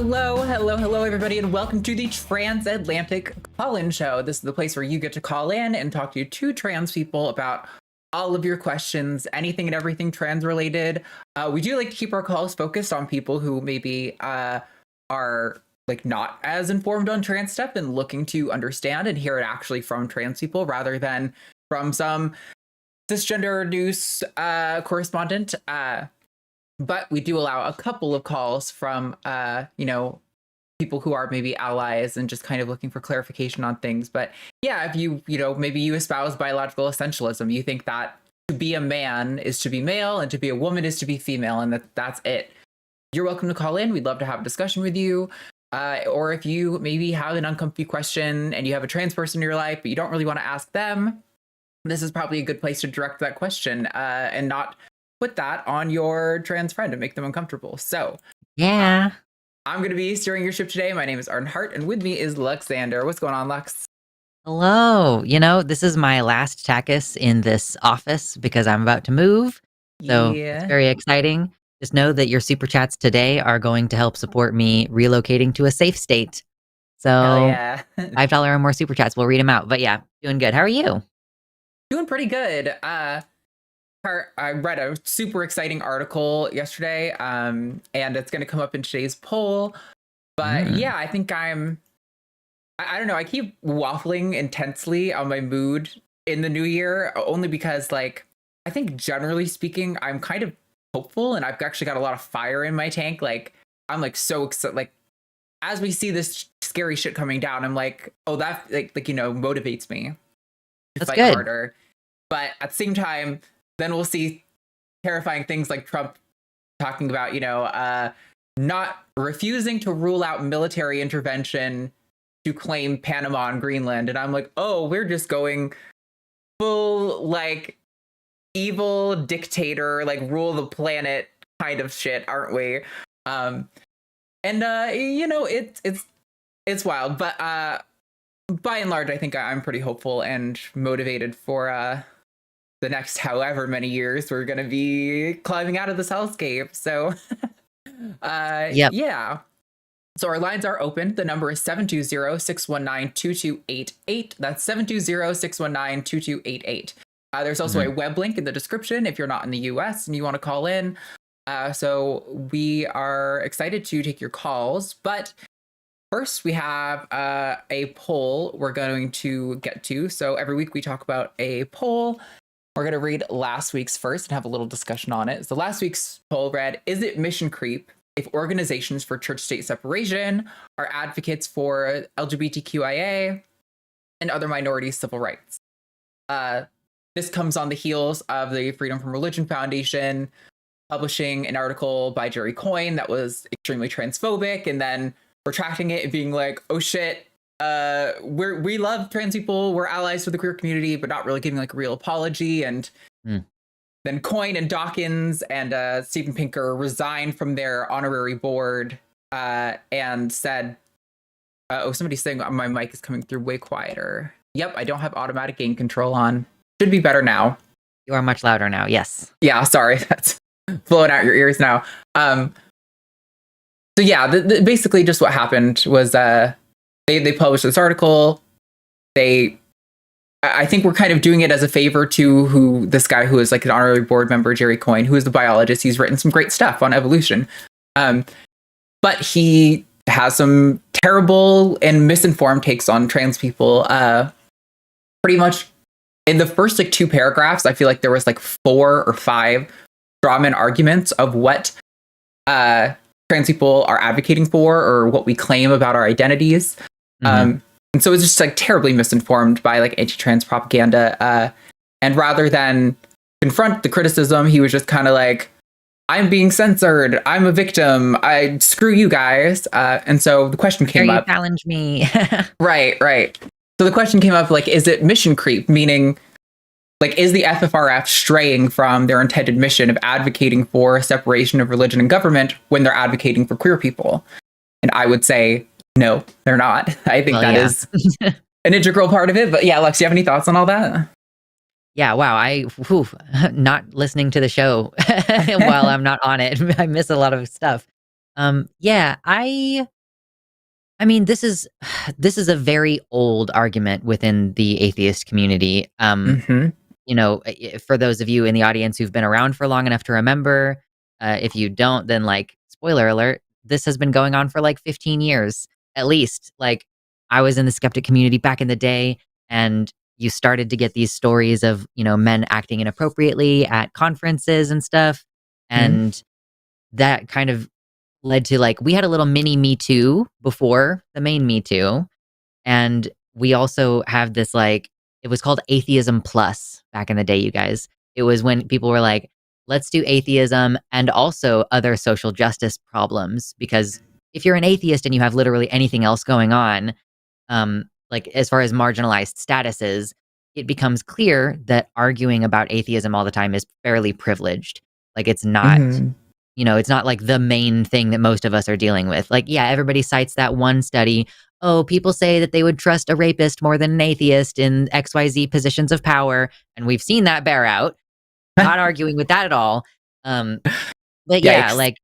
Hello, everybody, and welcome to the Transatlantic Call-In Show. This is the place where you get to call in and talk to two trans people about all of your questions, anything and everything trans-related. We do like to keep our calls focused on people who maybe are like not as informed on trans stuff and looking to understand and hear it actually from trans people rather than from some cisgender news correspondent. But we do allow a couple of calls from, people who are maybe allies and just kind of looking for clarification on things. But yeah, if maybe you espouse biological essentialism, you think that to be a man is to be male and to be a woman is to be female, and that's it. You're welcome to call in. We'd love to have a discussion with you. Or if you maybe have an uncomfy question and you have a trans person in your life, but you don't really want to ask them, this is probably a good place to direct that question and not put that on your trans friend and make them uncomfortable. So, yeah. I'm going to be steering your ship today. My name is Arden Hart, and with me is Luxander. What's going on, Lux? Hello. This is my last TACIS in this office because I'm about to move. So It's very exciting. Just know that your super chats today are going to help support me relocating to a safe state. So yeah. $5 or more super chats. We'll read them out. But yeah, doing good. How are you? Doing pretty good. I read a super exciting article yesterday, and it's going to come up in today's poll. But yeah, I think I don't know, I keep waffling intensely on my mood in the new year, only because, I think generally speaking, I'm kind of hopeful, and I've actually got a lot of fire in my tank. I'm so excited. As we see this scary shit coming down, I'm like, oh, that motivates me to That's fight good. harder. But at the same time, then we'll see terrifying things like Trump talking about, not refusing to rule out military intervention to claim Panama and Greenland. And I'm like, oh, we're just going full, evil dictator, rule the planet kind of shit, aren't we? It's wild. But by and large, I think I'm pretty hopeful and motivated for the next however many years we're going to be climbing out of this hellscape. So, yeah. So our lines are open. The number is 720-619-2288. That's 720-619-2288. There's also a web link in the description if you're not in the US and you want to call in. So we are excited to take your calls. But first, we have a poll we're going to get to. So every week we talk about a poll. We're going to read last week's first and have a little discussion on it. So last week's poll read, is it mission creep if organizations for church-state separation are advocates for LGBTQIA and other minorities' civil rights? This comes on the heels of the Freedom from Religion Foundation publishing an article by Jerry Coyne that was extremely transphobic and then retracting it and being like, oh shit, we love trans people, we're allies for the queer community, but not really giving a real apology. And then Coyne and Dawkins and Steven Pinker resigned from their honorary board and said, somebody's saying my mic is coming through way quieter. Yep, I don't have automatic gain control on. Should be better now. You are much louder now, yes. Yeah, sorry, that's blowing out your ears now. So yeah, basically just what happened was they published this article. I think we're kind of doing it as a favor to this guy who is an honorary board member, Jerry Coyne, who is the biologist. He's written some great stuff on evolution. But he has some terrible and misinformed takes on trans people. Pretty much in the first 2 paragraphs, I feel like there was 4 or 5 strawman arguments of what trans people are advocating for or what we claim about our identities. And so it's just terribly misinformed by anti-trans propaganda. And rather than confront the criticism, he was just kind of I'm being censored. I'm a victim. I screw you guys. And so the question came up. Challenge me. Right. So the question came up is it mission creep? Meaning is the FFRF straying from their intended mission of advocating for separation of religion and government when they're advocating for queer people? And I would say, no, they're not. I think that is an integral part of it. But yeah, Lex, do you have any thoughts on all that? Yeah, wow. Not listening to the show while I'm not on it. I miss a lot of stuff. Yeah, I mean, this is a very old argument within the atheist community. Mm-hmm. You know, for those of you in the audience who've been around for long enough to remember, if you don't, then like, spoiler alert, this has been going on for like 15 years at least. Like, I was in the skeptic community back in the day, and you started to get these stories of, you know, men acting inappropriately at conferences and stuff. And that kind of led to like, we had a little mini Me Too before the main Me Too. And we also have this like, it was called Atheism Plus back in the day, you guys. It was when people were like, let's do atheism and also other social justice problems. Because if you're an atheist and you have literally anything else going on, like as far as marginalized statuses, it becomes clear that arguing about atheism all the time is fairly privileged. Like it's not, Mm-hmm. you know, it's not like the main thing that most of us are dealing with. Like, yeah, everybody cites that one study. Oh, people say that they would trust a rapist more than an atheist in XYZ positions of power. And we've seen that bear out. Not arguing with that at all. But yeah, Yikes. like,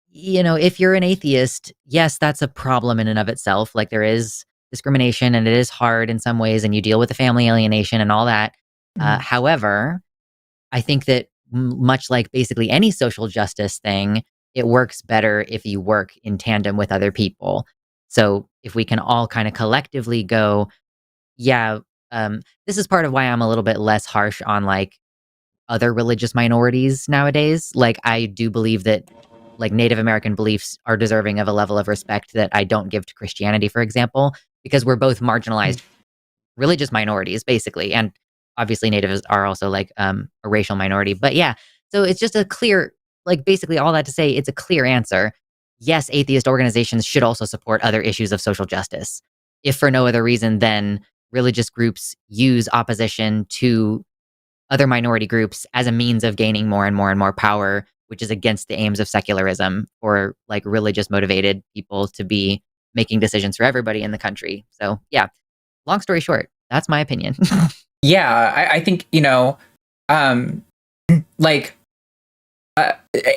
you know, if you're an atheist, yes, that's a problem in and of itself. Like there is discrimination and it is hard in some ways, and you deal with the family alienation and all that. However, I think that much like basically any social justice thing, it works better if you work in tandem with other people. So if we can all kind of collectively go, yeah, this is part of why I'm a little bit less harsh on like other religious minorities nowadays. Like I do believe that like Native American beliefs are deserving of a level of respect that I don't give to Christianity, for example, because we're both marginalized religious minorities, basically. And obviously natives are also like a racial minority. But yeah, so it's just a clear, like basically all that to say, it's a clear answer. Yes, atheist organizations should also support other issues of social justice. If for no other reason than religious groups use opposition to other minority groups as a means of gaining more and more and more power, which is against the aims of secularism or like religious motivated people to be making decisions for everybody in the country. So yeah, long story short, that's my opinion. Yeah, I think, you know, like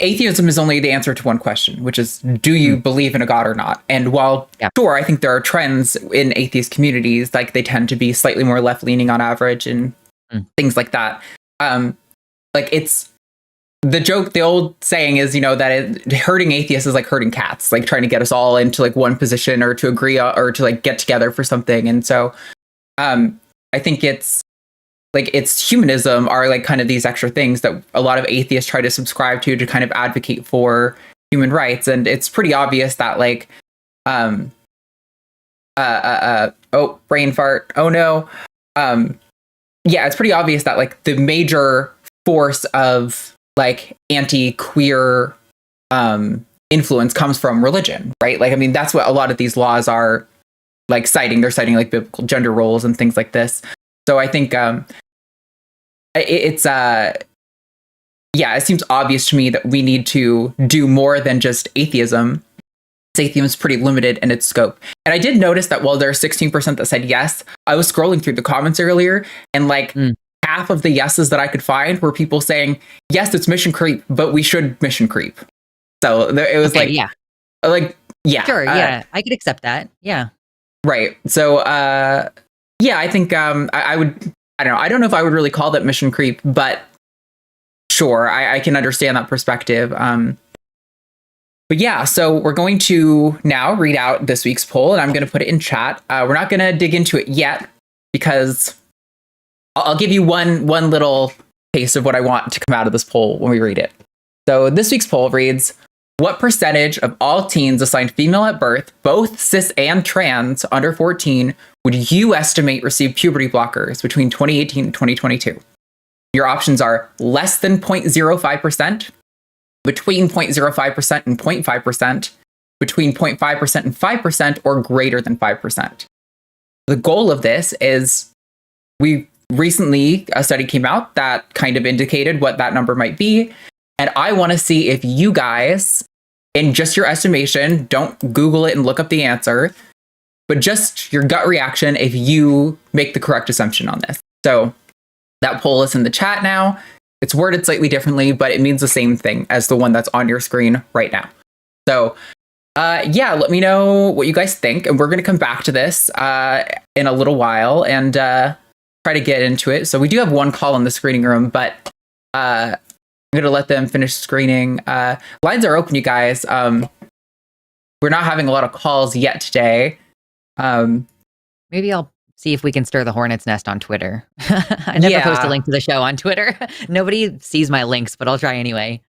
atheism is only the answer to one question, which is, do you believe in a god or not? And while sure, I think there are trends in atheist communities, like they tend to be slightly more left leaning on average and things like that. Like it's the joke, the old saying is, you know, that hurting atheists is like hurting cats, like trying to get us all into like one position or to agree or to like get together for something. And so I think it's humanism are like kind of these extra things that a lot of atheists try to subscribe to kind of advocate for human rights. And it's pretty obvious that like, oh, brain fart. Oh no. Yeah, it's pretty obvious that like the major force of like anti-queer influence comes from religion, right? Like, I mean, that's what a lot of these laws are like citing. They're citing like biblical gender roles and things like this. So I think it seems obvious to me that we need to do more than just atheism. Atheism is pretty limited in its scope. And I did notice that while there are 16% that said yes, I was scrolling through the comments earlier, and like half of the yeses that I could find were people saying, yes, it's mission creep, but we should mission creep. So it was Okay, yeah. Sure, yeah, I could accept that. Yeah. Right. So, yeah, I think I would, I don't know. I don't know if I would really call that mission creep, but sure, I can understand that perspective. But yeah, so we're going to now read out this week's poll, and I'm going to put it in chat. We're not going to dig into it yet because I'll give you one little taste of what I want to come out of this poll when we read it. So this week's poll reads, what percentage of all teens assigned female at birth, both cis and trans, under 14, would you estimate received puberty blockers between 2018 and 2022? Your options are less than 0.05%, between 0.05% and 0.5%, between 0.5% and 5%, or greater than 5%. The goal of this is, we recently, a study came out that kind of indicated what that number might be. And I want to see if you guys, in just your estimation, don't Google it and look up the answer, but just your gut reaction if you make the correct assumption on this. So that poll is in the chat now. It's worded slightly differently, but it means the same thing as the one that's on your screen right now. So Yeah, let me know what you guys think, and we're going to come back to this in a little while and try to get into it. So we do have one call in the screening room, but I'm going to let them finish screening. Lines are open, you guys. We're not having a lot of calls yet today. Maybe I'll see if we can stir the hornet's nest on Twitter. I never post a link to the show on Twitter. Nobody sees my links, but I'll try anyway.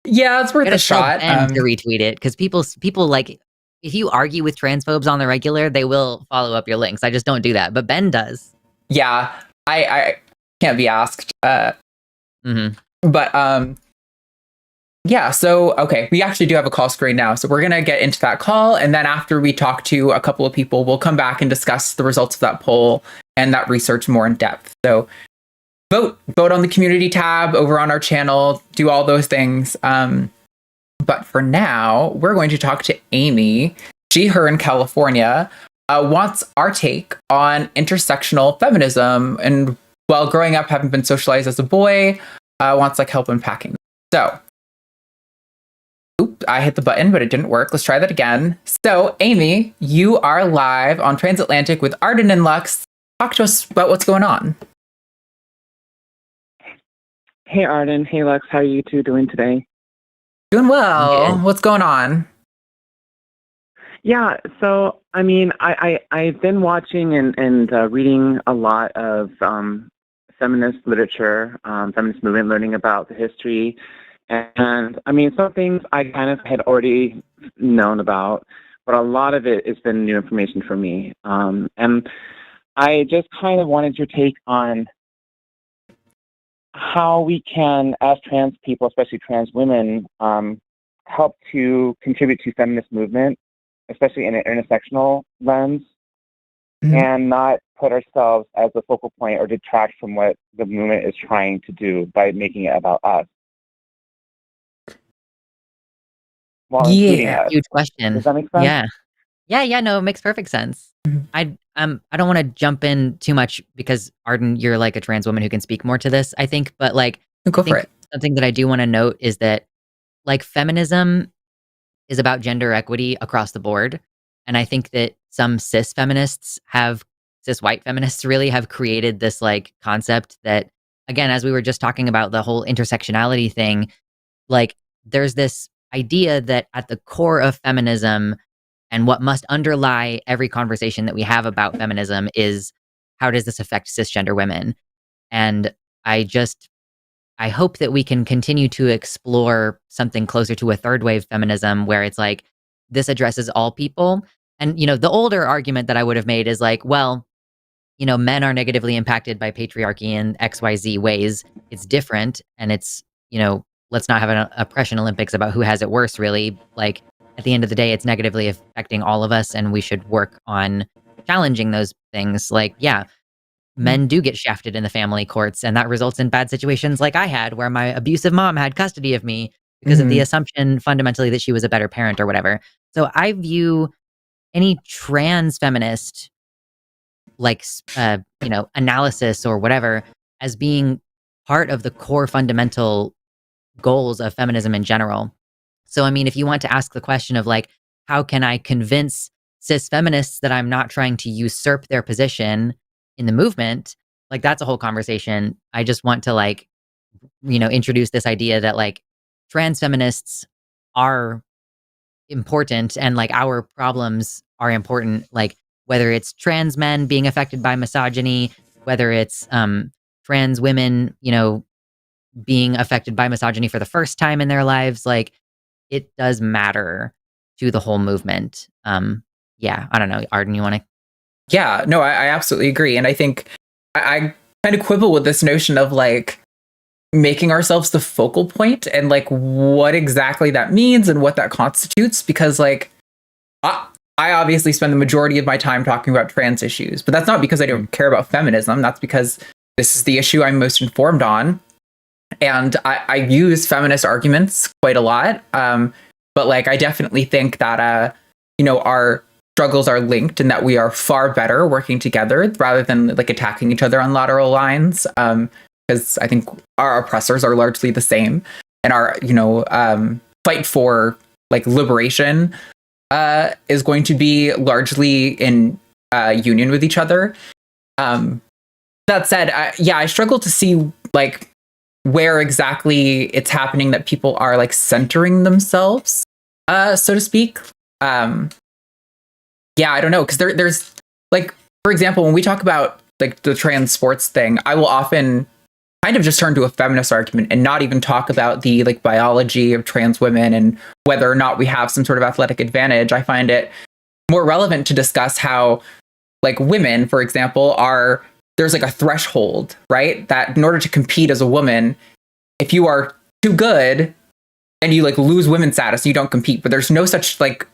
Yeah, it's worth a shot. And to retweet it, because people like, if you argue with transphobes on the regular, they will follow up your links. I just don't do that, but Ben does. Yeah, I can't be asked. But yeah, so okay, we actually do have a call screen now, so we're gonna get into that call, and then after we talk to a couple of people, we'll come back and discuss the results of that poll and that research more in depth. So vote on the community tab over on our channel, do all those things. But for now, we're going to talk to Amy. She, her in California, wants our take on intersectional feminism, and while growing up, having been socialized as a boy, wants like help unpacking. So, I hit the button, but it didn't work. Let's try that again. So, Amy, you are live on Transatlantic with Arden and Lux. Talk to us about what's going on. Hey, Arden. Hey, Lux. How are you two doing today? Doing well. Yeah. What's going on? Yeah, so, I mean, I've been watching and reading a lot of feminist literature, feminist movement, learning about the history. And, I mean, some things I kind of had already known about, but a lot of it has been new information for me. And I just kind of wanted your take on how we can, as trans people, especially trans women, help to contribute to feminist movement, especially in an intersectional lens, and not put ourselves as a focal point or detract from what the movement is trying to do by making it about us. Huge question. Does that make sense? Yeah, no, it makes perfect sense. I don't want to jump in too much because Arden, you're like a trans woman who can speak more to this, I think, but like go for it. Something that I do want to note is that like feminism is about gender equity across the board. And I think that some cis white feminists really have created this like concept that, again, as we were just talking about the whole intersectionality thing, like there's this idea that at the core of feminism and what must underlie every conversation that we have about feminism is how does this affect cisgender women? And I hope that we can continue to explore something closer to a third wave feminism where it's like, this addresses all people. And, the older argument that I would have made is like, well, men are negatively impacted by patriarchy in XYZ ways. It's different. And it's, let's not have an oppression Olympics about who has it worse, really. Like, at the end of the day, it's negatively affecting all of us, and we should work on challenging those things. Like, yeah, men do get shafted in the family courts, and that results in bad situations like I had, where my abusive mom had custody of me because of the assumption fundamentally that she was a better parent or whatever. So I view any trans feminist, like, analysis or whatever as being part of the core fundamental goals of feminism in general. So, I mean, if you want to ask the question of like, how can I convince cis feminists that I'm not trying to usurp their position in the movement, like that's a whole conversation. I just want to like, introduce this idea that like trans feminists are important and like our problems are important, like whether it's trans men being affected by misogyny, whether it's trans women, being affected by misogyny for the first time in their lives, like it does matter to the whole movement. Yeah, I don't know. Arden, you want to? Yeah, no, I absolutely agree. And I think I kind of quibble with this notion of like making ourselves the focal point and like what exactly that means and what that constitutes. Because like, I obviously spend the majority of my time talking about trans issues, but that's not because I don't care about feminism. That's because this is the issue I'm most informed on. And I use feminist arguments quite a lot. But like, I definitely think that, our struggles are linked and that we are far better working together rather than like attacking each other on lateral lines. Because I think our oppressors are largely the same, and our, fight for like liberation is going to be largely in union with each other. That said, I struggle to see like where exactly it's happening that people are like centering themselves, so to speak. I don't know, because there's like, for example, when we talk about like the trans sports thing, I will often kind of just turn to a feminist argument and not even talk about the like biology of trans women and whether or not we have some sort of athletic advantage. I find it more relevant to discuss how like women, for example, there's like a threshold, right? That in order to compete as a woman, if you are too good and you like lose women's status, you don't compete. But there's no such like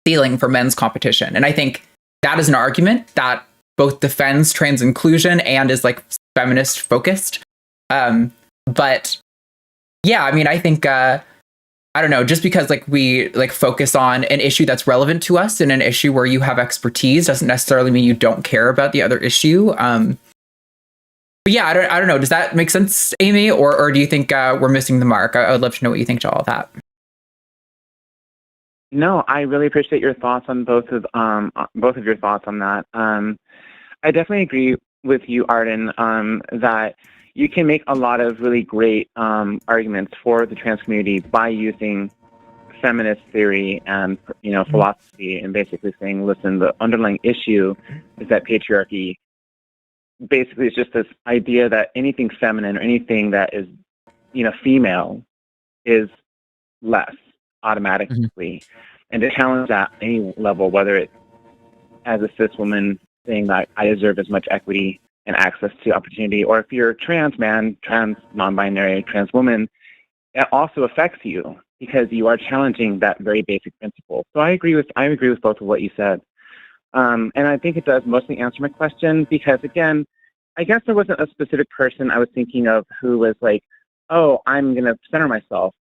ceiling for men's competition. And I think that is an argument that both defends trans inclusion and is like feminist focused. But yeah, I mean, I think, I don't know, just because like we like focus on an issue that's relevant to us and an issue where you have expertise doesn't necessarily mean you don't care about the other issue. But yeah, I don't know. Does that make sense, Amy? Or do you think we're missing the mark? I would love to know what you think to all of that. No, I really appreciate your thoughts on both of your thoughts on that. I definitely agree with you, Arden, that you can make a lot of really great arguments for the trans community by using feminist theory and philosophy, and basically saying, listen, the underlying issue is that patriarchy basically is just this idea that anything feminine or anything that is female is less automatically. And to challenge that at any level, whether it's as a cis woman saying that I deserve as much equity and access to opportunity, or if you're trans man, trans non-binary, trans woman, it also affects you because you are challenging that very basic principle. So I agree with both of what you said. And I think it does mostly answer my question because, again, I guess there wasn't a specific person I was thinking of who was like, oh, I'm going to center myself.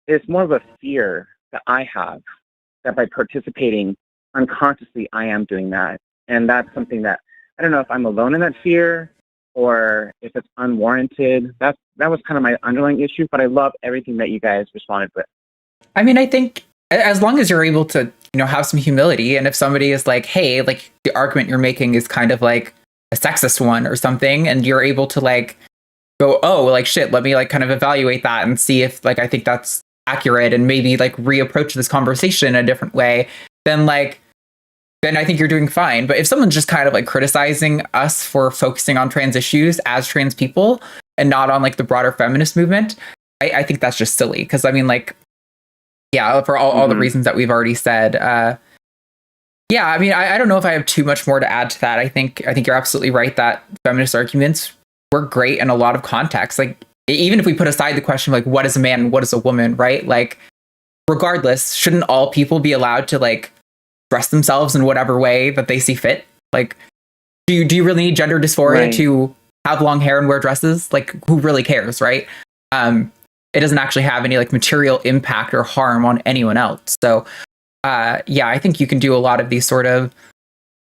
It's more of a fear that I have that by participating unconsciously, I am doing that. And that's something that I don't know if I'm alone in that fear or if it's unwarranted. That was kind of my underlying issue, but I love everything that you guys responded with. I mean, I think as long as you're able to, have some humility, and if somebody is like, hey, like the argument you're making is kind of like a sexist one or something, and you're able to like go, oh, like shit, let me like kind of evaluate that and see if like I think that's accurate and maybe like reapproach this conversation in a different way, then I think you're doing fine. But if someone's just kind of like criticizing us for focusing on trans issues as trans people and not on like the broader feminist movement, I think that's just silly. Because I mean, like, yeah, for all the reasons that we've already said. Yeah, I mean, I don't know if I have too much more to add to that. I think you're absolutely right that feminist arguments were great in a lot of contexts. Like, even if we put aside the question of like, what is a man and what is a woman, right? Like, regardless, shouldn't all people be allowed to like dress themselves in whatever way that they see fit? Like, do you really need gender dysphoria to have long hair and wear dresses? Like, who really cares, right? It doesn't actually have any like material impact or harm on anyone else. So, I think you can do a lot of these sort of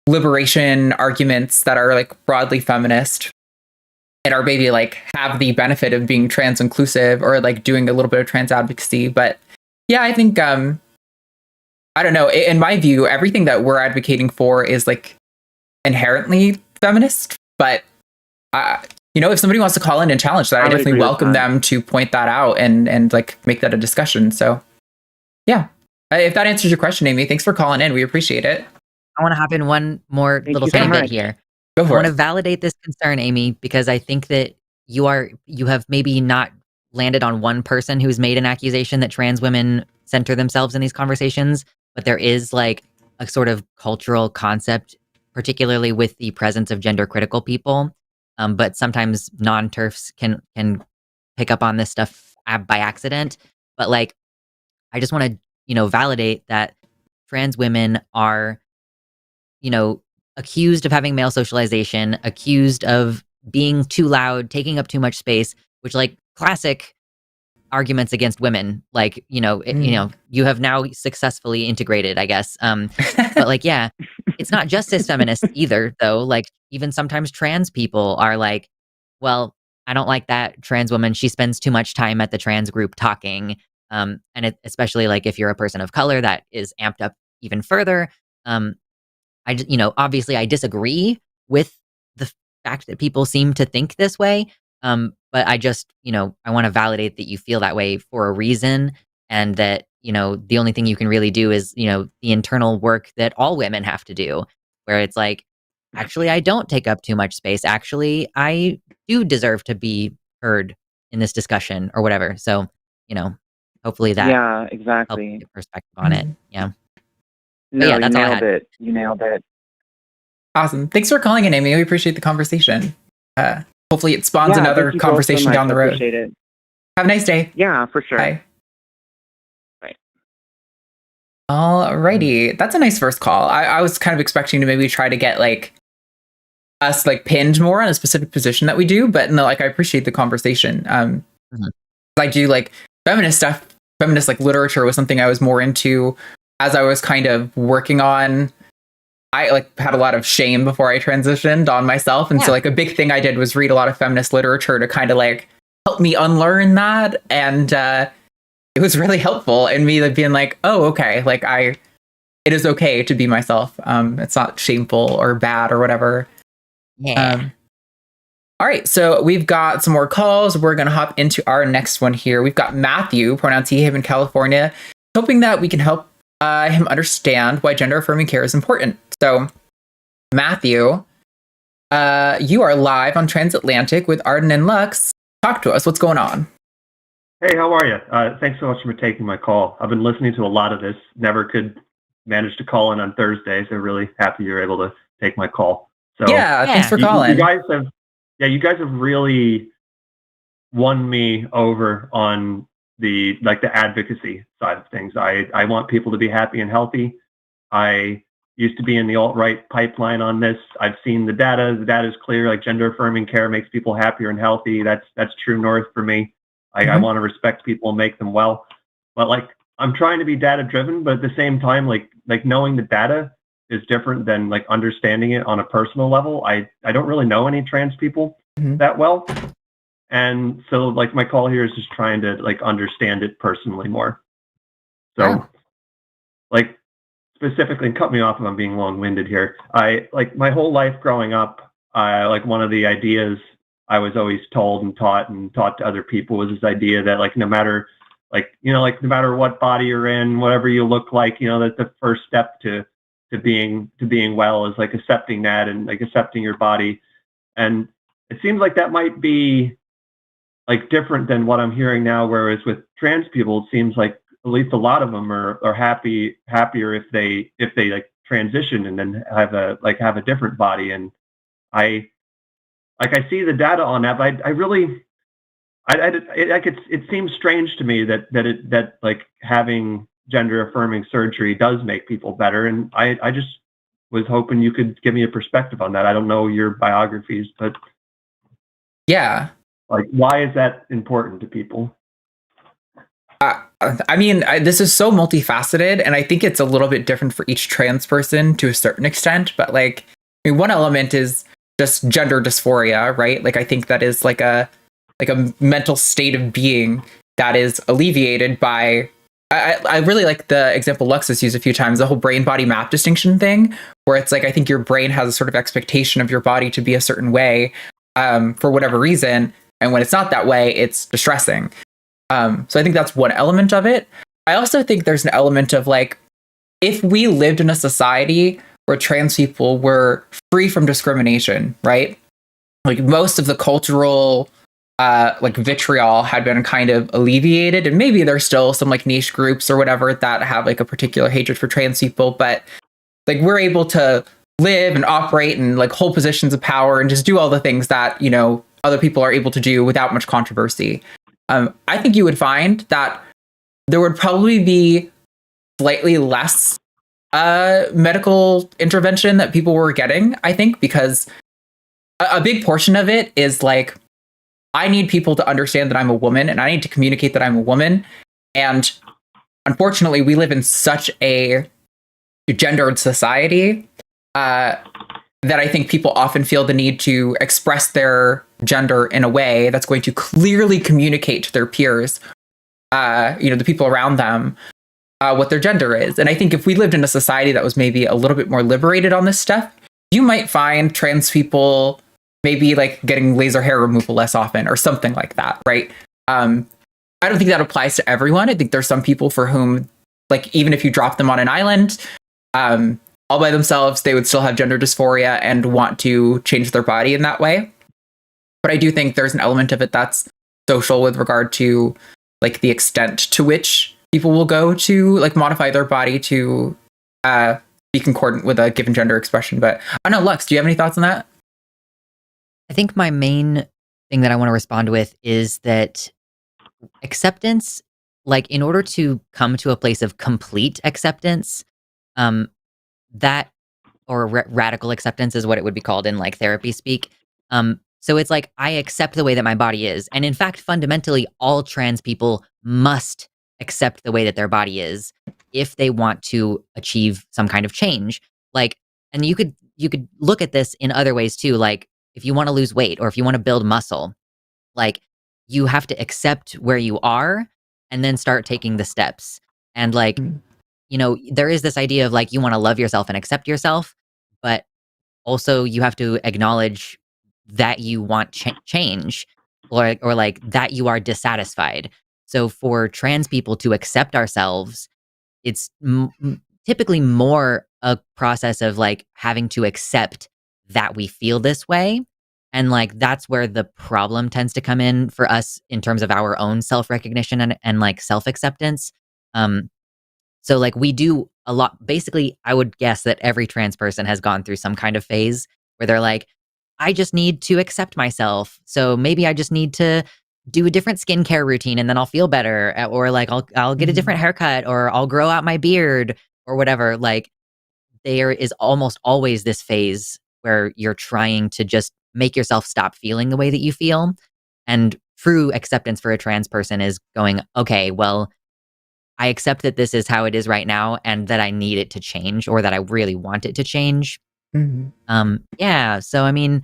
liberation arguments that are like broadly feminist and are maybe like have the benefit of being trans inclusive or like doing a little bit of trans advocacy. But yeah, I think, I don't know, in my view, everything that we're advocating for is like inherently feminist. But, if somebody wants to call in and challenge that, I definitely welcome them to point that out and like make that a discussion. So yeah, if that answers your question, Amy, thanks for calling in. We appreciate it. I want to hop in one more little tiny bit here. Go for it. I want to validate this concern, Amy, because I think that you have maybe not landed on one person who's made an accusation that trans women center themselves in these conversations, but there is like a sort of cultural concept, particularly with the presence of gender critical people. But sometimes non-TERFs can pick up on this stuff by accident. But like, I just want to, validate that trans women are, accused of having male socialization, accused of being too loud, taking up too much space, which like classic arguments against women. Like, you have now successfully integrated, I guess. But like, yeah, it's not just cis feminists either, though. Like, even sometimes trans people are like, well, I don't like that trans woman. She spends too much time at the trans group talking. And especially like if you're a person of color, that is amped up even further. Obviously I disagree with the fact that people seem to think this way. But I just, I want to validate that you feel that way for a reason, and that, the only thing you can really do is, the internal work that all women have to do, where it's like, actually, I don't take up too much space. Actually, I do deserve to be heard in this discussion or whatever. So, hopefully that helps exactly. get perspective on it. Yeah. No, yeah, that's all I had. You nailed it. Awesome. Thanks for calling in, Amy. We appreciate the conversation. Hopefully it spawns another conversation down the road. Appreciate it. Have a nice day. Yeah, for sure. Bye. Alrighty. That's a nice first call. I was kind of expecting to maybe try to get us pinned more on a specific position that we do, but no, I appreciate the conversation. I do feminist stuff. Feminist literature was something I was more into as I was kind of working on. I had a lot of shame before I transitioned on myself, and so a big thing I did was read a lot of feminist literature to kind of help me unlearn that, and it was really helpful in me being oh, okay, it is okay to be myself. It's not shameful or bad or whatever. Yeah. All right, so we've got some more calls. We're going to hop into our next one here. We've got Matthew, pronouns he, him in California, hoping that we can help him understand why gender affirming care is important. So, Matthew, you are live on Transatlantic with Arden and Lux. Talk to us. What's going on? Hey, how are you? Thanks so much for taking my call. I've been listening to a lot of this. Never could manage to call in on Thursday, so really happy you're able to take my call. So thanks for calling. You guys have really won me over on the advocacy side of things. I want people to be happy and healthy. I used to be in the alt-right pipeline on this. I've seen the data. The data is clear. Gender affirming care makes people happier and healthy. That's true north for me. I want to respect people and make them well. But I'm trying to be data driven, but at the same time, knowing the data is different than understanding it on a personal level. I don't really know any trans people that well. And so my call here is just trying to understand it personally more. So specifically, and cut me off if I'm being long-winded here. I my whole life growing up, one of the ideas I was always told and taught to other people was this idea that no matter no matter what body you're in, whatever you look like, that the first step to being well is accepting that and accepting your body. And it seems that might be different than what I'm hearing now, whereas with trans people, it seems at least a lot of them are happier if they transition and then have a different body. And I see the data on that, but it seems strange to me that having gender affirming surgery does make people better. And I just was hoping you could give me a perspective on that. I don't know your biographies, but yeah, why is that important to people? This is so multifaceted, and I think it's a little bit different for each trans person to a certain extent. But one element is just gender dysphoria, right? I think that is a mental state of being that is alleviated by. I really like the example Lux has used a few times, the whole brain-body map distinction thing, where it's I think your brain has a sort of expectation of your body to be a certain way for whatever reason, and when it's not that way, it's distressing. So I think that's one element of it. I also think there's an element of if we lived in a society where trans people were free from discrimination, right? Most of the cultural vitriol had been kind of alleviated, and maybe there's still some niche groups or whatever that have a particular hatred for trans people, but we're able to live and operate and hold positions of power and just do all the things that other people are able to do without much controversy. I think you would find that there would probably be slightly less medical intervention that people were getting, I think, because a big portion of it is I need people to understand that I'm a woman, and I need to communicate that I'm a woman. And unfortunately, we live in such a gendered society that I think people often feel the need to express their gender in a way that's going to clearly communicate to their peers, the people around them, what their gender is. And I think if we lived in a society that was maybe a little bit more liberated on this stuff, you might find trans people maybe like getting laser hair removal less often or something like that, right? I don't think that applies to everyone. I think there's some people for whom, like, even if you drop them on an island, all by themselves, they would still have gender dysphoria and want to change their body in that way. But I do think there's an element of it that's social with regard to like the extent to which people will go to like modify their body to be concordant with a given gender expression. But I don't know, Lux, do you have any thoughts on that? I think my main thing that I want to respond with is that acceptance, like in order to come to a place of complete acceptance, that or radical acceptance is what it would be called in like therapy speak. So it's like, I accept the way that my body is. And in fact, fundamentally, all trans people must accept the way that their body is if they want to achieve some kind of change. Like, and you could look at this in other ways too. Like if you want to lose weight or if you want to build muscle, like you have to accept where you are and then start taking the steps. And like, you know, there is this idea of like, you want to love yourself and accept yourself, but also you have to acknowledge that you want change or like that you are dissatisfied. So for trans people to accept ourselves, it's typically more a process of like having to accept that we feel this way. And like, that's where the problem tends to come in for us in terms of our own self-recognition and like self-acceptance. So like we do a lot, basically, I would guess that every trans person has gone through some kind of phase where they're like, I just need to accept myself. So maybe I just need to do a different skincare routine and then I'll feel better. Or like I'll get a different haircut or I'll grow out my beard or whatever. Like there is almost always this phase where you're trying to just make yourself stop feeling the way that you feel. And true acceptance for a trans person is going, okay, well, I accept that this is how it is right now and that I need it to change or that I really want it to change. Yeah, so I mean,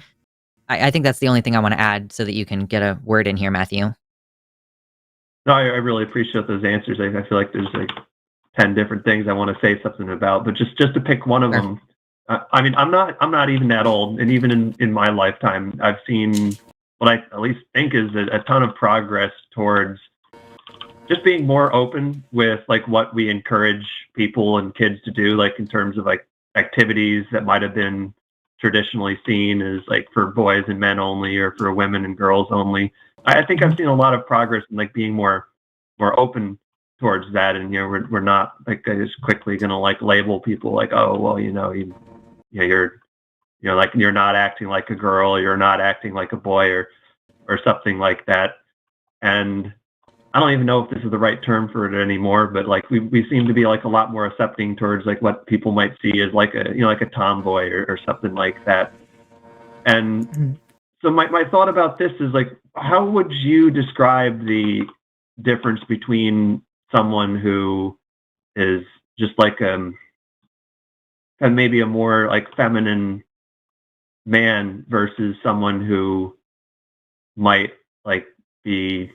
I think that's the only thing I want to add so that you can get a word in here, Matthew. No, I really appreciate those answers. I feel like there's like 10 different things I want to say something about, but just to pick one of them. I mean, I'm not even that old, and even in my lifetime, I've seen what I at least think is a ton of progress towards just being more open with like what we encourage people and kids to do, like in terms of like activities that might have been traditionally seen as like for boys and men only or for women and girls only. I think I've seen a lot of progress in like being more open towards that. And, you know, we're not like just quickly going to like label people like, oh, well, you're like, you're not acting like a girl, you're not acting like a boy or something like that. And I don't even know if this is the right term for it anymore, but like we seem to be like a lot more accepting towards like what people might see as like a tomboy or something like that. And so my thought about this is like, how would you describe the difference between someone who is just like and maybe a more like feminine man versus someone who might like be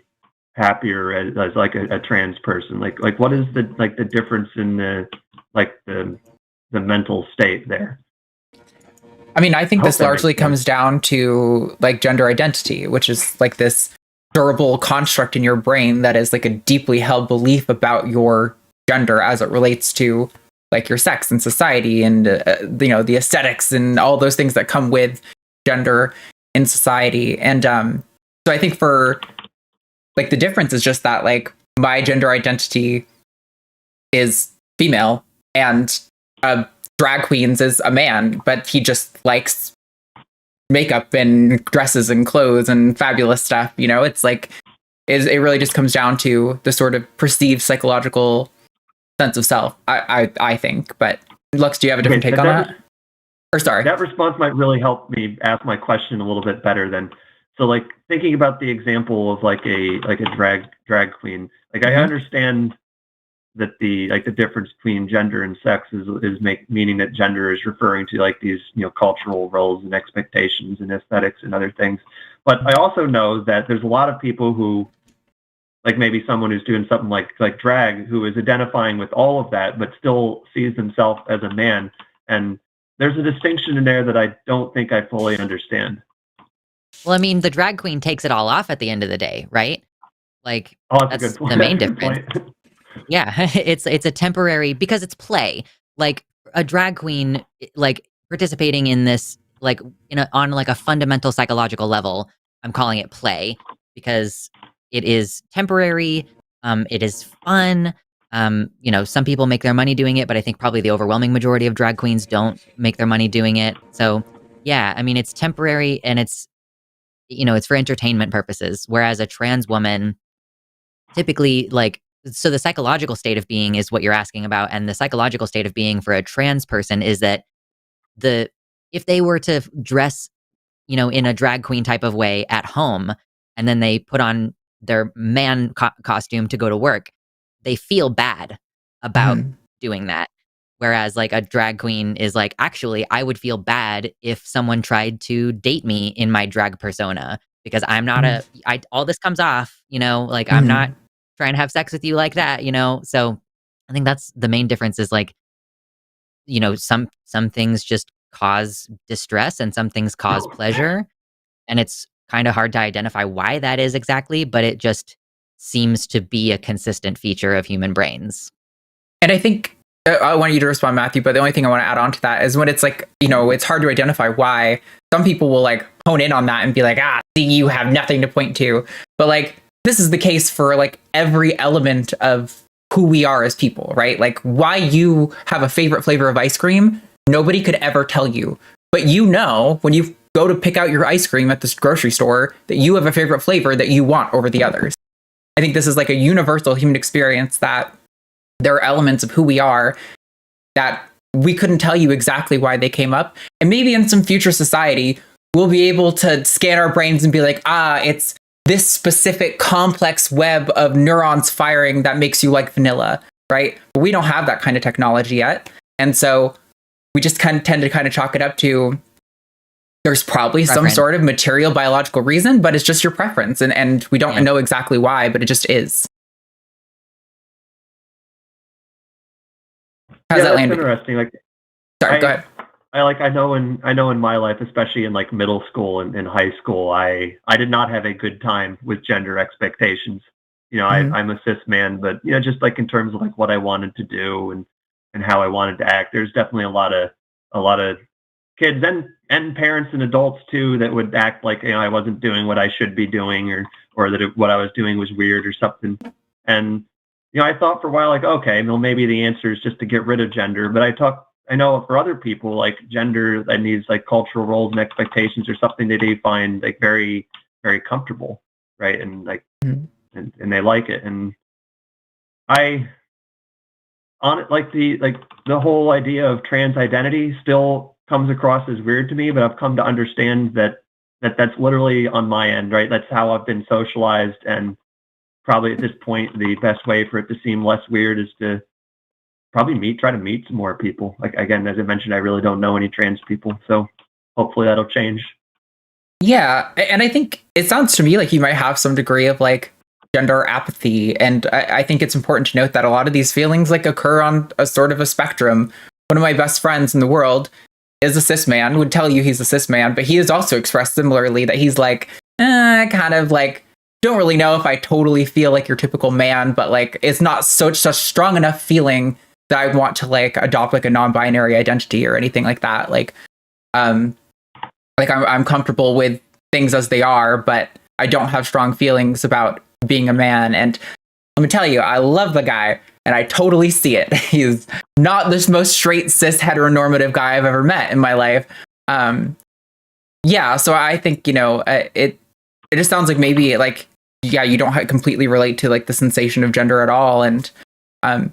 happier as like a trans person? Like what is the difference in the mental state there? I mean, I think this largely comes down to like gender identity, which is like this durable construct in your brain that is like a deeply held belief about your gender as it relates to like your sex and society and the aesthetics and all those things that come with gender in society. And so I think for like the difference is just that like my gender identity is female and drag queens is a man, but he just likes makeup and dresses and clothes and fabulous stuff. You know, it's like it really just comes down to the sort of perceived psychological sense of self, I think. But Lux, do you have a different take on that? Or sorry, that response might really help me ask my question a little bit better then. So like thinking about the example of like a drag queen, like I understand that the difference between gender and sex is meaning that gender is referring to like these cultural roles and expectations and aesthetics and other things. But I also know that there's a lot of people who like maybe someone who's doing something like drag, who is identifying with all of that, but still sees himself as a man. And there's a distinction in there that I don't think I fully understand. Well, I mean, the drag queen takes it all off at the end of the day, right? Like, that's the main difference. Yeah, it's a temporary, because it's play. Like, a drag queen, like, participating in this, like, on like a fundamental psychological level, I'm calling it play, because it is temporary, it is fun. Some people make their money doing it, but I think probably the overwhelming majority of drag queens don't make their money doing it. So, yeah, I mean, it's temporary, and it's for entertainment purposes. Whereas a trans woman, typically, like, so the psychological state of being is what you're asking about, and the psychological state of being for a trans person is that if they were to dress, in a drag queen type of way at home, and then they put on their man costume to go to work, they feel bad about doing that. Whereas, like, a drag queen is like, actually, I would feel bad if someone tried to date me in my drag persona, because I'm not all this comes off, like, I'm not trying to have sex with you like that, So I think that's the main difference, is like, some things just cause distress and some things cause pleasure. And it's kind of hard to identify why that is exactly, but it just seems to be a consistent feature of human brains. And I think I want you to respond, Matthew, but the only thing I want to add on to that is when it's like, it's hard to identify why. Some people will like hone in on that and be like, see, you have nothing to point to. But like, this is the case for like every element of who we are as people, right? Like, why you have a favorite flavor of ice cream, nobody could ever tell you. But when you go to pick out your ice cream at this grocery store, that you have a favorite flavor that you want over the others. I think this is like a universal human experience, that there are elements of who we are that we couldn't tell you exactly why they came up. And maybe in some future society, we'll be able to scan our brains and be like, it's this specific complex web of neurons firing that makes you like vanilla, right? But we don't have that kind of technology yet. And so we just tend to chalk it up to, there's probably some sort of material biological reason, but it's just your preference. And we don't know exactly why, but it just is. How's that land? Interesting. Like, sorry, go ahead. I know in my life, especially in like middle school and in high school, I did not have a good time with gender expectations. I'm a cis man, but just like in terms of like what I wanted to do and how I wanted to act, there's definitely a lot of kids and parents and adults too that would act like I wasn't doing what I should be doing, or that what I was doing was weird or something. And I thought for a while, like, okay, well, maybe the answer is just to get rid of gender. But I know for other people, like, gender and these like cultural roles and expectations are something that they find like very, very comfortable, right? And like, and they like it. And the whole idea of trans identity still comes across as weird to me, but I've come to understand that that's literally on my end, right? That's how I've been socialized, and probably at this point, the best way for it to seem less weird is to probably try to meet some more people. Like, again, as I mentioned, I really don't know any trans people, so hopefully that'll change. Yeah, and I think it sounds to me like you might have some degree of like gender apathy, and I think it's important to note that a lot of these feelings like occur on a sort of a spectrum. One of my best friends in the world is a cis man, would tell you he's a cis man, but he has also expressed similarly that he's like, kind of like, don't really know if I totally feel like your typical man, but like, it's not such strong enough feeling that I want to like adopt like a non-binary identity or anything like that. Like I'm comfortable with things as they are, but I don't have strong feelings about being a man. And let me tell you, I love the guy, and I totally see it. He's not the most straight cis heteronormative guy I've ever met in my life. Yeah, so I think it just sounds like maybe like, yeah, you don't completely relate to like the sensation of gender at all. And I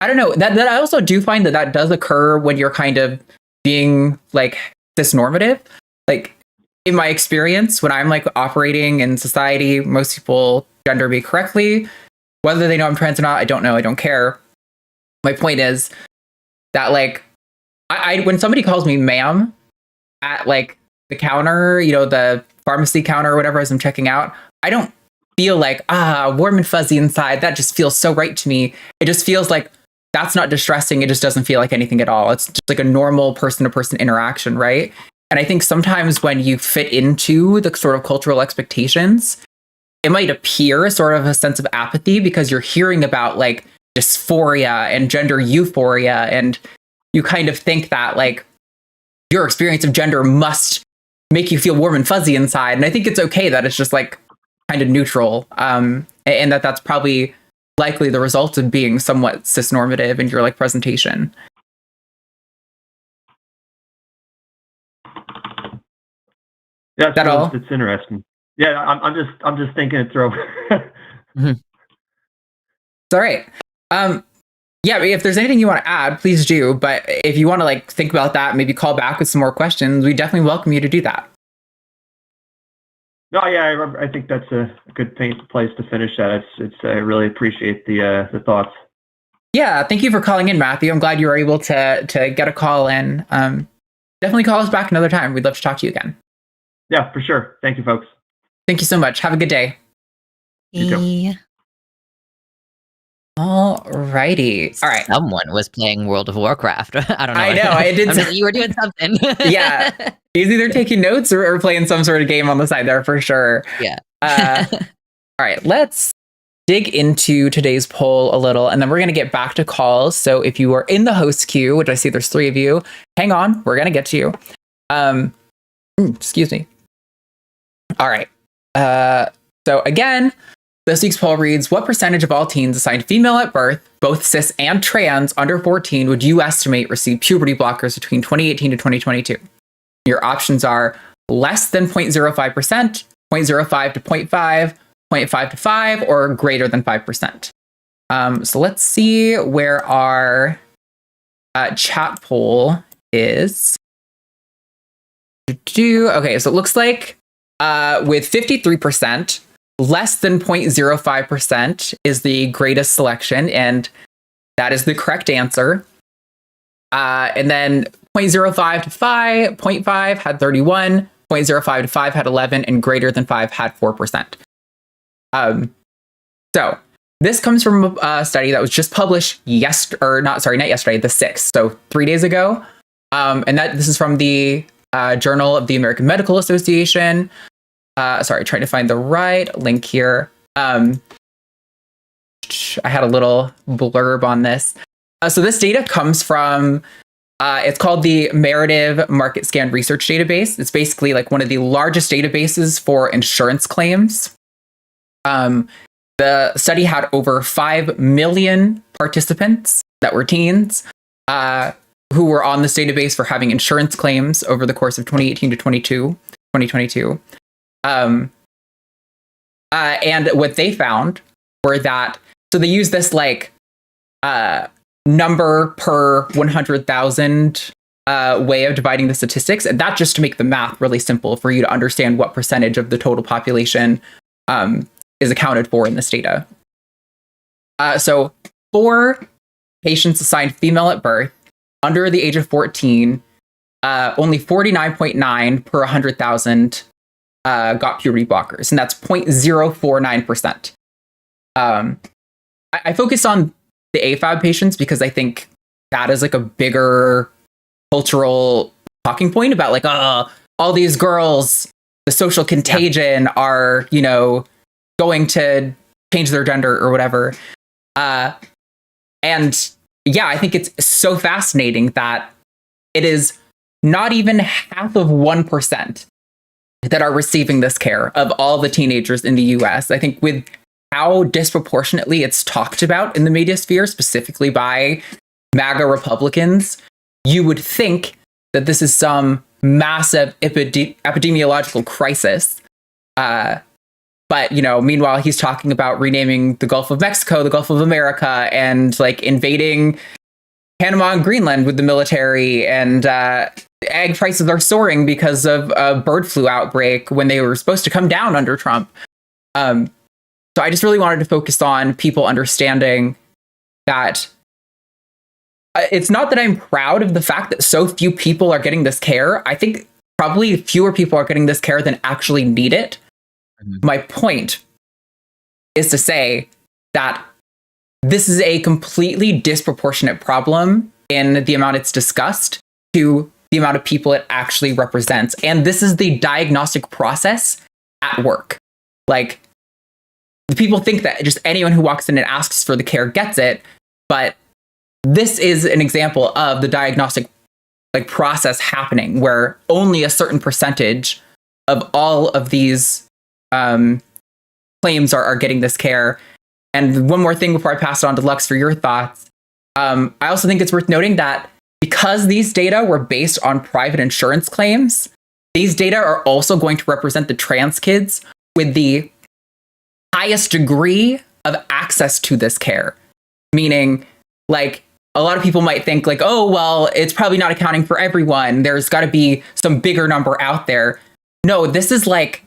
don't know, that I also do find that does occur when you're kind of being like cisnormative. Like, in my experience, when I'm like operating in society, most people gender me correctly. Whether they know I'm trans or not, I don't know. I don't care. My point is that like, I when somebody calls me ma'am at like the counter, the pharmacy counter or whatever, as I'm checking out, I don't feel like, warm and fuzzy inside. That just feels so right to me. It just feels like that's not distressing. It just doesn't feel like anything at all. It's just like a normal person-to-person interaction, right? And I think sometimes when you fit into the sort of cultural expectations, it might appear sort of a sense of apathy because you're hearing about like dysphoria and gender euphoria, and you kind of think that like your experience of gender must make you feel warm and fuzzy inside. And I think it's okay that it's just like kind of neutral, and that's probably likely the result of being somewhat cisnormative in your like presentation. Yeah, that all? It's interesting. Yeah, I'm just thinking it through. Mm-hmm. It's all right. Yeah, if there's anything you want to add, please do. But if you want to like think about that, maybe call back with some more questions, we definitely welcome you to do that. No, yeah, I think that's a good place to finish that. I really appreciate the thoughts. Yeah, thank you for calling in, Matthew. I'm glad you were able to get a call in. Definitely call us back another time. We'd love to talk to you again. Yeah, for sure. Thank you, folks. Thank you so much. Have a good day. You too. All righty. All right. Someone was playing World of Warcraft. I don't know. I know. I did. You were doing something. Yeah. He's either taking notes or playing some sort of game on the side there for sure. Yeah. All right. Let's dig into today's poll a little, and then we're going to get back to calls. So if you are in the host queue, which I see there's 3 of you, hang on. We're going to get to you. Excuse me. All right. So again, this week's poll reads, what percentage of all teens assigned female at birth, both cis and trans, under 14, would you estimate receive puberty blockers between 2018 to 2022? Your options are less than 0.05%, 0.05 to 0.5, 0.5 to 5, or greater than 5%. So let's see where our chat poll is. Okay, so it looks like with 53%, less than 0.05% is the greatest selection, and that is the correct answer. And then 0.05 to 5, 0.5 had 31, 0.05 to 5 had 11, and greater than 5 had 4%. So this comes from a study that was just published not yesterday, the 6th, so 3 days ago. And this is from the Journal of the American Medical Association. Trying to find the right link here. I had a little blurb on this. So this data comes from, it's called the Meritive Market Scan Research Database. It's basically like one of the largest databases for insurance claims. The study had over 5 million participants that were teens who were on this database for having insurance claims over the course of 2018 to 2022. And what they found were that, so they use this like number per 100,000 way of dividing the statistics, and that just to make the math really simple for you to understand what percentage of the total population is accounted for in this data. So for patients assigned female at birth under the age of 14, only 49.9 per 100,000 got puberty blockers, and that's 0.049%. I focus on the AFAB patients because I think that is like a bigger cultural talking point about like, all these girls, the social contagion are, going to change their gender or whatever. And yeah, I think it's so fascinating that it is not even half of 1% that are receiving this care of all the teenagers in the US. I think with how disproportionately it's talked about in the media sphere, specifically by MAGA Republicans, you would think that this is some massive epidemiological crisis. But, meanwhile, he's talking about renaming the Gulf of Mexico, the Gulf of America, and like invading Panama and Greenland with the military, and egg prices are soaring because of a bird flu outbreak when they were supposed to come down under Trump. So I just really wanted to focus on people understanding that it's not that I'm proud of the fact that so few people are getting this care. I think probably fewer people are getting this care than actually need it. Mm-hmm. My point is to say that this is a completely disproportionate problem in the amount it's discussed to the amount of people it actually represents. And this is the diagnostic process at work. Like, the people think that just anyone who walks in and asks for the care gets it, but this is an example of the diagnostic process happening where only a certain percentage of all of these claims are getting this care. And one more thing before I pass it on to Lux for your thoughts. I also think it's worth noting that because these data were based on private insurance claims, these data are also going to represent the trans kids with the highest degree of access to this care. Meaning, like, a lot of people might think like, oh, well, it's probably not accounting for everyone. There's got to be some bigger number out there. No, this is like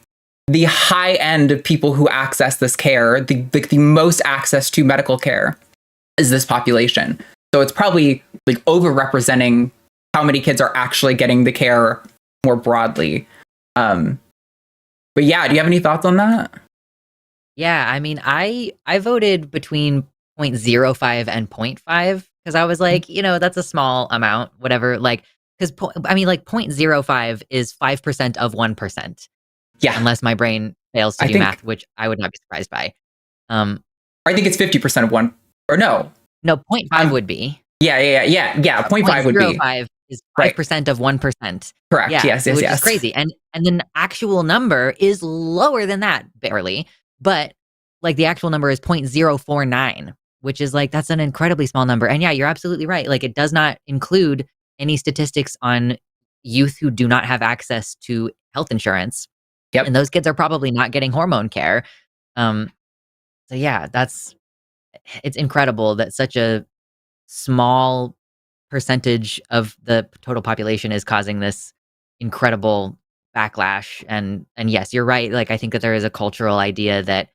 the high end of people who access this care, the most access to medical care is this population. So it's probably like overrepresenting how many kids are actually getting the care more broadly. But yeah, do you have any thoughts on that? Yeah, I mean, I voted between 0.05 and 0.5 because I was like, that's a small amount, whatever. Like, because 0.05 is 5% of 1%. Yeah, unless my brain fails to do math, which I would not be surprised by. I think it's 50% of one, or no? No, 0.5 would be. Yeah. 0.5 would be. 0.05 is 5% of 1%. Correct. Yeah, yes. Which is crazy. And then the actual number is lower than that, barely. But like the actual number is 0.049, which is like, that's an incredibly small number. And yeah, you're absolutely right. Like, it does not include any statistics on youth who do not have access to health insurance. Yep. And those kids are probably not getting hormone care. So yeah, it's incredible that such a small percentage of the total population is causing this incredible backlash. And yes, you're right. Like, I think that there is a cultural idea that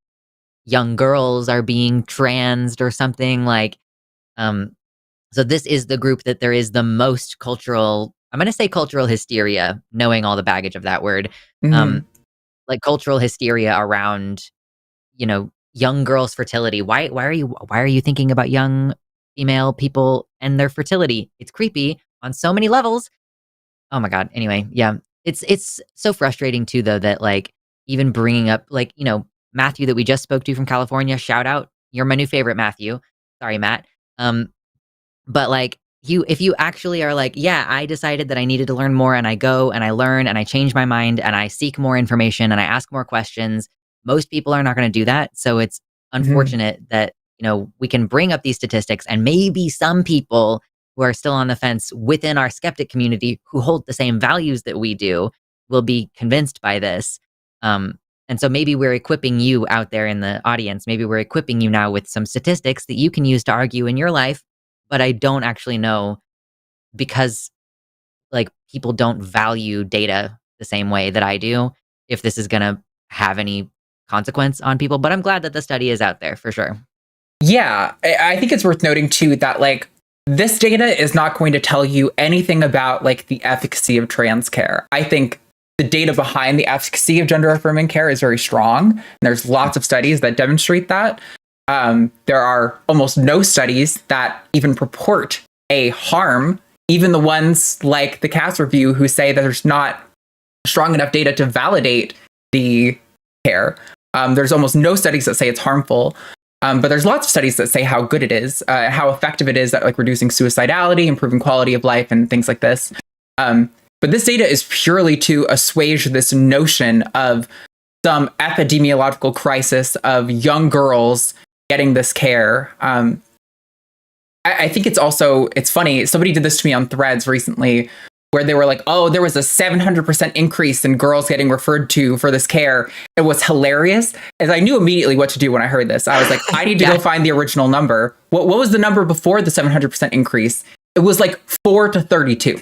young girls are being transed or something like, so this is the group that there is the most cultural, I'm going to say cultural hysteria, knowing all the baggage of that word. Like cultural hysteria around, young girls' fertility. Why are you thinking about young female people and their fertility? It's creepy on so many levels. Oh my God. Anyway, yeah. It's so frustrating too, though, that like even bringing up like, Matthew that we just spoke to from California, shout out. You're my new favorite, Matthew. Sorry, Matt. But like if you actually are like, yeah, I decided that I needed to learn more, and I go and I learn and I change my mind and I seek more information and I ask more questions. Most people are not going to do that. So it's unfortunate that, we can bring up these statistics and maybe some people who are still on the fence within our skeptic community who hold the same values that we do will be convinced by this. And so maybe we're equipping you out there in the audience. Maybe we're equipping you now with some statistics that you can use to argue in your life. But I don't actually know, because like people don't value data the same way that I do, if this is going to have any consequence on people. But I'm glad that the study is out there for sure. Yeah, I think it's worth noting too that like this data is not going to tell you anything about like the efficacy of trans care. I think the data behind the efficacy of gender affirming care is very strong. And there's lots of studies that demonstrate that. There are almost no studies that even purport a harm, even the ones like the CAS review who say that there's not strong enough data to validate the care. There's almost no studies that say it's harmful, but there's lots of studies that say how good it is, how effective it is at like reducing suicidality, improving quality of life, and things like this. But this data is purely to assuage this notion of some epidemiological crisis of young girls getting this care. I think it's funny. Somebody did this to me on Threads recently where they were like, oh, there was a 700% increase in girls getting referred to for this care. It was hilarious. As I knew immediately what to do when I heard this. I was like, I need to go find the original number. What was the number before the 700% increase? It was like 4 to 32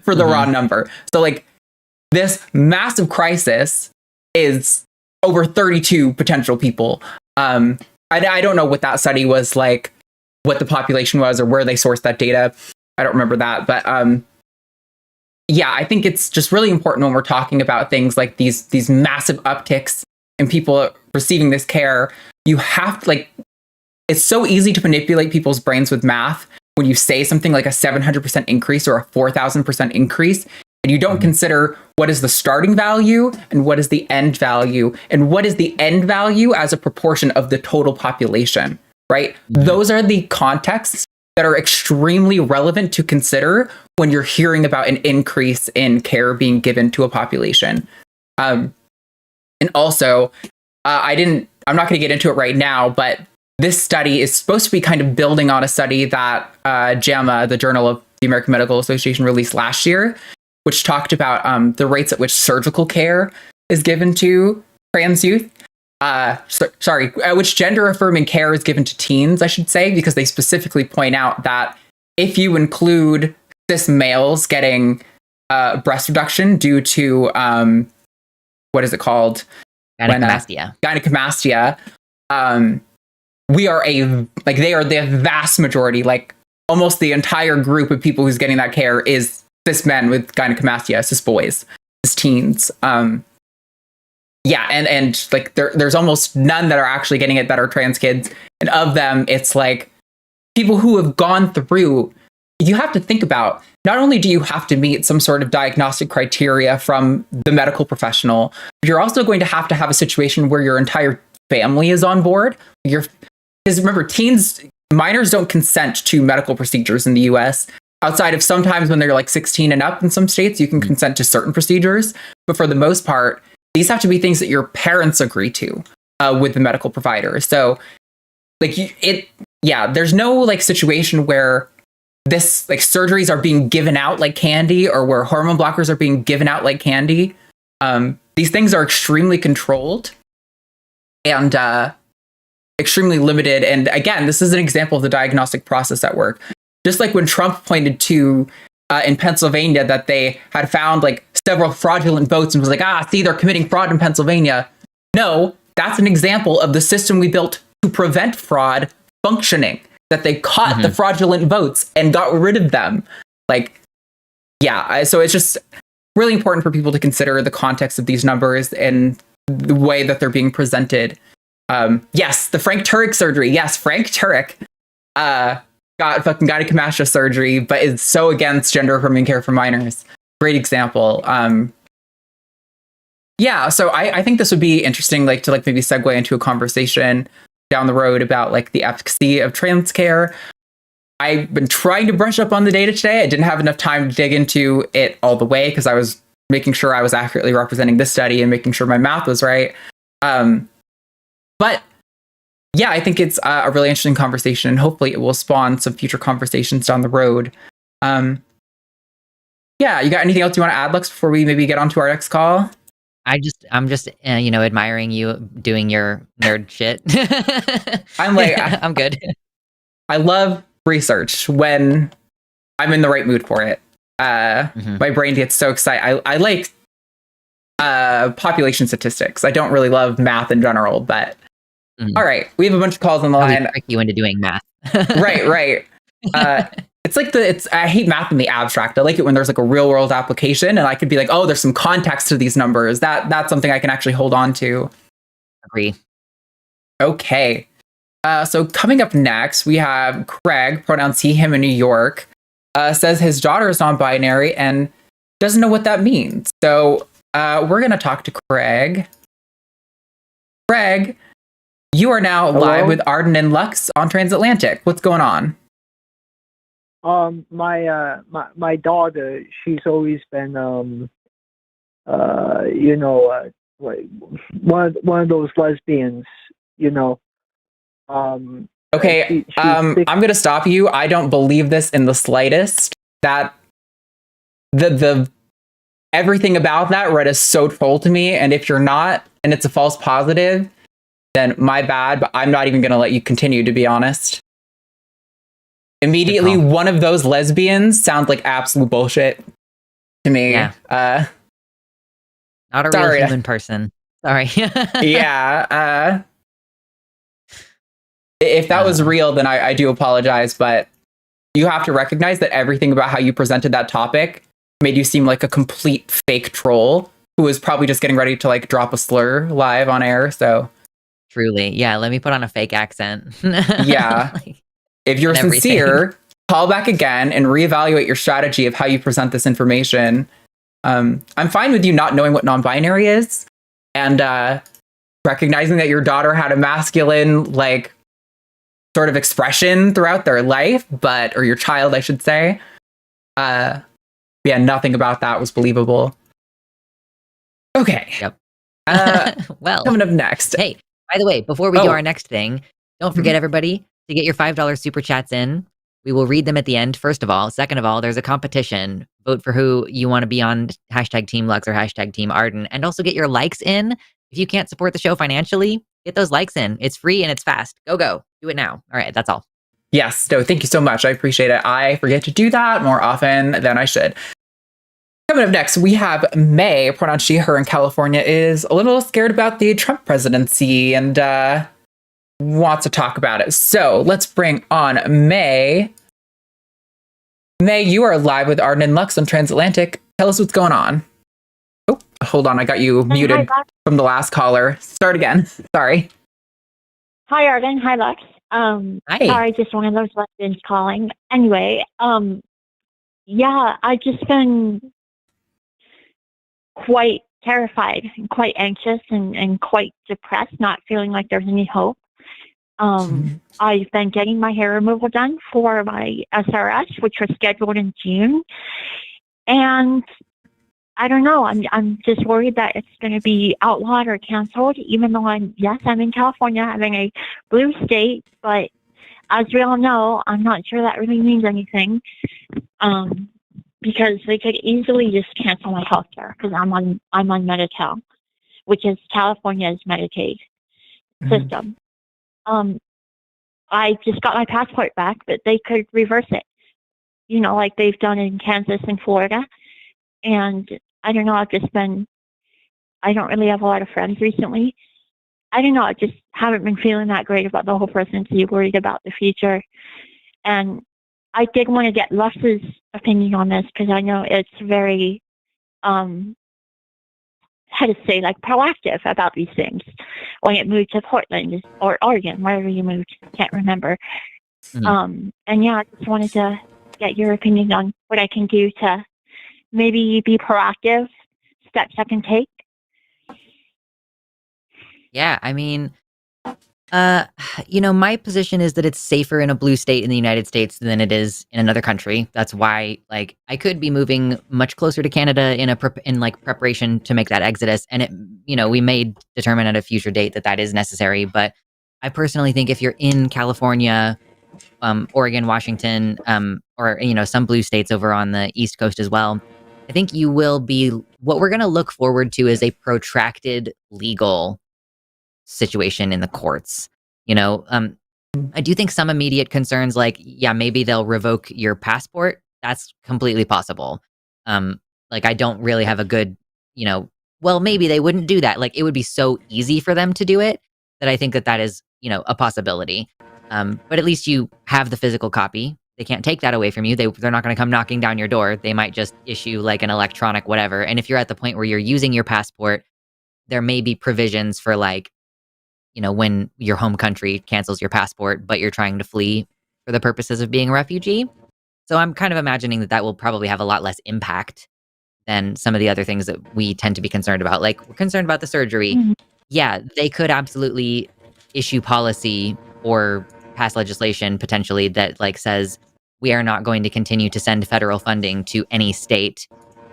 for the raw number. So like this massive crisis is over 32 potential people. I don't know what that study was like, what the population was, or where they sourced that data. I don't remember that. But yeah, I think it's just really important when we're talking about things like these massive upticks and people receiving this care, you have to, like, it's so easy to manipulate people's brains with math when you say something like a 700% increase or a 4,000% increase, and you don't consider what is the starting value and what is the end value, and what is the end value as a proportion of the total population, right? Those are the contexts that are extremely relevant to consider when you're hearing about an increase in care being given to a population. And also, I'm not going to get into it right now, but this study is supposed to be kind of building on a study that JAMA, the Journal of the American Medical Association, released last year, which talked about the rates at which surgical care is given to trans youth. Which gender-affirming care is given to teens, I should say, because they specifically point out that if you include cis males getting breast reduction due to, what is it called? Gynecomastia. Gynecomastia. They are the vast majority, like almost the entire group of people who's getting that care is cis men with gynecomastia, cis boys, cis teens. And like there's almost none that are actually getting it that are trans kids. And of them, it's like people who have gone through, you have to think about, not only do you have to meet some sort of diagnostic criteria from the medical professional, but you're also going to have a situation where your entire family is on board. Because remember, minors don't consent to medical procedures in the US. Outside of sometimes when they're like 16 and up in some states, you can consent to certain procedures. But for the most part, these have to be things that your parents agree to with the medical provider. So there's no like situation where this like surgeries are being given out like candy or where hormone blockers are being given out like candy. These things are extremely controlled and extremely limited. And again, this is an example of the diagnostic process at work. Just like when Trump pointed to in Pennsylvania that they had found like several fraudulent votes and was like, see, they're committing fraud in Pennsylvania. No, that's an example of the system we built to prevent fraud functioning, that they caught the fraudulent votes and got rid of them. So it's just really important for people to consider the context of these numbers and the way that they're being presented. Yes, the Frank Turek surgery. Yes, Frank Turek got fucking gynecomastia surgery, but is so against gender-affirming care for minors. Great example. So I think this would be interesting, like to like maybe segue into a conversation down the road about like the efficacy of trans care. I've been trying to brush up on the data today. I didn't have enough time to dig into it all the way because I was making sure I was accurately representing this study and making sure my math was right. But yeah, I think it's a really interesting conversation, and hopefully it will spawn some future conversations down the road. You got anything else you want to add, Lux, before we maybe get on to our next call? I'm just admiring you doing your nerd shit. I'm like, I'm good. I love research when I'm in the right mood for it. My brain gets so excited. I like population statistics. I don't really love math in general, but all right, we have a bunch of calls on the line. Trick you into doing math. right. It's like I hate math in the abstract. I like it when there's like a real world application and I could be like, oh, there's some context to these numbers. That's something I can actually hold on to. Agree. Okay. So coming up next, we have Craig, pronouns he, him in New York, says his daughter is non-binary and doesn't know what that means. So we're going to talk to Craig. Craig, you are now live with Arden and Lux on Transatlantic. What's going on? My daughter, she's always been one of those lesbians, Okay, I'm going to stop you. I don't believe this in the slightest. That the everything about that read as so troll to me, and if you're not, and it's a false positive, then my bad, but I'm not even going to let you continue, to be honest. Immediately, one of those lesbians sounds like absolute bullshit to me. Yeah. Not a real human person. Sorry. Yeah. If that was real, then I do apologize, but you have to recognize that everything about how you presented that topic made you seem like a complete fake troll, who is probably just getting ready to like drop a slur live on air. So truly, yeah. Let me put on a fake accent. Yeah. Like, if you're and everything. sincere, call back again and reevaluate your strategy of how you present this information. I'm fine with you not knowing what non-binary is and recognizing that your daughter had a masculine like sort of expression throughout their life, or your child, I should say. Yeah, nothing about that was believable. Okay. Yep. Well, coming up next. Hey, by the way, before we do our next thing, don't forget everybody to get your $5 super chats in. We will read them at the end, first of all. Second of all, there's a competition. Vote for who you want to be on #Team Lux or #Team Arden. And also get your likes in. If you can't support the show financially, get those likes in. It's free and it's fast. Go. Do it now. All right, that's all. Yes, no, thank you so much. I appreciate it. I forget to do that more often than I should. Coming up next, we have May, pronouns she, her in California, is a little scared about the Trump presidency and wants to talk about it. So let's bring on May. May, you are live with Arden and Lux on Transatlantic. Tell us what's going on. Oh, hold on. I got you muted from the last caller. Start again. Sorry. Hi, Arden. Hi, Lux. Hi. Sorry, just one of those lesbians calling. Anyway, yeah, I've just been quite terrified and quite anxious and quite depressed, not feeling like there's any hope. I've been getting my hair removal done for my SRS, which was scheduled in June. And I don't know, I'm just worried that it's going to be outlawed or canceled, even though I'm in California, having a blue state, but as we all know, I'm not sure that really means anything, because they could easily just cancel my health care because I'm on Medi-Cal, which is California's Medicaid system. I just got my passport back, but they could reverse it, like they've done in Kansas and Florida. And I don't know, I don't really have a lot of friends recently. I don't know, I just haven't been feeling that great about the whole presidency, worried about the future. And I did want to get Lux's opinion on this because I know it's very, proactive about these things. When it moved to Portland or Oregon, wherever you moved, can't remember. And yeah, I just wanted to get your opinion on what I can do to maybe be proactive, steps I can take. Yeah, I mean, my position is that it's safer in a blue state in the United States than it is in another country. That's why, I could be moving much closer to Canada in preparation to make that exodus. And we may determine at a future date that is necessary. But I personally think if you're in California, Oregon, Washington, or some blue states over on the East Coast as well, I think you will be. What we're going to look forward to is a protracted legal situation in the courts. I do think some immediate concerns, maybe they'll revoke your passport. That's completely possible. I don't really have a good, maybe they wouldn't do that. It would be so easy for them to do it that I think that is, a possibility. But at least you have the physical copy. They can't take that away from you. They're not going to come knocking down your door. They might just issue an electronic whatever. And if you're at the point where you're using your passport, there may be provisions for when your home country cancels your passport, but you're trying to flee for the purposes of being a refugee. So I'm kind of imagining that will probably have a lot less impact than some of the other things that we tend to be concerned about. We're concerned about the surgery. Mm-hmm. Yeah, they could absolutely issue policy or pass legislation potentially that says we are not going to continue to send federal funding to any state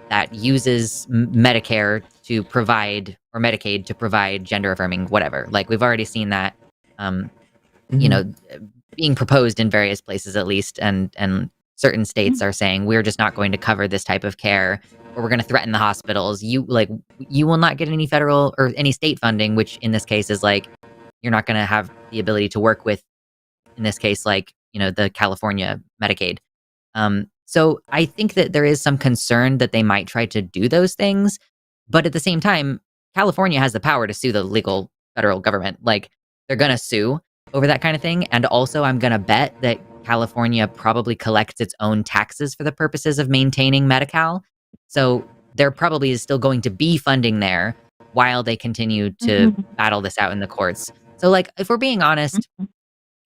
that uses Medicare to provide, or Medicaid to provide, gender affirming whatever. We've already seen that, being proposed in various places at least, and certain states are saying we're just not going to cover this type of care, or we're going to threaten the hospitals. You will not get any federal or any state funding, which in this case is you're not going to have the ability to work with, in this case, the California Medicaid. So I think that there is some concern that they might try to do those things, but at the same time, California has the power to sue the legal federal government. They're going to sue over that kind of thing. And also, I'm going to bet that California probably collects its own taxes for the purposes of maintaining Medi-Cal. So there probably is still going to be funding there while they continue to battle this out in the courts. So, like, if we're being honest,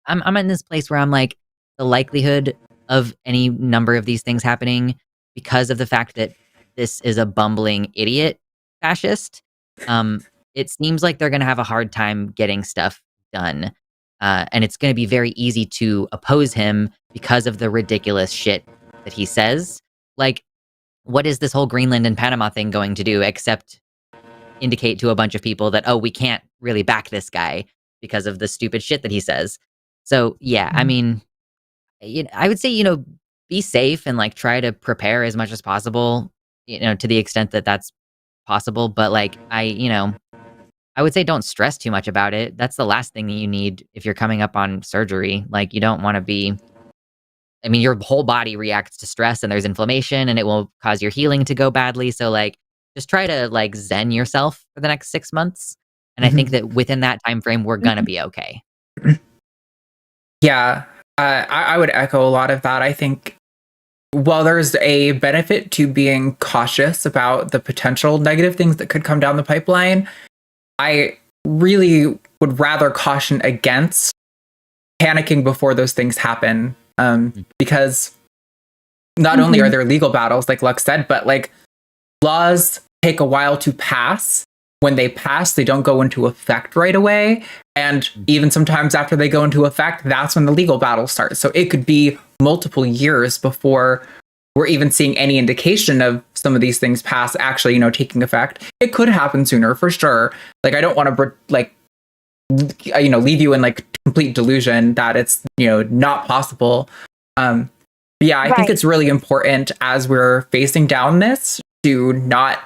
I'm in this place where I'm like, the likelihood of any number of these things happening because of the fact that this is a bumbling idiot fascist, it seems like they're going to have a hard time getting stuff done. And it's going to be very easy to oppose him because of the ridiculous shit that he says. Like, what is this whole Greenland and Panama thing going to do except indicate to a bunch of people that, oh, we can't really back this guy because of the stupid shit that he says. So, yeah, I mean, I would say, be safe and like try to prepare as much as possible, to the extent that that's possible. But like, I would say don't stress too much about it. That's the last thing that you need if you're coming up on surgery. Like, you don't want to be, your whole body reacts to stress and there's inflammation and it will cause your healing to go badly. So like, just try to like zen yourself for the next 6 months. And I think that within that time frame, we're going to be okay. Yeah, I would echo a lot of that. I think while there's a benefit to being cautious about the potential negative things that could come down the pipeline, I really would rather caution against panicking before those things happen. Because not only are there legal battles, like Lux said, but like laws take a while to pass. When they pass, they don't go into effect right away. And even sometimes after they go into effect, that's when the legal battle starts. So it could be multiple years before we're even seeing any indication of some of these things pass actually, taking effect. It could happen sooner for sure. Like, I don't want to leave you in like complete delusion that it's, not possible. I think it's really important as we're facing down this to not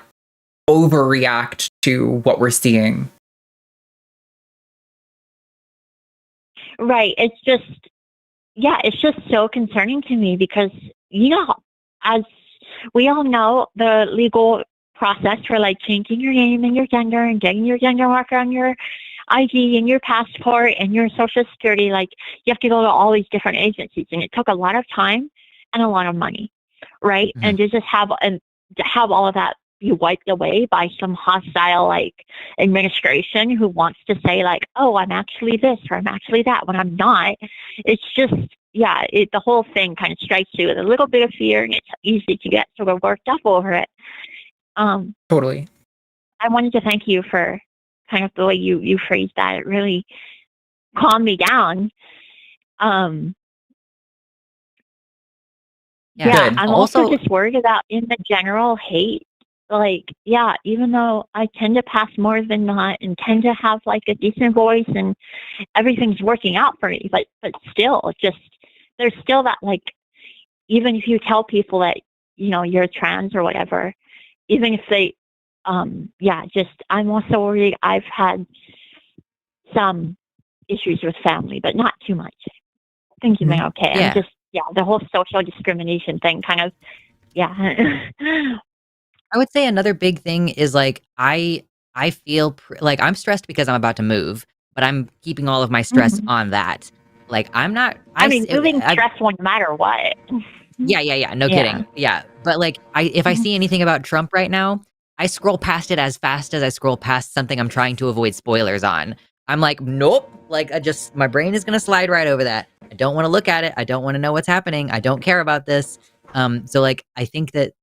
overreact to what we're seeing. Right. It's just so concerning to me because, as we all know, the legal process for like changing your name and your gender and getting your gender marker on your ID and your passport and your social security, like you have to go to all these different agencies, and it took a lot of time and a lot of money, right? And to just have all of that be wiped away by some hostile like administration who wants to say like, oh, I'm actually this or I'm actually that when I'm not. It's just, the whole thing kind of strikes you with a little bit of fear, and it's easy to get sort of worked up over it. Totally. I wanted to thank you for kind of the way you phrased that. It really calmed me down. I'm also just worried about in the general hate. Like, even though I tend to pass more than not and tend to have like a decent voice and everything's working out for me, but still, just there's still that like, even if you tell people that you're trans or whatever, even if they, I'm also worried. I've had some issues with family, but not too much. I think you've been okay. Yeah. I'm just the whole social discrimination thing kind of I would say another big thing is like I feel like I'm stressed because I'm about to move, but I'm keeping all of my stress on that. Like I'm not. Moving stressful no matter what. Yeah. No kidding. Yeah, but like if I see anything about Trump right now, I scroll past it as fast as I scroll past something I'm trying to avoid spoilers on. I'm like, nope. Like my brain is gonna slide right over that. I don't want to look at it. I don't want to know what's happening. I don't care about this. So like I think that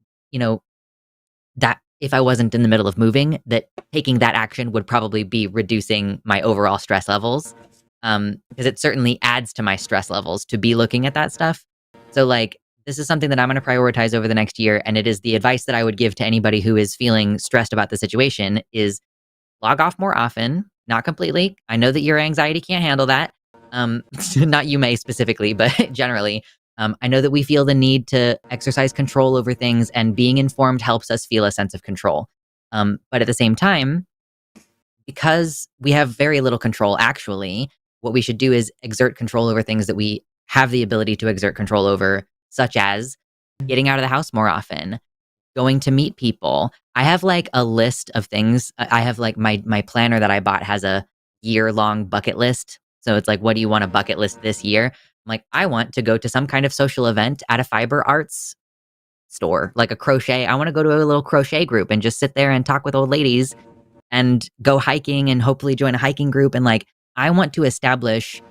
that if I wasn't in the middle of moving, that taking that action would probably be reducing my overall stress levels. Because it certainly adds to my stress levels to be looking at that stuff. So like, this is something that I'm going to prioritize over the next year. And it is the advice that I would give to anybody who is feeling stressed about the situation is log off more often, not completely. I know that your anxiety can't handle that. Not you may specifically, but generally. I know that we feel the need to exercise control over things, and being informed helps us feel a sense of control. But at the same time, because we have very little control, actually, what we should do is exert control over things that we have the ability to exert control over, such as getting out of the house more often, going to meet people. I have like a list of things. I have like my planner that I bought has a year-long bucket list. So it's like, what do you want to bucket list this year? I'm like, I want to go to some kind of social event at a fiber arts store, like a crochet. I want to go to a little crochet group and just sit there and talk with old ladies and go hiking and hopefully join a hiking group. And like, I want to establish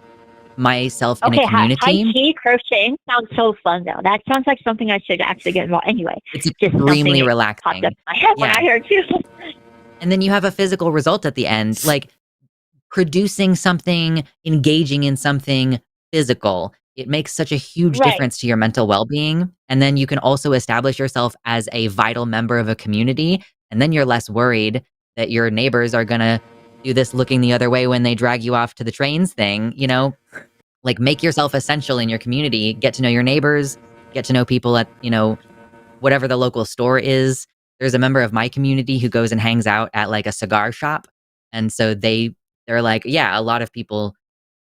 myself in a community. High tea crocheting sounds so fun though. That sounds like something I should actually get involved. Anyway, it's extremely relaxing. Popped up in my head when I heard you. And then you have a physical result at the end, like producing something, engaging in something physical. It makes such a huge difference to your mental well-being. And then you can also establish yourself as a vital member of a community. And then you're less worried that your neighbors are going to do this looking the other way when they drag you off to the trains thing, you know? Like, make yourself essential in your community, get to know your neighbors, get to know people at, you know, whatever the local store is. There's a member of my community who goes and hangs out at like a cigar shop. And so they're like, yeah, a lot of people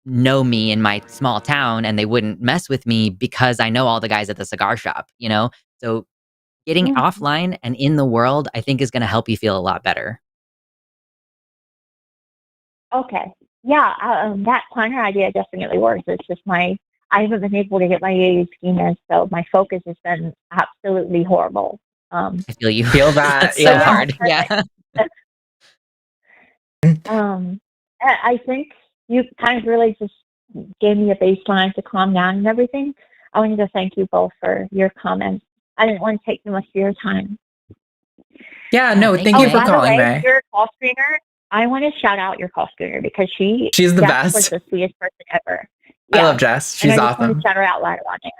know me in my small town and they wouldn't mess with me because I know all the guys at the cigar shop, you know? So getting offline and in the world, I think is going to help you feel a lot better. Okay. Yeah, that planner idea definitely works. It's just I haven't been able to get my AA scheme in, so my focus has been absolutely horrible. I feel you. Feel that. So hard. Yeah. I think you kind of really just gave me a baseline to calm down and everything. I wanted to thank you both for your comments. I didn't want to take too much of your time. Yeah, no, thank you for calling, May. Your call screener, I want to shout out your call screener because she's the best. Was the sweetest person ever. Yeah. I love Jess. She's and I awesome. Want to shout her out loud on there.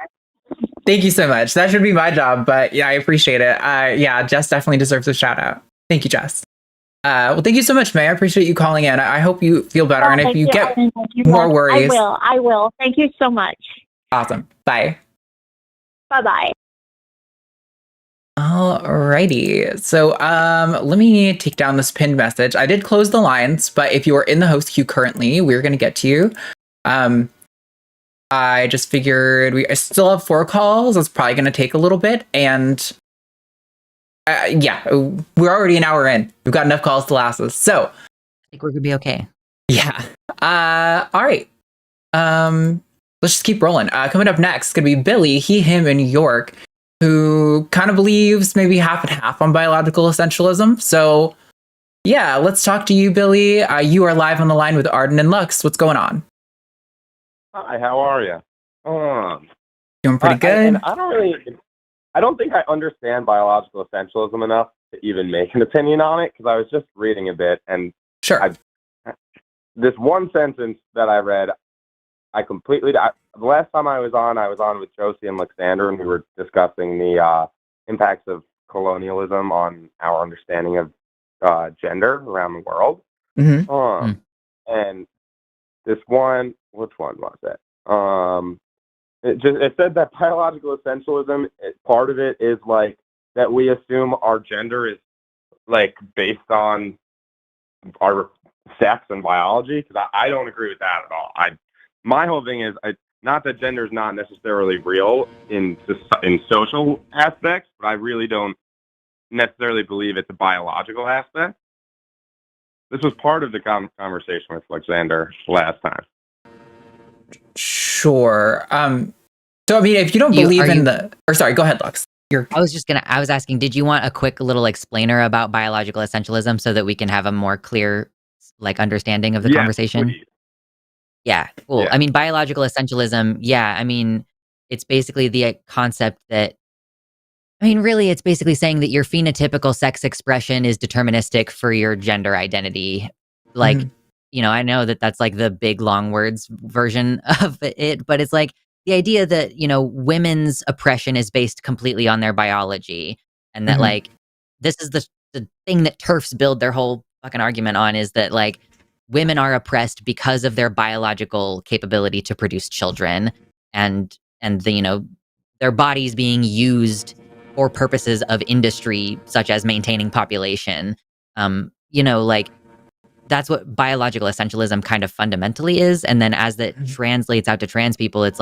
Thank you so much. That should be my job, but yeah, I appreciate it. Yeah, Jess definitely deserves a shout out. Thank you, Jess. Well, thank you so much, May. I appreciate you calling in. I hope you feel better, and if you get more worries, I will. Thank you so much. Awesome. Bye. Bye-bye. Alrighty. So let me take down this pinned message. I did close the lines, but if you are in the host queue currently, we're going to get to you. I just figured I still have 4 calls. It's probably going to take a little bit. And yeah, we're already an hour in. We've got enough calls to last us. So I think we're going to be okay. Yeah. All right. Let's just keep rolling. Coming up next is going to be Billy, he, him in New York, who kind of believes maybe half and half on biological essentialism. So yeah, let's talk to you, Billy. You are live on the line with Arden and Lux. What's going on? Hi, how are you? Doing pretty good. I don't think I understand biological essentialism enough to even make an opinion on it, because I was just reading a bit, and sure. This one sentence that I read, the last time I was on with Josie and Luxander, and we were discussing the impacts of colonialism on our understanding of gender around the world. Mm-hmm. And this one, which one was it? It said that biological essentialism, part of it is like that we assume our gender is like based on our sex and biology, because I don't agree with that at all. My whole thing is not that gender is not necessarily real in social aspects, but I really don't necessarily believe it's a biological aspect. This was part of the conversation with Luxander last time. Sure. So I mean, if you don't believe sorry, go ahead, Lux. I was asking, did you want a quick little explainer about biological essentialism so that we can have a more clear understanding of the conversation? Please. Yeah, cool. Yeah. I mean, biological essentialism, I mean, it's basically the concept that, really, it's basically saying that your phenotypical sex expression is deterministic for your gender identity. I know that that's like the big long words version of it, but it's like the idea that, women's oppression is based completely on their biology. And that this is the thing that TERFs build their whole fucking argument on, is that women are oppressed because of their biological capability to produce children, and their bodies being used for purposes of industry, such as maintaining population. That's what biological essentialism kind of fundamentally is. And then as that translates out to trans people, it's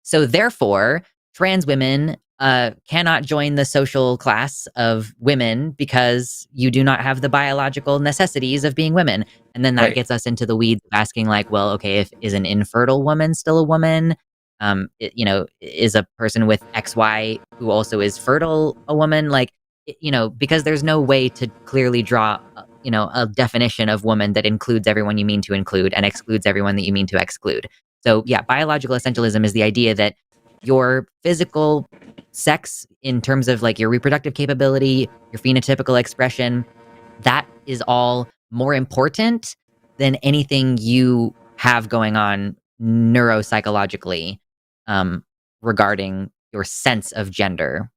so therefore trans women cannot join the social class of women because you do not have the biological necessities of being women. And then that gets us into the weeds of asking well, okay, is an infertile woman still a woman? is a person with XY who also is fertile a woman? Like, because there's no way to clearly draw, a definition of woman that includes everyone you mean to include and excludes everyone that you mean to exclude. So yeah, biological essentialism is the idea that your physical sex, in terms of like your reproductive capability, your phenotypical expression, that is all more important than anything you have going on neuropsychologically, regarding your sense of gender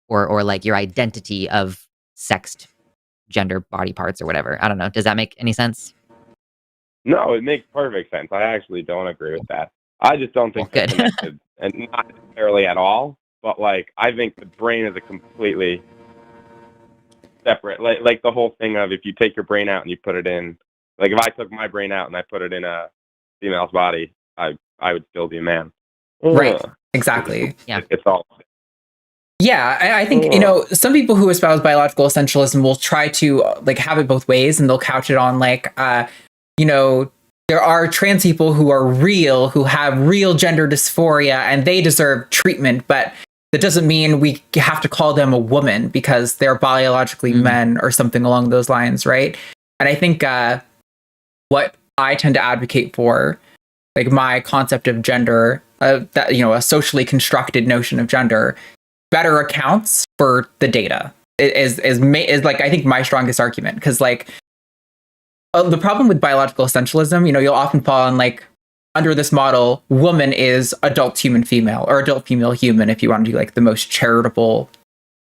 or like your identity of sexed gender body parts or whatever. I don't know. Does that make any sense? No, it makes perfect sense. I actually don't agree with that. I just don't think they're connected, and not necessarily at all. But like, I think the brain is a completely separate. Like the whole thing of, if you take your brain out and you put it in, like if I took my brain out and I put it in a female's body, I would still be a man. Right. Exactly. Yeah. It's all. Yeah, I think, some people who espouse biological essentialism will try to like have it both ways, and they'll couch it on like, there are trans people who are real, who have real gender dysphoria, and they deserve treatment, but that doesn't mean we have to call them a woman because they're biologically men or something along those lines, right? And I think what I tend to advocate for, like my concept of gender, that a socially constructed notion of gender, better accounts for the data. Is like, I think, my strongest argument, because like the problem with biological essentialism, you'll often fall on like, under this model, woman is adult human female, or adult female human, if you want to do like the most charitable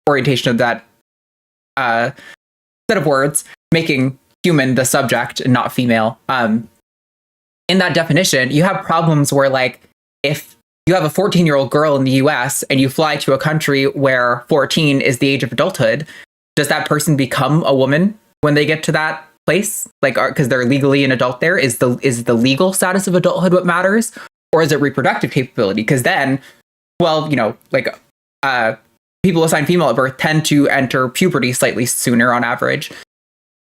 orientation of that set of words, making human the subject and not female. In that definition, you have problems where like, if you have a 14-year-old girl in the US and you fly to a country where 14 is the age of adulthood, does that person become a woman when they get to that place? Like, because they're legally an adult there? Is the legal status of adulthood what matters? Or is it reproductive capability? Because then, well, people assigned female at birth tend to enter puberty slightly sooner on average.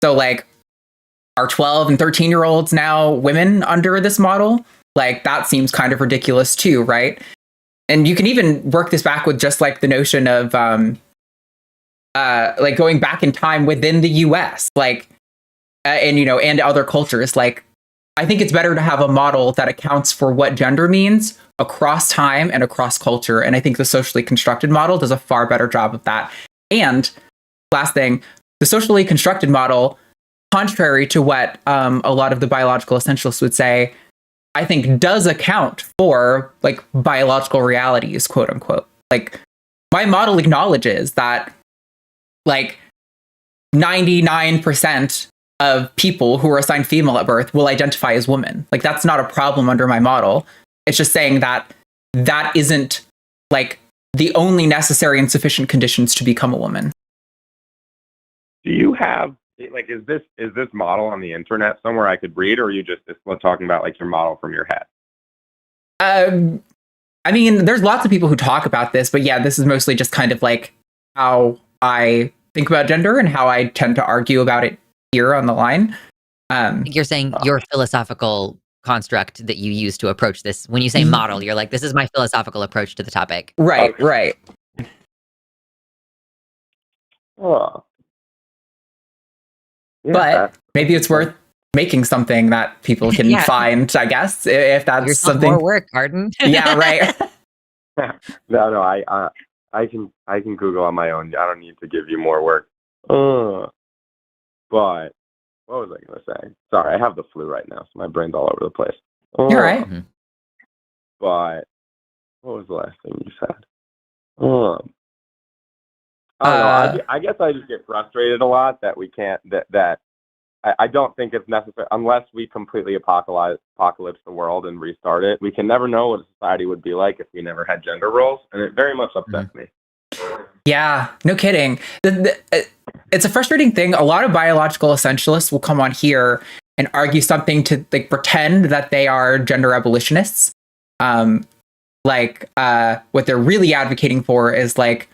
So like, are 12 and 13-year-olds now women under this model? Like, that seems kind of ridiculous too, right? And you can even work this back with just like the notion of like going back in time within the US, like, and other cultures. Like, I think it's better to have a model that accounts for what gender means across time and across culture. And I think the socially constructed model does a far better job of that. And last thing, the socially constructed model, contrary to what a lot of the biological essentialists would say, I think does account for like biological realities, quote unquote. Like, my model acknowledges that like 99% of people who are assigned female at birth will identify as women. Like, that's not a problem under my model. It's just saying that that isn't like the only necessary and sufficient conditions to become a woman. Do you have, like, is this model on the internet somewhere I could read, or are you just talking about like your model from your head? I mean, there's lots of people who talk about this, but yeah, this is mostly just kind of like how I think about gender and how I tend to argue about it here on the line. I think you're saying your philosophical construct that you use to approach this. When you say model, you're like, this is my philosophical approach to the topic. Right, okay. Right. Oh. Yeah. But maybe it's worth making something that people can find, I guess, if that's You're something. More work, Arden. Yeah, right. No, I can Google on my own. I don't need to give you more work. But what was I going to say? Sorry, I have the flu right now, so my brain's all over the place. You're right. But what was the last thing you said? I don't know. I guess I just get frustrated a lot that we can't, that I don't think it's necessary, unless we completely apocalypse the world and restart it. We can never know what a society would be like if we never had gender roles, and it very much upsets me. Yeah, no kidding. It's a frustrating thing. A lot of biological essentialists will come on here and argue something to like pretend that they are gender abolitionists. What they're really advocating for is like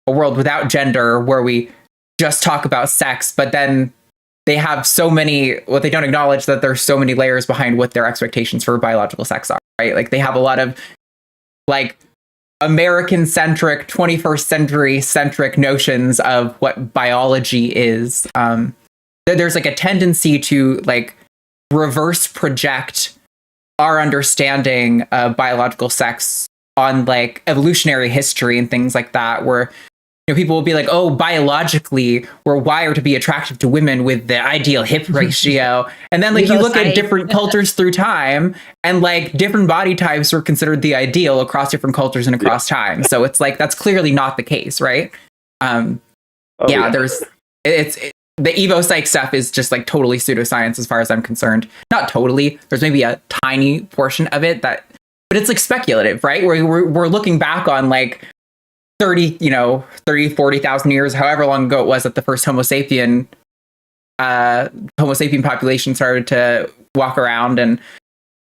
a world without gender where we just talk about sex, but then they have so many, what they don't acknowledge that there's so many layers behind what their expectations for biological sex are, right? Like, they have a lot of like American centric, 21st century centric notions of what biology is. There's like a tendency to like reverse project our understanding of biological sex on like evolutionary history and things like that, where people will be like, oh, biologically we're wired to be attractive to women with the ideal hip ratio, and then like you look at different cultures through time, and like different body types were considered the ideal across different cultures and across time. So it's like that's clearly not the case, right? There's the Evo Psych stuff is just like totally pseudoscience as far as I'm concerned. Not totally. There's maybe a tiny portion of it that, but it's like speculative, right? We're looking back on like 40,000 years, however long ago it was that the first Homo sapien population started to walk around and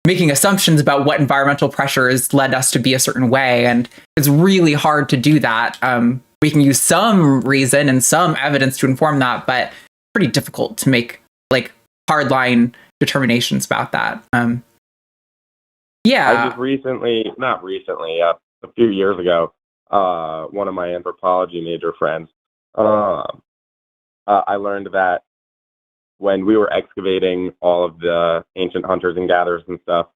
making assumptions about what environmental pressures led us to be a certain way. And it's really hard to do that. We can use some reason and some evidence to inform that, but pretty difficult to make like hardline determinations about that. I just a few years ago, one of my anthropology major friends, I learned that when we were excavating all of the ancient hunters and gatherers and stuff,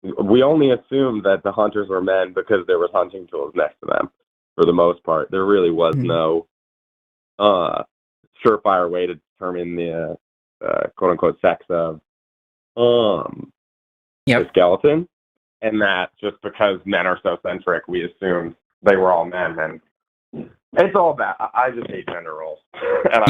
we only assumed that the hunters were men because there was hunting tools next to them. For the most part, there really was no surefire way to determine the quote unquote sex of the skeleton, and that just because men are so centric, we assumed they were all men, and it's all bad. I just hate gender roles. And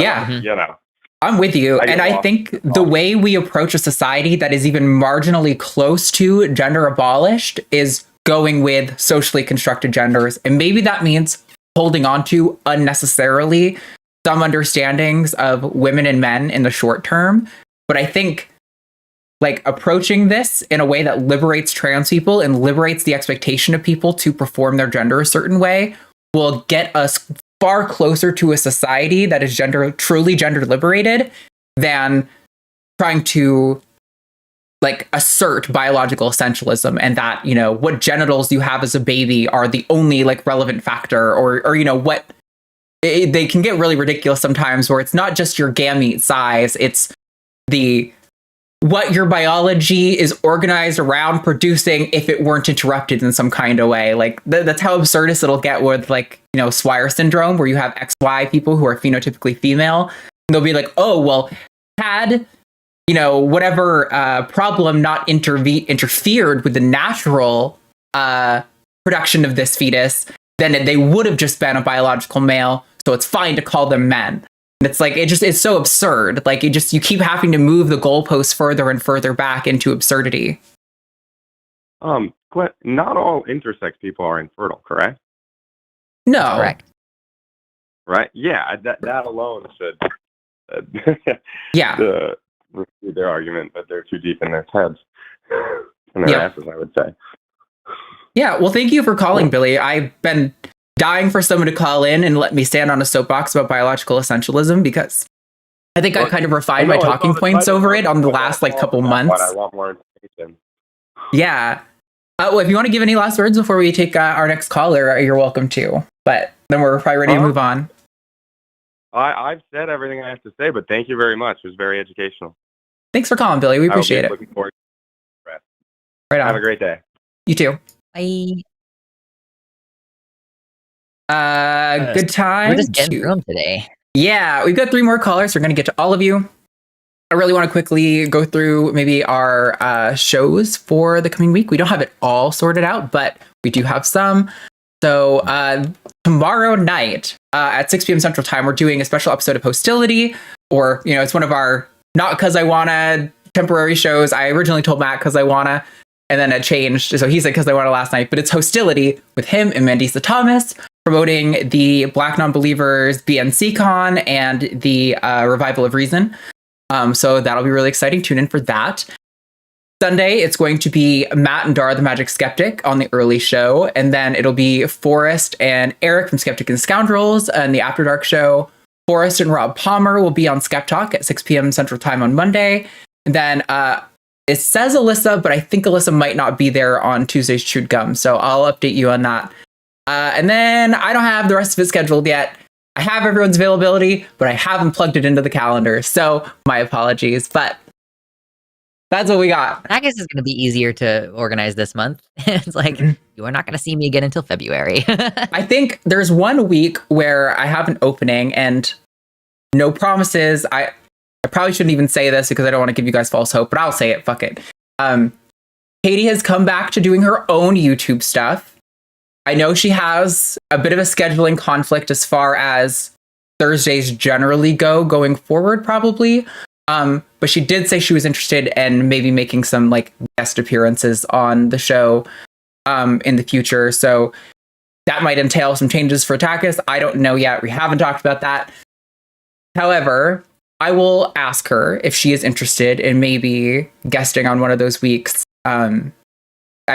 I'm with you. And I think the way we approach a society that is even marginally close to gender abolished is going with socially constructed genders. And maybe that means holding on to unnecessarily some understandings of women and men in the short term. But I think like approaching this in a way that liberates trans people and liberates the expectation of people to perform their gender a certain way will get us far closer to a society that is truly gender liberated than trying to like assert biological essentialism and that, what genitals you have as a baby are the only like relevant factor, or what they can get really ridiculous sometimes, where it's not just your gamete size, it's what your biology is organized around producing if it weren't interrupted in some kind of way. Like that's how absurdist it'll get with like, Swyer syndrome, where you have XY people who are phenotypically female. And they'll be like, oh, well, had, whatever problem not interfered with the natural production of this fetus, then they would have just been a biological male. So it's fine to call them men. It's like, it's so absurd. Like you keep having to move the goalposts further and further back into absurdity. Not all intersex people are infertile, correct? No. Correct. Right? Yeah, that alone should refute their argument that they're too deep in their heads. In their asses, I would say. Yeah, well, thank you for calling, Billy. I've been dying for someone to call in and let me stand on a soapbox about biological essentialism, because I think I kind of refined my talking points over it on the last like couple months. I want more information. Yeah. Well, if you want to give any last words before we take our next caller, you're welcome to. But then we're probably ready to move on. I've said everything I have to say, but thank you very much. It was very educational. Thanks for calling, Billy. We appreciate it. Looking forward to it. Right on. Have a great day. You too. Bye. Good time. We're just getting through them today. Yeah, we've got 3 more callers. We're going to get to all of you. I really want to quickly go through maybe our shows for the coming week. We don't have it all sorted out, but we do have some. So tomorrow night at 6 p.m. Central Time, we're doing a special episode of HOSTility, or, it's one of our not Cus I Wanna temporary shows. I originally told Matt Cus I Wanna, and then it changed. So he said Cus I Wanna last night, but it's HOSTility with him and Mandisa Thomas, promoting the Black Non-Believers BNC Con and the Revival of Reason. So that'll be really exciting. Tune in for that. Sunday, it's going to be Matt and Dara the Magic Skeptic on the early show, and then it'll be Forrest and Eric from Skeptic and Scoundrels and the After Dark show. Forrest and Rob Palmer will be on Skeptalk at 6 p.m. Central Time on Monday. And then It says Alyssa, but I think Alyssa might not be there on Tuesday's Chewed Gum, so I'll update you on that. And then I don't have the rest of it scheduled yet. I have everyone's availability, but I haven't plugged it into the calendar, so my apologies. But that's what we got. I guess it's going to be easier to organize this month. It's like, you are not going to see me again until February. I think there's 1 week where I have an opening, and no promises. I probably shouldn't even say this because I don't want to give you guys false hope, but I'll say it. Fuck it. Katie has come back to doing her own YouTube stuff. I know she has a bit of a scheduling conflict as far as Thursdays generally going forward, probably. But she did say she was interested in maybe making some like guest appearances on the show in the future. So that might entail some changes for TACIS. I don't know yet. We haven't talked about that. However, I will ask her if she is interested in maybe guesting on one of those weeks. I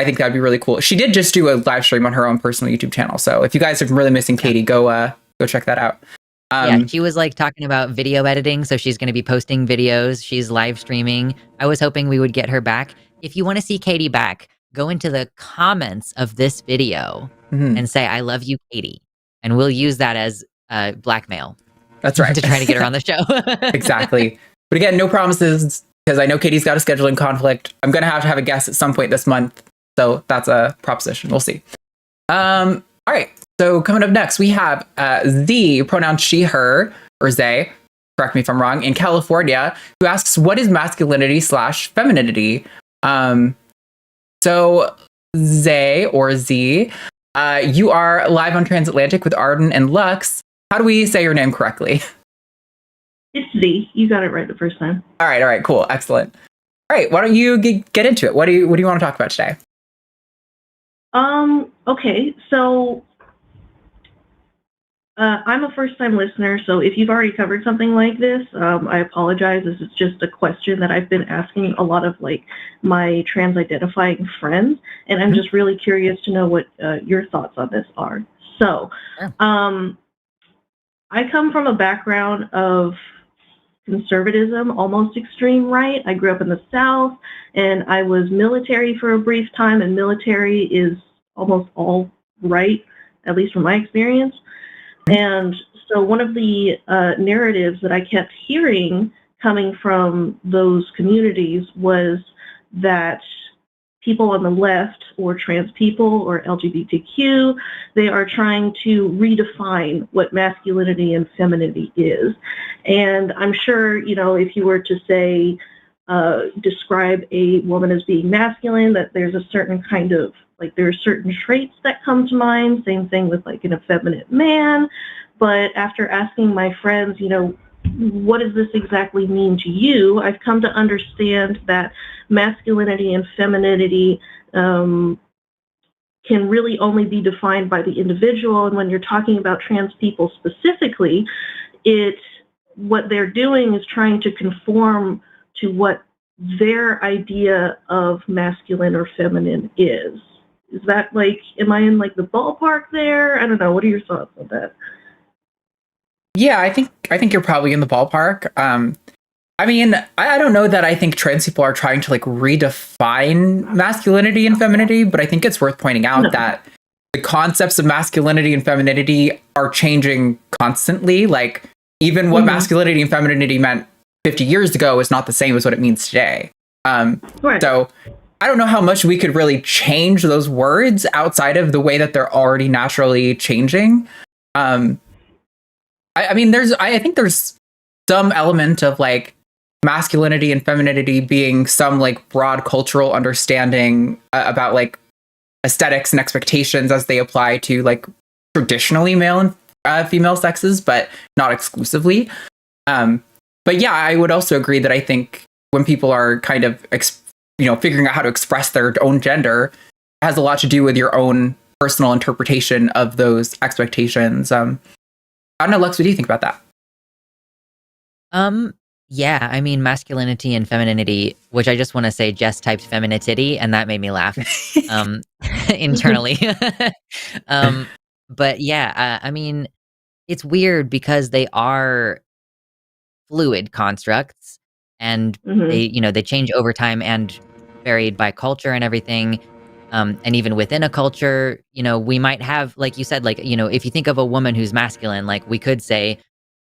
think that'd be really cool. She did just do a live stream on her own personal YouTube channel. So if you guys are really missing Katie, go check that out. Yeah, she was like talking about video editing. So she's going to be posting videos. She's live streaming. I was hoping we would get her back. If you want to see Katie back, go into the comments of this video and say, I love you, Katie. And we'll use that as blackmail. That's right. To try to get her on the show. Exactly. But again, no promises because I know Katie's got a scheduling conflict. I'm going to have a guest at some point this month. So that's a proposition. We'll see. All right. So coming up next, we have Z, pronoun she, her, or they, correct me if I'm wrong, in California, who asks, what is masculinity/femininity? So Zay, or Z, you are live on Transatlantic with Arden and Lux. How do we say your name correctly? It's Z. You got it right the first time. All right, cool, excellent. All right, why don't you get into it? What do you want to talk about today? Okay, so I'm a first-time listener, so if you've already covered something like this, I apologize. This is just a question that I've been asking a lot of like my trans-identifying friends, and I'm just really curious to know what your thoughts on this are. So, I come from a background of conservatism, almost extreme right. I grew up in the South, and I was military for a brief time, and military is almost all right, at least from my experience. And so one of the narratives that I kept hearing coming from those communities was that people on the left, or trans people, or LGBTQ, they are trying to redefine what masculinity and femininity is. And I'm sure, you know, if you were to say, describe a woman as being masculine, that there's a certain kind of, like, there are certain traits that come to mind, same thing with like an effeminate man. But after asking my friends, you know, what does this exactly mean to you? I've come to understand that masculinity and femininity can really only be defined by the individual. And when you're talking about trans people specifically, what they're doing is trying to conform to what their idea of masculine or feminine is. Is that like, am I in like the ballpark there? I don't know. What are your thoughts on that? Yeah, I think you're probably in the ballpark. I mean, I don't know that I think trans people are trying to like redefine masculinity and femininity, but I think it's worth pointing out that the concepts of masculinity and femininity are changing constantly. Like, even what masculinity and femininity meant 50 years ago is not the same as what it means today. So I don't know how much we could really change those words outside of the way that they're already naturally changing. I mean, I think there's some element of like masculinity and femininity being some like broad cultural understanding about like aesthetics and expectations as they apply to like traditionally male and female sexes, but not exclusively. But yeah, I would also agree that I think when people are kind of figuring out how to express their own gender, it has a lot to do with your own personal interpretation of those expectations. I don't know, Lux, what do you think about that? Yeah, I mean, masculinity and femininity, which I just want to say Jess typed femininity, and that made me laugh internally. But yeah, I mean, it's weird because they are fluid constructs. and they change over time and varied by culture and everything. And even within a culture, we might have, like you said, like, if you think of a woman who's masculine, like we could say,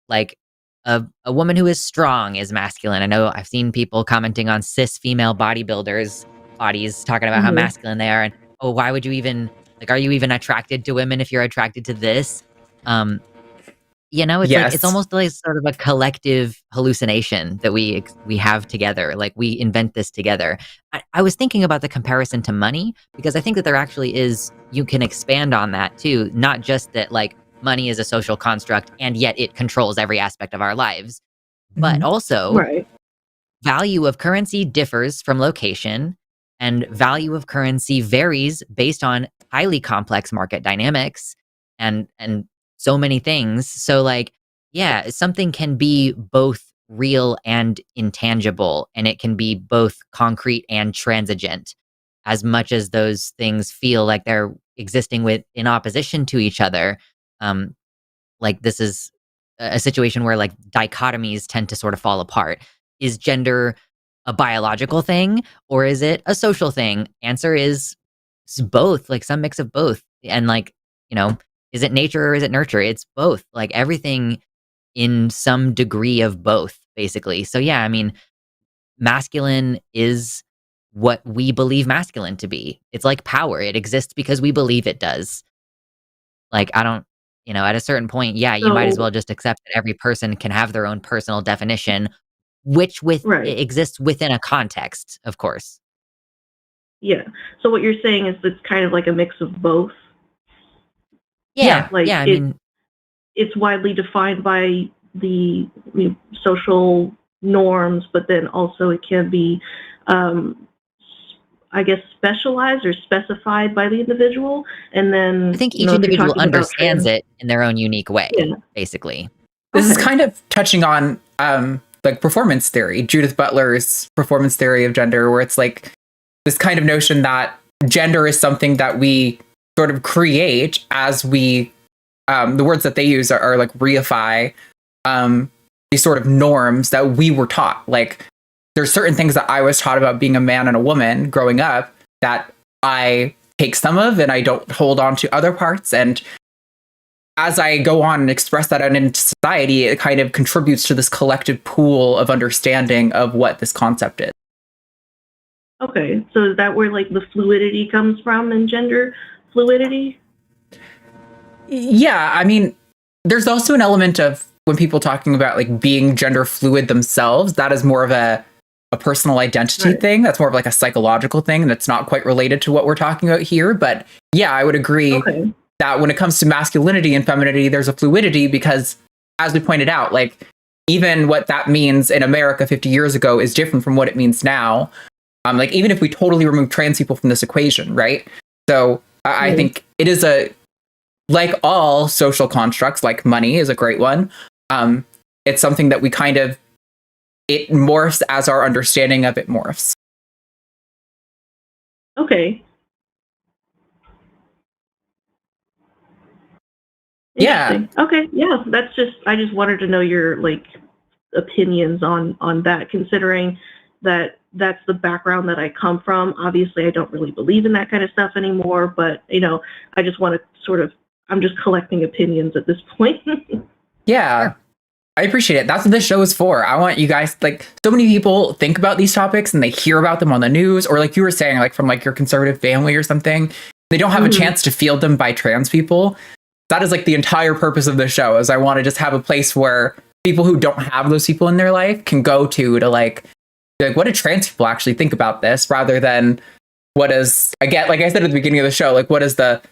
like a woman who is strong is masculine. I know I've seen people commenting on cis female bodybuilders' bodies, talking about how masculine they are, and why would you even, like, are you even attracted to women if you're attracted to this? It's like, it's almost like sort of a collective hallucination that we have together. Like, we invent this together. I was thinking about the comparison to money, because I think that there actually is, you can expand on that too. Not just that, like, money is a social construct and yet it controls every aspect of our lives, but also value of currency differs from location, and value of currency varies based on highly complex market dynamics and so many things. So, like, yeah, something can be both real and intangible, and it can be both concrete and transigent, as much as those things feel like they're existing in opposition to each other. Like, this is a situation where, like, dichotomies tend to sort of fall apart. Is gender a biological thing, or is it a social thing? Answer is both, like some mix of both. And, like, is it nature or is it nurture? It's both. Like, everything in some degree of both, basically. So yeah, I mean, masculine is what we believe masculine to be. It's like power. It exists because we believe it does. Like, I don't, at a certain point, yeah, you might as well just accept that every person can have their own personal definition, which exists within a context, of course. Yeah. So what you're saying is it's kind of like a mix of both. Yeah. Like, I mean, it's widely defined by the social norms, but then also it can be, I guess, specialized or specified by the individual. And then I think each individual understands it in their own unique way, basically. This is kind of touching on like performance theory, Judith Butler's performance theory of gender, where it's like this kind of notion that gender is something that we sort of create as we, the words that they use are like reify these sort of norms that we were taught. Like, there's certain things that I was taught about being a man and a woman growing up that I take some of and I don't hold on to other parts. And as I go on and express that out into society, it kind of contributes to this collective pool of understanding of what this concept is. Okay, so is that where, like, the fluidity comes from, and gender fluidity? Yeah, I mean, there's also an element of when people talking about, like, being gender fluid themselves, that is more of a personal identity thing. That's more of like a psychological thing that's not quite related to what we're talking about here. But yeah, I would agree that when it comes to masculinity and femininity, there's a fluidity, because, as we pointed out, like, even what that means in America 50 years ago is different from what it means now. Like, even if we totally remove trans people from this equation, right? So I think it is like all social constructs, like money is a great one. It's something that we kind of, it morphs as our understanding of it morphs. Okay. Yeah. Okay. Yeah. I just wanted to know your, like, opinions on that, considering that that's the background that I come from. Obviously, I don't really believe in that kind of stuff anymore, but, I just want to sort of, I'm just collecting opinions at this point. Yeah. I appreciate it. That's what this show is for. I want you guys, like, so many people think about these topics and they hear about them on the news, or like you were saying, like, from like your conservative family or something. They don't have a chance to field them by trans people. That is like the entire purpose of the show, is I want to just have a place where people who don't have those people in their life can go to like, what do trans people actually think about this, rather than what is, again, like I said at the beginning of the show, like, what does the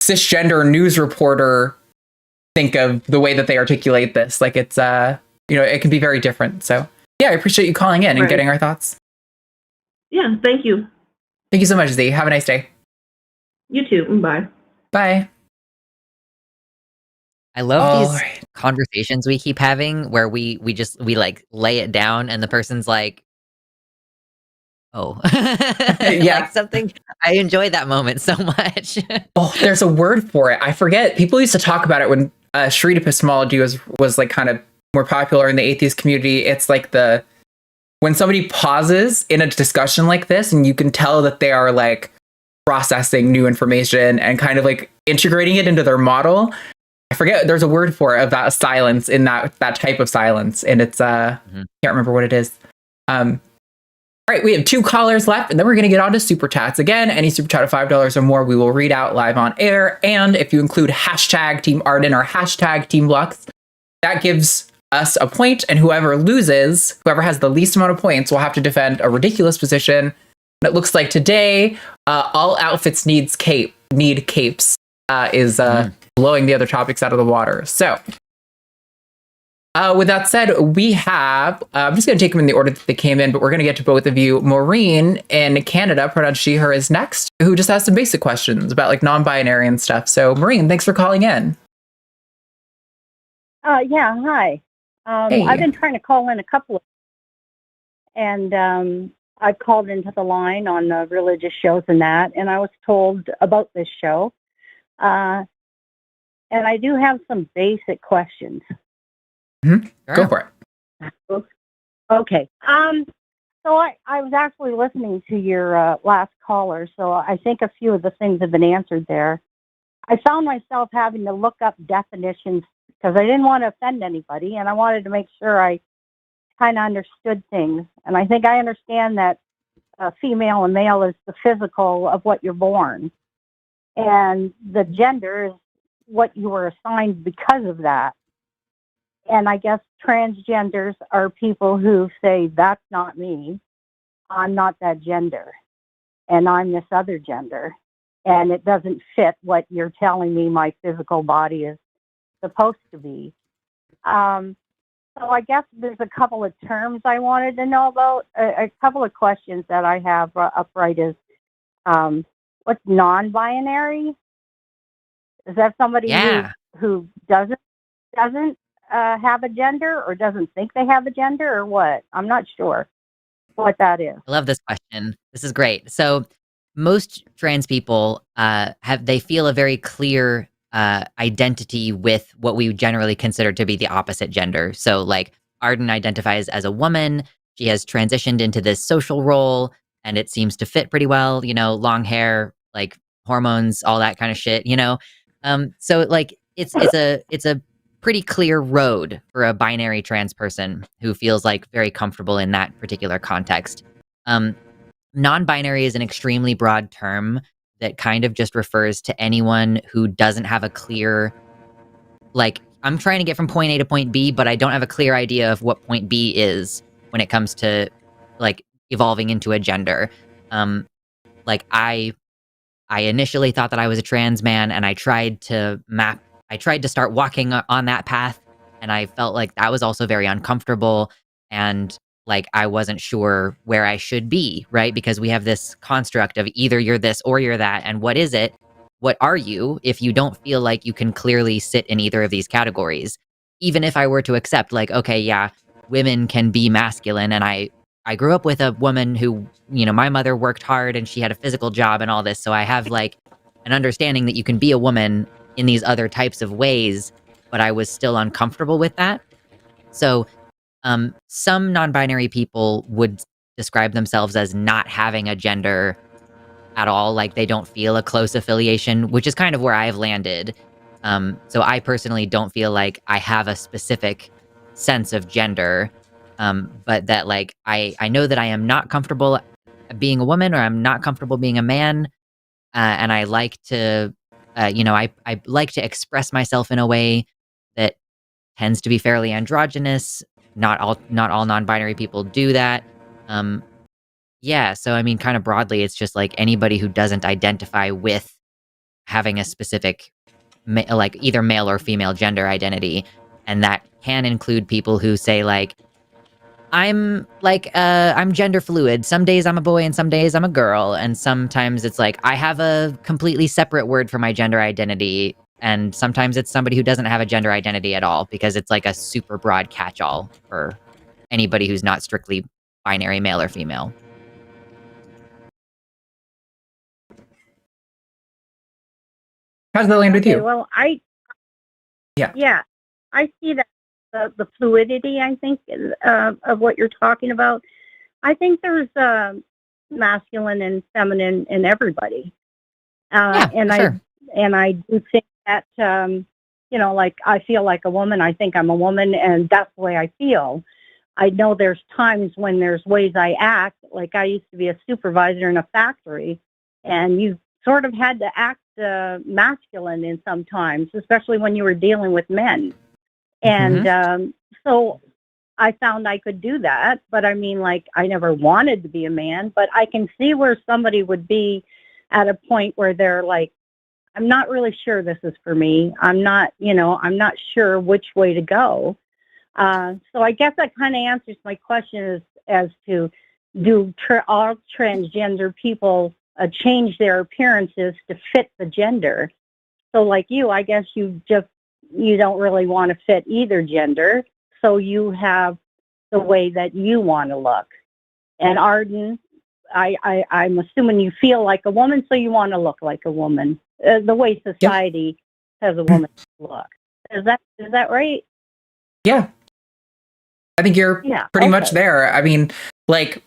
cisgender news reporter think of the way that they articulate this? Like, it's it can be very different. So yeah, I appreciate you calling in and getting our thoughts. Yeah, thank you. Thank you so much, Z. Have a nice day. You too. Bye. Bye. I love these conversations we keep having where we like lay it down and the person's like, oh. Yeah. Like something. I enjoy that moment so much. Oh, there's a word for it. I forget. People used to talk about it when street epistemology was like kind of more popular in the atheist community. It's like when somebody pauses in a discussion like this, and you can tell that they are like processing new information and kind of like integrating it into their model. I forget, there's a word for it, of that silence, in that type of silence, and it's can't remember what it is. All right, we have 2 callers left, and then we're going to get on to super chats. Again, any super chat of $5 or more, we will read out live on air. And if you include hashtag Team Arden or hashtag Team Lux, that gives us a point, and whoever loses, whoever has the least amount of points, will have to defend a ridiculous position. And it looks like today, all outfits need capes is blowing the other topics out of the water. So, with that said, we have, I'm just going to take them in the order that they came in, but we're going to get to both of you. Maureen in Canada, pronouns she, her, is next, who just has some basic questions about like non-binary and stuff. So Maureen, thanks for calling in. Yeah, hi. Hey. I've been trying to call in a couple of, and I called into the line on religious shows and that, and I was told about this show. And I do have some basic questions. Go for it. Okay. So I was actually listening to your last caller, so I think a few of the things have been answered there. I found myself having to look up definitions because I didn't want to offend anybody, and I wanted to make sure I kind of understood things. And I think I understand that female and male is the physical of what you're born, and the gender is what you were assigned because of that. And I guess transgenders are people who say, that's not me, I'm not that gender, and I'm this other gender, and it doesn't fit what you're telling me my physical body is supposed to be. So I guess there's a couple of terms I wanted to know about. A couple of questions that I have upright is, what's non-binary? Is that somebody who doesn't have a gender, or doesn't think they have a gender, or what? I'm not sure what that is. I love this question. This is great. So most trans people they feel a very clear identity with what we generally consider to be the opposite gender. So like Arden identifies as a woman. She has transitioned into this social role, and it seems to fit pretty well, long hair, like hormones, all that kind of shit, So like it's a pretty clear road for a binary trans person who feels like very comfortable in that particular context. Non-binary is an extremely broad term that kind of just refers to anyone who doesn't have a clear, like, I'm trying to get from point A to point B, but I don't have a clear idea of what point B is when it comes to like evolving into a gender. Like I initially thought that I was a trans man, and I tried to start walking on that path, and I felt like that was also very uncomfortable, and like I wasn't sure where I should be, right? Because we have this construct of either you're this or you're that, and what is it? What are you if you don't feel like you can clearly sit in either of these categories? Even if I were to accept like, okay, yeah, women can be masculine, and I grew up with a woman who, my mother worked hard and she had a physical job and all this, so I have like an understanding that you can be a woman in these other types of ways, but I was still uncomfortable with that. So some non-binary people would describe themselves as not having a gender at all, like they don't feel a close affiliation, which is kind of where I've landed. So I personally don't feel like I have a specific sense of gender, but that like I know that I am not comfortable being a woman, or I'm not comfortable being a man, and I like to I like to express myself in a way that tends to be fairly androgynous. Not all non-binary people do that. Yeah, so I mean, kind of broadly, it's just like anybody who doesn't identify with having a specific, like either male or female gender identity, and that can include people who say like, I'm gender fluid. Some days I'm a boy and some days I'm a girl. And sometimes it's like, I have a completely separate word for my gender identity. And sometimes it's somebody who doesn't have a gender identity at all, because it's like a super broad catch-all for anybody who's not strictly binary male or female. How does that land with you? Well, I see that the fluidity, I think, of what you're talking about. I think there's masculine and feminine in everybody. And sure. I do think that, like I feel like a woman, I think I'm a woman, and that's the way I feel. I know there's times when there's ways I act, like I used to be a supervisor in a factory, and you sort of had to act masculine in some times, especially when you were dealing with men. And so I found I could do that, but I mean, like, I never wanted to be a man, but I can see where somebody would be at a point where they're like, I'm not really sure this is for me. I'm not sure which way to go. So I guess that kind of answers my question as to, do all transgender people change their appearances to fit the gender? So like you, I guess you don't really want to fit either gender. So you have the way that you want to look. And Arden, I'm assuming you feel like a woman, so you want to look like a woman. The way society has a woman look. Is that right? Yeah. I think you're pretty much there. I mean, like,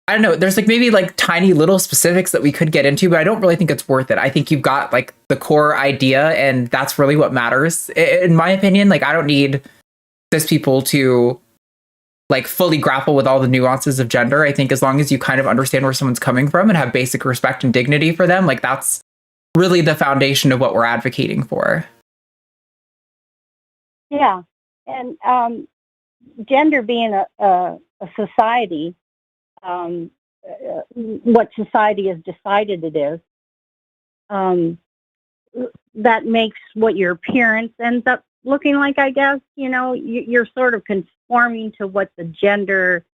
I don't know, there's like maybe like tiny little specifics that we could get into, but I don't really think it's worth it. I think you've got like the core idea, and that's really what matters. In my opinion, like, I don't need cis people to like fully grapple with all the nuances of gender. I think as long as you kind of understand where someone's coming from and have basic respect and dignity for them, like, that's really the foundation of what we're advocating for. Yeah. And gender being a society, what society has decided it is, that makes what your appearance ends up looking like, I guess. You're sort of conforming to what the gender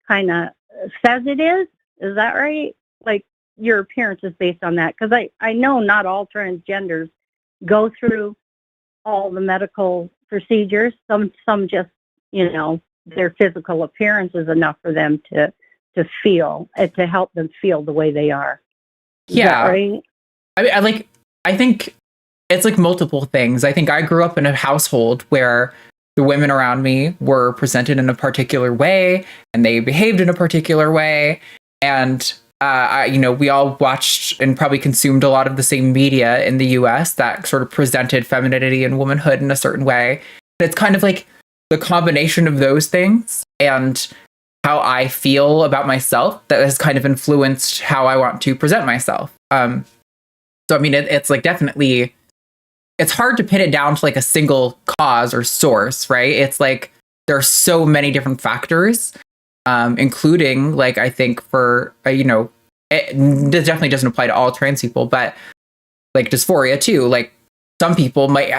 kind of says it is. Is that right? Like, your appearance is based on that? Because I know not all transgenders go through all the medical procedures. Some just, their physical appearance is enough for them to feel, to help them feel the way they are. Is that right? I think it's like multiple things. I think I grew up in a household where the women around me were presented in a particular way and they behaved in a particular way. And, we all watched and probably consumed a lot of the same media in the US that sort of presented femininity and womanhood in a certain way. And it's kind of like the combination of those things and how I feel about myself that has kind of influenced how I want to present myself. So, I mean, it's like definitely, it's hard to pin it down to like a single cause or source, right? It's like there are so many different factors, including, like, I think for, it definitely doesn't apply to all trans people, but like dysphoria too. Like, some people might,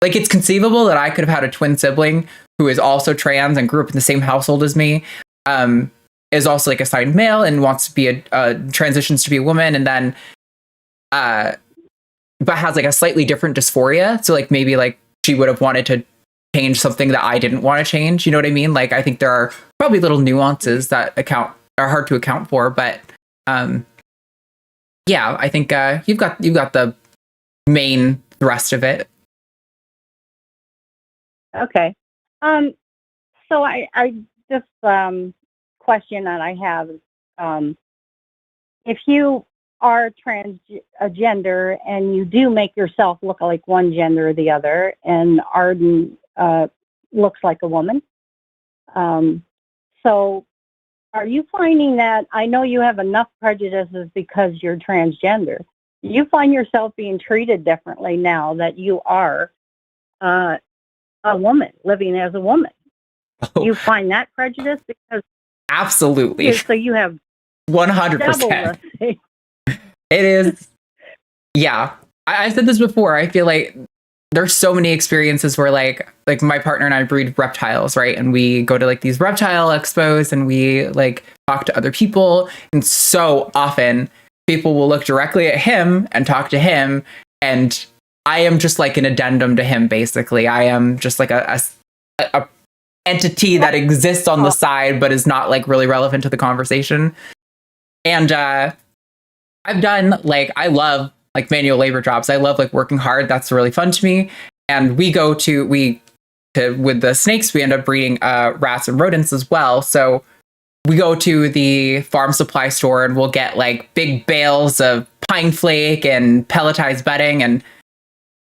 like, it's conceivable that I could have had a twin sibling who is also trans and grew up in the same household as me, is also like assigned male and wants to be transitions to be a woman, and then, but has like a slightly different dysphoria. So like maybe like she would have wanted to change something that I didn't want to change. You know what I mean? Like, I think there are probably little nuances that are hard to account for, but yeah, I think you've got the main thrust of it. Okay. So I just question that I have is, if you are transgender and you do make yourself look like one gender or the other, and Arden looks like a woman, so are you finding that, I know you have enough prejudices because you're transgender, you find yourself being treated differently now that you are a woman, living as a woman? Oh. You find that prejudice? Because absolutely. So you have 100%. It is. Yeah. I said this before. I feel like there's so many experiences where like my partner and I breed reptiles, right? And we go to like these reptile expos and we like talk to other people. And so often people will look directly at him and talk to him. And I am just like an addendum to him, basically. I am just like a entity that exists on the side, but is not like really relevant to the conversation. And I've done like, I love like manual labor jobs. I love like working hard. That's really fun to me. And we with the snakes, we end up breeding rats and rodents as well. So we go to the farm supply store and we'll get like big bales of pine flake and pelletized bedding, and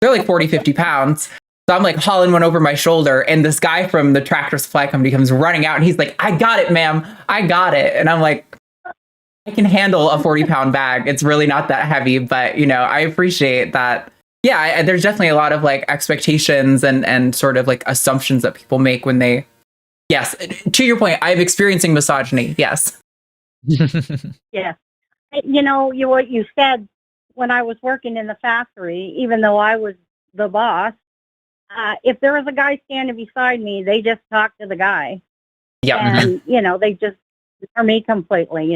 they're like 40, 50 pounds. So I'm like hauling one over my shoulder, and this guy from the tractor supply company comes running out and he's like, "I got it, ma'am. I got it." And I'm like, I can handle a 40-pound bag. It's really not that heavy, but I appreciate that. Yeah, there's definitely a lot of like expectations and sort of like assumptions that people make when they, yes, to your point, I'm experiencing misogyny. Yes. Yeah. What you said when I was working in the factory, even though I was the boss, if there was a guy standing beside me, they just talked to the guy. Yeah. And, they just, for me completely,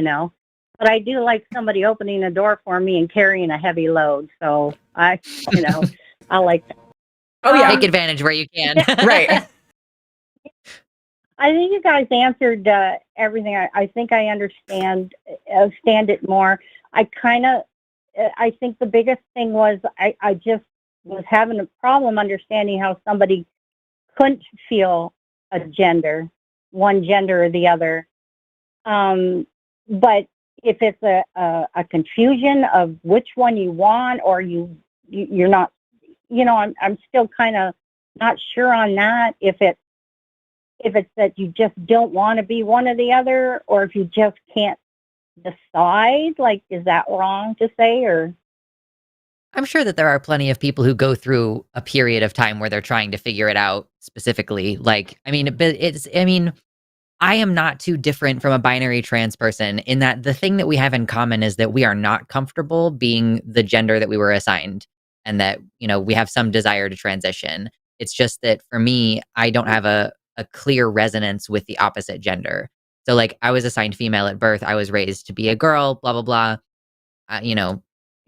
But I do like somebody opening a door for me and carrying a heavy load. So I like that. Oh, yeah. Take advantage where you can. Right. I think you guys answered everything. I think I understand it more. I think the biggest thing was I just was having a problem understanding how somebody couldn't feel a gender, one gender or the other. But if it's a confusion of which one you want, or you're not, I'm still kind of not sure on that. If it's that you just don't want to be one or the other, or if you just can't decide, like, is that wrong to say? Or I'm sure that there are plenty of people who go through a period of time where they're trying to figure it out specifically. Like, I am not too different from a binary trans person in that the thing that we have in common is that we are not comfortable being the gender that we were assigned, and that, we have some desire to transition. It's just that for me, I don't have a clear resonance with the opposite gender. So like, I was assigned female at birth. I was raised to be a girl, blah, blah, blah.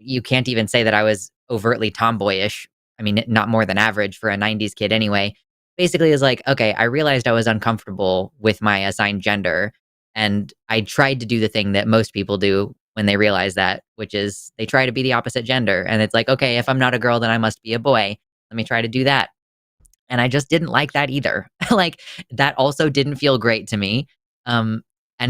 You can't even say that I was overtly tomboyish. I mean, not more than average for a 90s kid anyway. Basically, is like, okay, I realized I was uncomfortable with my assigned gender, and I tried to do the thing that most people do when they realize that, which is they try to be the opposite gender. And it's like, okay, if I'm not a girl, then I must be a boy. Let me try to do that. And I just didn't like that either. Like, that also didn't feel great to me. And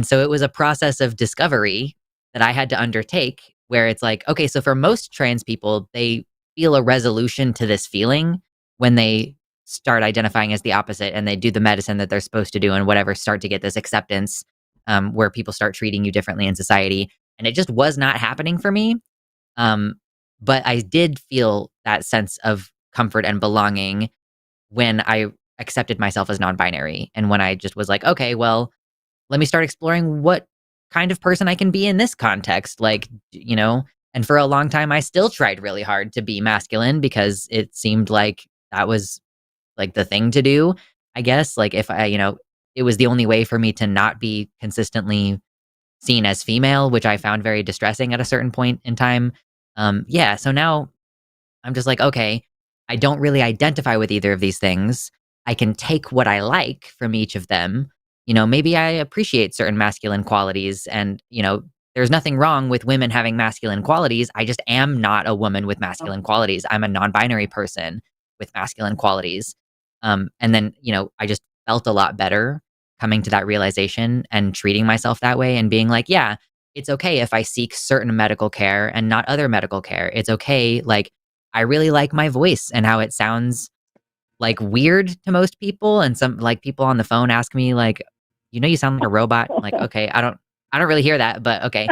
so it was a process of discovery that I had to undertake, where it's like, okay, so for most trans people, they feel a resolution to this feeling when they start identifying as the opposite, and they do the medicine that they're supposed to do and whatever, start to get this acceptance, where people start treating you differently in society. And it just was not happening for me. But I did feel that sense of comfort and belonging when I accepted myself as non-binary, and when I just was like, okay, well, let me start exploring what kind of person I can be in this context. Like, and for a long time, I still tried really hard to be masculine because it seemed like that was like the thing to do, I guess. Like, if I, it was the only way for me to not be consistently seen as female, which I found very distressing at a certain point in time. So now I'm just like, okay, I don't really identify with either of these things. I can take what I like from each of them. Maybe I appreciate certain masculine qualities, and, there's nothing wrong with women having masculine qualities. I just am not a woman with masculine qualities. I'm a non-binary person with masculine qualities. And then, I just felt a lot better coming to that realization and treating myself that way, and being like, yeah, it's okay if I seek certain medical care and not other medical care. It's okay. Like, I really like my voice and how it sounds like weird to most people. And some, like, people on the phone ask me like, you sound like a robot. I'm like, okay, I don't really hear that, but okay.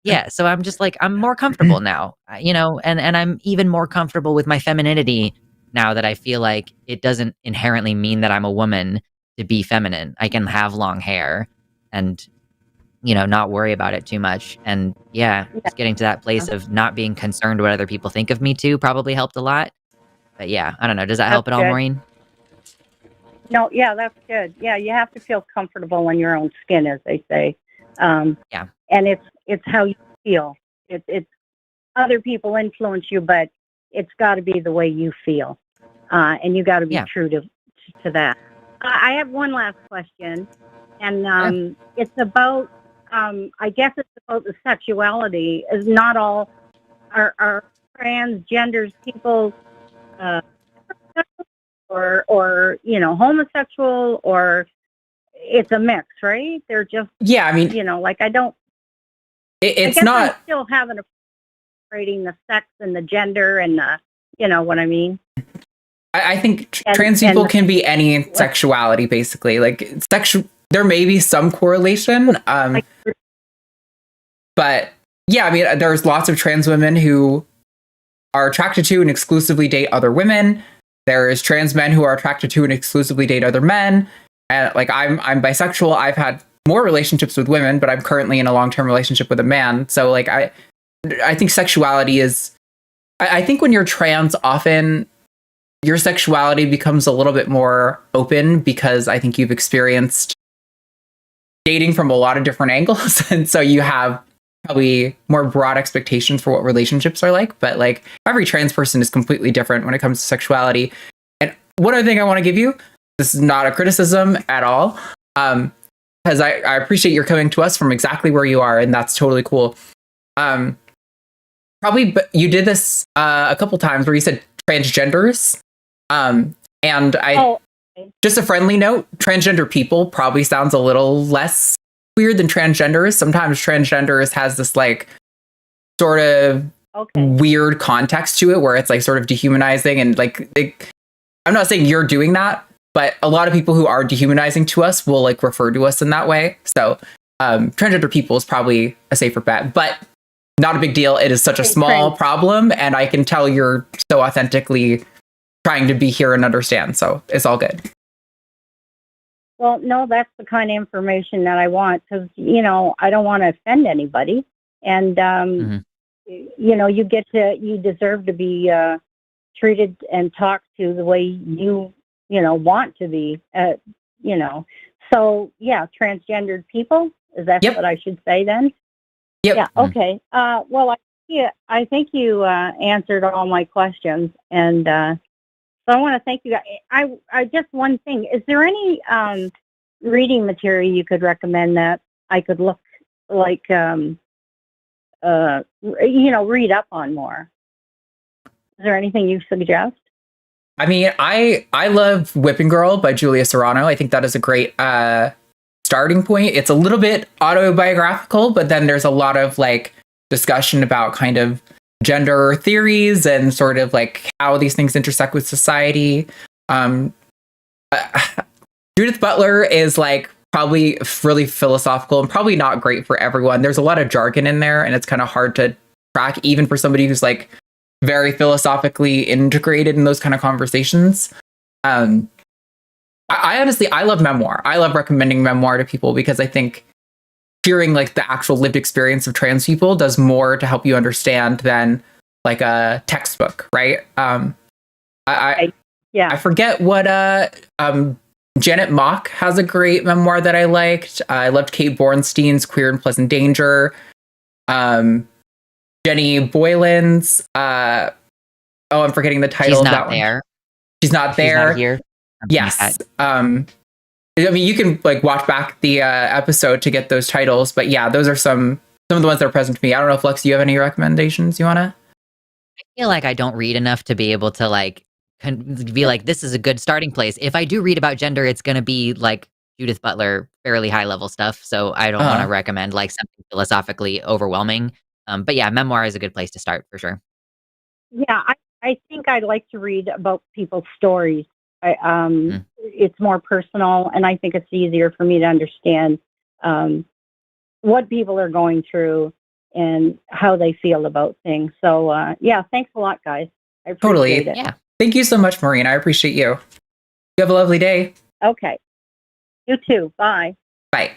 Yeah. So I'm just like, I'm more comfortable now, and I'm even more comfortable with my femininity now that I feel like it doesn't inherently mean that I'm a woman to be feminine. I can have long hair and, not worry about it too much. And yeah, just getting to that place of not being concerned what other people think of me too probably helped a lot. But yeah, I don't know. Does that help at all, Maureen? No, yeah, that's good. Yeah, you have to feel comfortable in your own skin, as they say. Yeah. And it's how you feel. It's other people influence you, but it's got to be the way you feel, and you got to be true to that. I have one last question, and it's about. I guess it's about the sexuality. Is not all are transgenders people or you know, homosexual, or it's a mix, right? They're just, yeah, I mean, you know, like I don't. It's I guess not. I'm still having a separating the sex and the gender and the, you know what I mean. I think trans people can be any sexuality, basically. Like there may be some correlation, but yeah, I mean, there's lots of trans women who are attracted to and exclusively date other women. There's trans men who are attracted to and exclusively date other men. And like I'm bisexual. I've had more relationships with women, but I'm currently in a long-term relationship with a man. So like I think sexuality is. I think when you're trans, often your sexuality becomes a little bit more open because I think you've experienced dating from a lot of different angles. And so you have probably more broad expectations for what relationships are like. But like every trans person is completely different when it comes to sexuality. And one other thing I want to give you, this is not a criticism at all, because I appreciate your coming to us from exactly where you are. And that's totally cool. Probably, but you did this a couple times where you said transgenders. And just a friendly note, transgender people probably sounds a little less weird than transgenders. Sometimes transgenders has this like sort of weird context to it where it's like sort of dehumanizing and like I'm not saying you're doing that, but a lot of people who are dehumanizing to us will like refer to us in that way. So transgender people is probably a safer bet, but not a big deal. It is such a small problem, and I can tell you're so authentically trying to be here and understand, so it's all good. Well, no, that's the kind of information that I want, because, you know, I don't want to offend anybody. And, you know, you deserve to be treated and talked to the way you know, want to be, you know. So, yeah, transgendered people, is that what I should say then? Yep. Yeah, okay. Well, I think you answered all my questions, and so I want to thank you guys. I just one thing. Is there any reading material you could recommend that I could look like, you know, read up on more? Is there anything you suggest? I mean, I love Whipping Girl by Julia Serrano. I think that is a great starting point. It's a little bit autobiographical, but then there's a lot of like discussion about kind of gender theories and sort of like how these things intersect with society. Judith Butler is like probably really philosophical and probably not great for everyone. There's a lot of jargon in there, and it's kind of hard to track even for somebody who's like very philosophically integrated in those kind of conversations. I honestly, I love memoir. I love recommending memoir to people because I think hearing like the actual lived experience of trans people does more to help you understand than like a textbook, right? I forget what Janet Mock has a great memoir that I liked. I loved Kate Bornstein's Queer and Pleasant Danger. Jenny Boylan's I'm forgetting the title of that one. She's not there. She's not here. Yes. I mean, you can like watch back the episode to get those titles, but yeah, those are some of the ones that are present to me. I don't know if Lex, do you have any recommendations you wanna? I feel like I don't read enough to be able to like be like, this is a good starting place. If I do read about gender, it's going to be like Judith Butler, fairly high level stuff. So I don't want to recommend like something philosophically overwhelming. But yeah, memoir is a good place to start for sure. Yeah, I think I'd like to read about people's stories. It's more personal, and I think it's easier for me to understand what people are going through and how they feel about things. So, yeah, thanks a lot, guys. I appreciate it. Yeah. Thank you so much, Maureen. I appreciate you. You have a lovely day. Okay. You too. Bye. Bye.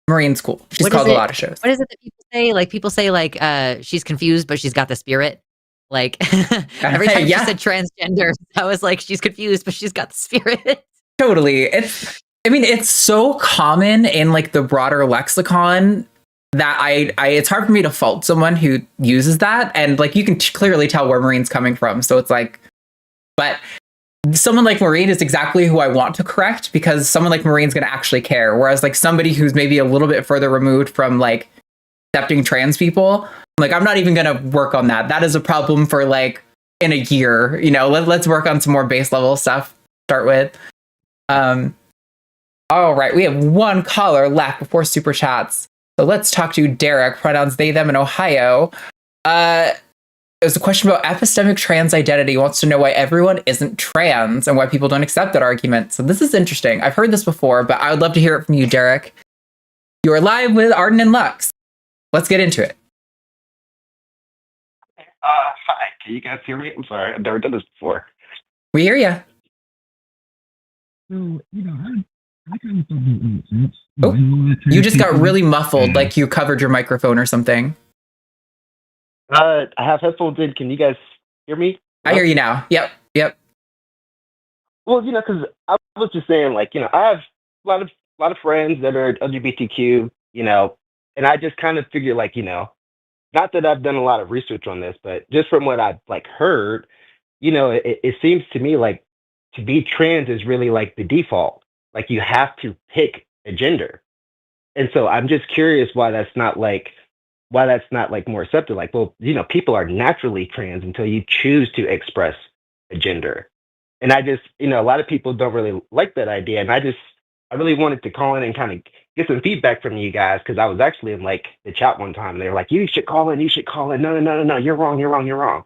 Maureen's cool. She's called a lot of shows. What is it that people say? Like, people say, like, she's confused, but she's got the spirit. Like, every time she said transgender, I was like, she's confused, but she's got the spirit. Totally. It's so common in, like, the broader lexicon that it's hard for me to fault someone who uses that. And, like, you can clearly tell where Maureen's coming from. So it's like, but someone like Maureen is exactly who I want to correct, because someone like Maureen's going to actually care. Whereas like somebody who's maybe a little bit further removed from like accepting trans people, like I'm not even going to work on that. That is a problem for like in a year. You know, let's work on some more base level stuff to start with. All right, we have one caller left before super chats. So let's talk to Derek, pronouns they, them in Ohio. It was a question about epistemic trans identity. He wants to know why everyone isn't trans and why people don't accept that argument. So this is interesting. I've heard this before, but I would love to hear it from you, Derek. You are live with Arden and Lux. Let's get into it. Hi, can you guys hear me? I'm sorry, I've never done this before. We hear you. So, Oh, you just got really muffled, like you covered your microphone or something. I have headphones in. Can you guys hear me? I hear you now. Yep. Well, because I was just saying, like, I have a lot of friends that are LGBTQ, and I just kind of figure, like, not that I've done a lot of research on this, but just from what I've like heard, it seems to me like to be trans is really like the default. Like you have to pick a gender. And so I'm just curious why that's not like more accepted. Like, well, people are naturally trans until you choose to express a gender. And I just, a lot of people don't really like that idea. And I really wanted to call in and kind of get some feedback from you guys, because I was actually in like the chat one time and they were like, you should call in. No, you're wrong.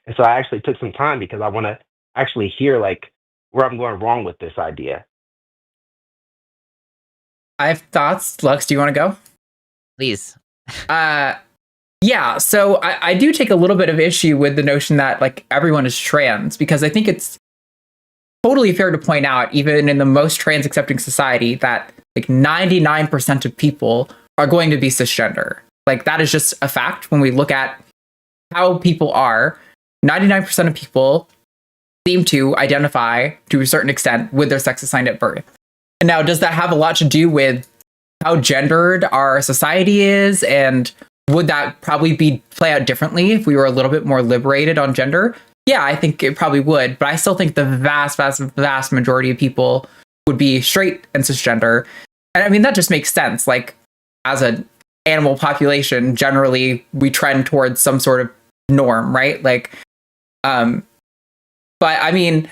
And so I actually took some time because I want to actually hear like where I'm going wrong with this idea. I have thoughts. Lux, do you want to go? Please. Yeah, so I do take a little bit of issue with the notion that like everyone is trans, because I think it's totally fair to point out, even in the most trans accepting society, that like 99% of people are going to be cisgender. Like that is just a fact. When we look at how people are, 99% of people seem to identify to a certain extent with their sex assigned at birth. And now, does that have a lot to do with how gendered our society is? And would that probably play out differently if we were a little bit more liberated on gender? Yeah, I think it probably would. But I still think the vast majority of people would be straight and cisgender. And I mean, that just makes sense. Like, as an animal population, generally, we trend towards some sort of norm, right? Like, but I mean,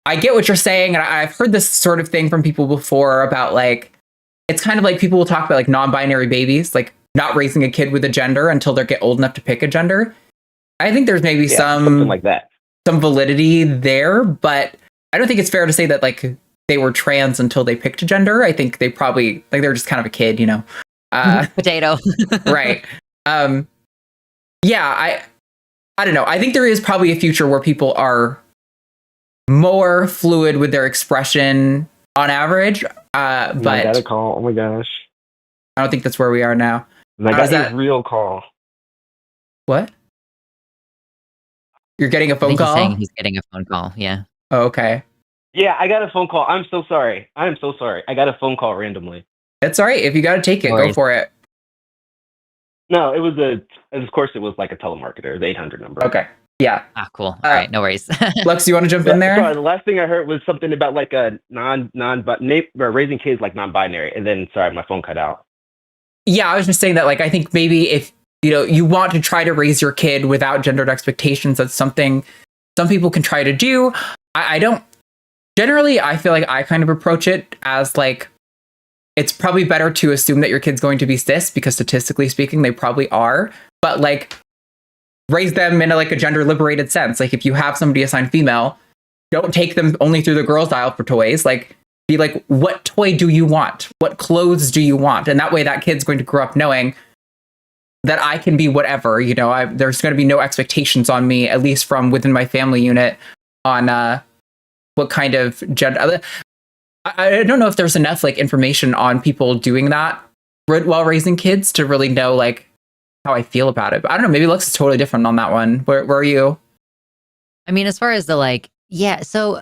I get what you're saying. And I've heard this sort of thing from people before about like, it's kind of like people will talk about like non-binary babies, like not raising a kid with a gender until they get old enough to pick a gender. I think there's maybe something like that, some validity there, but I don't think it's fair to say that like they were trans until they picked a gender. I think they probably like they're just kind of a kid, Potato. Right. Yeah, I don't know. I think there is probably a future where people are more fluid with their expression on average. But I got a call. Oh my gosh. I don't think that's where we are now. I got a real call. What? You're getting a phone call? He's saying he's getting a phone call, yeah. Oh, okay. Yeah, I got a phone call. I'm so sorry. I am so sorry. I got a phone call randomly. It's all right. If you got to take it, go for it. No, it was of course it was like a telemarketer, the 800 number. Okay. Yeah. Ah, cool. All right, no worries. Lux, you want to jump in there? Sorry, the last thing I heard was something about like a raising kids like non-binary, and then sorry, my phone cut out. Yeah, I was just saying that like I think maybe if you want to try to raise your kid without gendered expectations, that's something some people can try to do. I don't generally. I feel like I kind of approach it as like it's probably better to assume that your kid's going to be cis because statistically speaking, they probably are. But like, raise them in a gender liberated sense. Like if you have somebody assigned female, don't take them only through the girls' aisle for toys. Like be like, what toy do you want? What clothes do you want? And that way that kid's going to grow up knowing that I can be whatever, there's going to be no expectations on me, at least from within my family unit, on what kind of gender. I don't know if there's enough like information on people doing that while raising kids to really know like how I feel about it. But I don't know, maybe Lux is totally different on that one. Where are you? I mean, as far as the so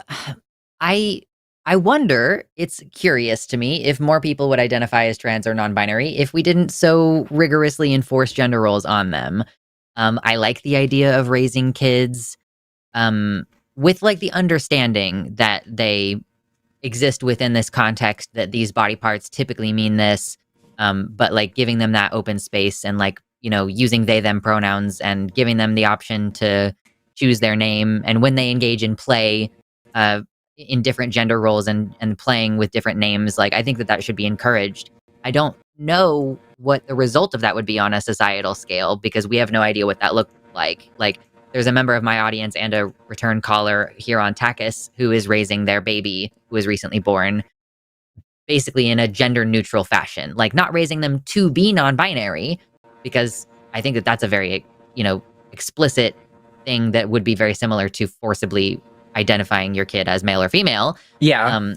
I wonder, it's curious to me if more people would identify as trans or non-binary if we didn't so rigorously enforce gender roles on them. I like the idea of raising kids with like the understanding that they exist within this context, that these body parts typically mean this, but like giving them that open space and like, using they them pronouns and giving them the option to choose their name, and when they engage in play in different gender roles and playing with different names, like I think that should be encouraged. I don't know what the result of that would be on a societal scale because we have no idea what that looked like. Like there's a member of my audience and a return caller here on TACIS who is raising their baby who was recently born basically in a gender neutral fashion, like not raising them to be non-binary, because I think that that's a very, explicit thing that would be very similar to forcibly identifying your kid as male or female. Yeah.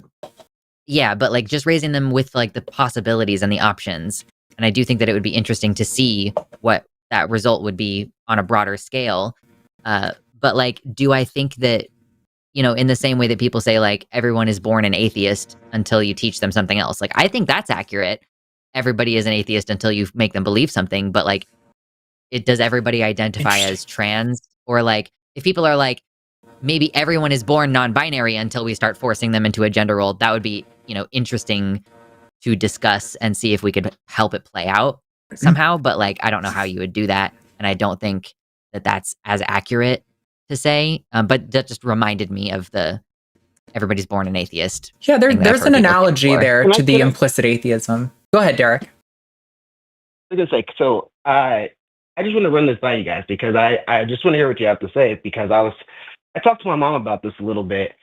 Yeah, but like just raising them with like the possibilities and the options. And I do think that it would be interesting to see what that result would be on a broader scale. But like, do I think that, in the same way that people say like everyone is born an atheist until you teach them something else? Like, I think that's accurate. Everybody is an atheist until you make them believe something. But like, does everybody identify as trans? Or like, if people are like, maybe everyone is born non-binary until we start forcing them into a gender role, that would be, interesting to discuss and see if we could help it play out somehow. But like, I don't know how you would do that. And I don't think that that's as accurate to say. But that just reminded me of the everybody's born an atheist. Yeah, there's an analogy there to the implicit atheism. Go ahead, Derek. I was gonna say, so I just want to run this by you guys because I just want to hear what you have to say, because I talked to my mom about this a little bit,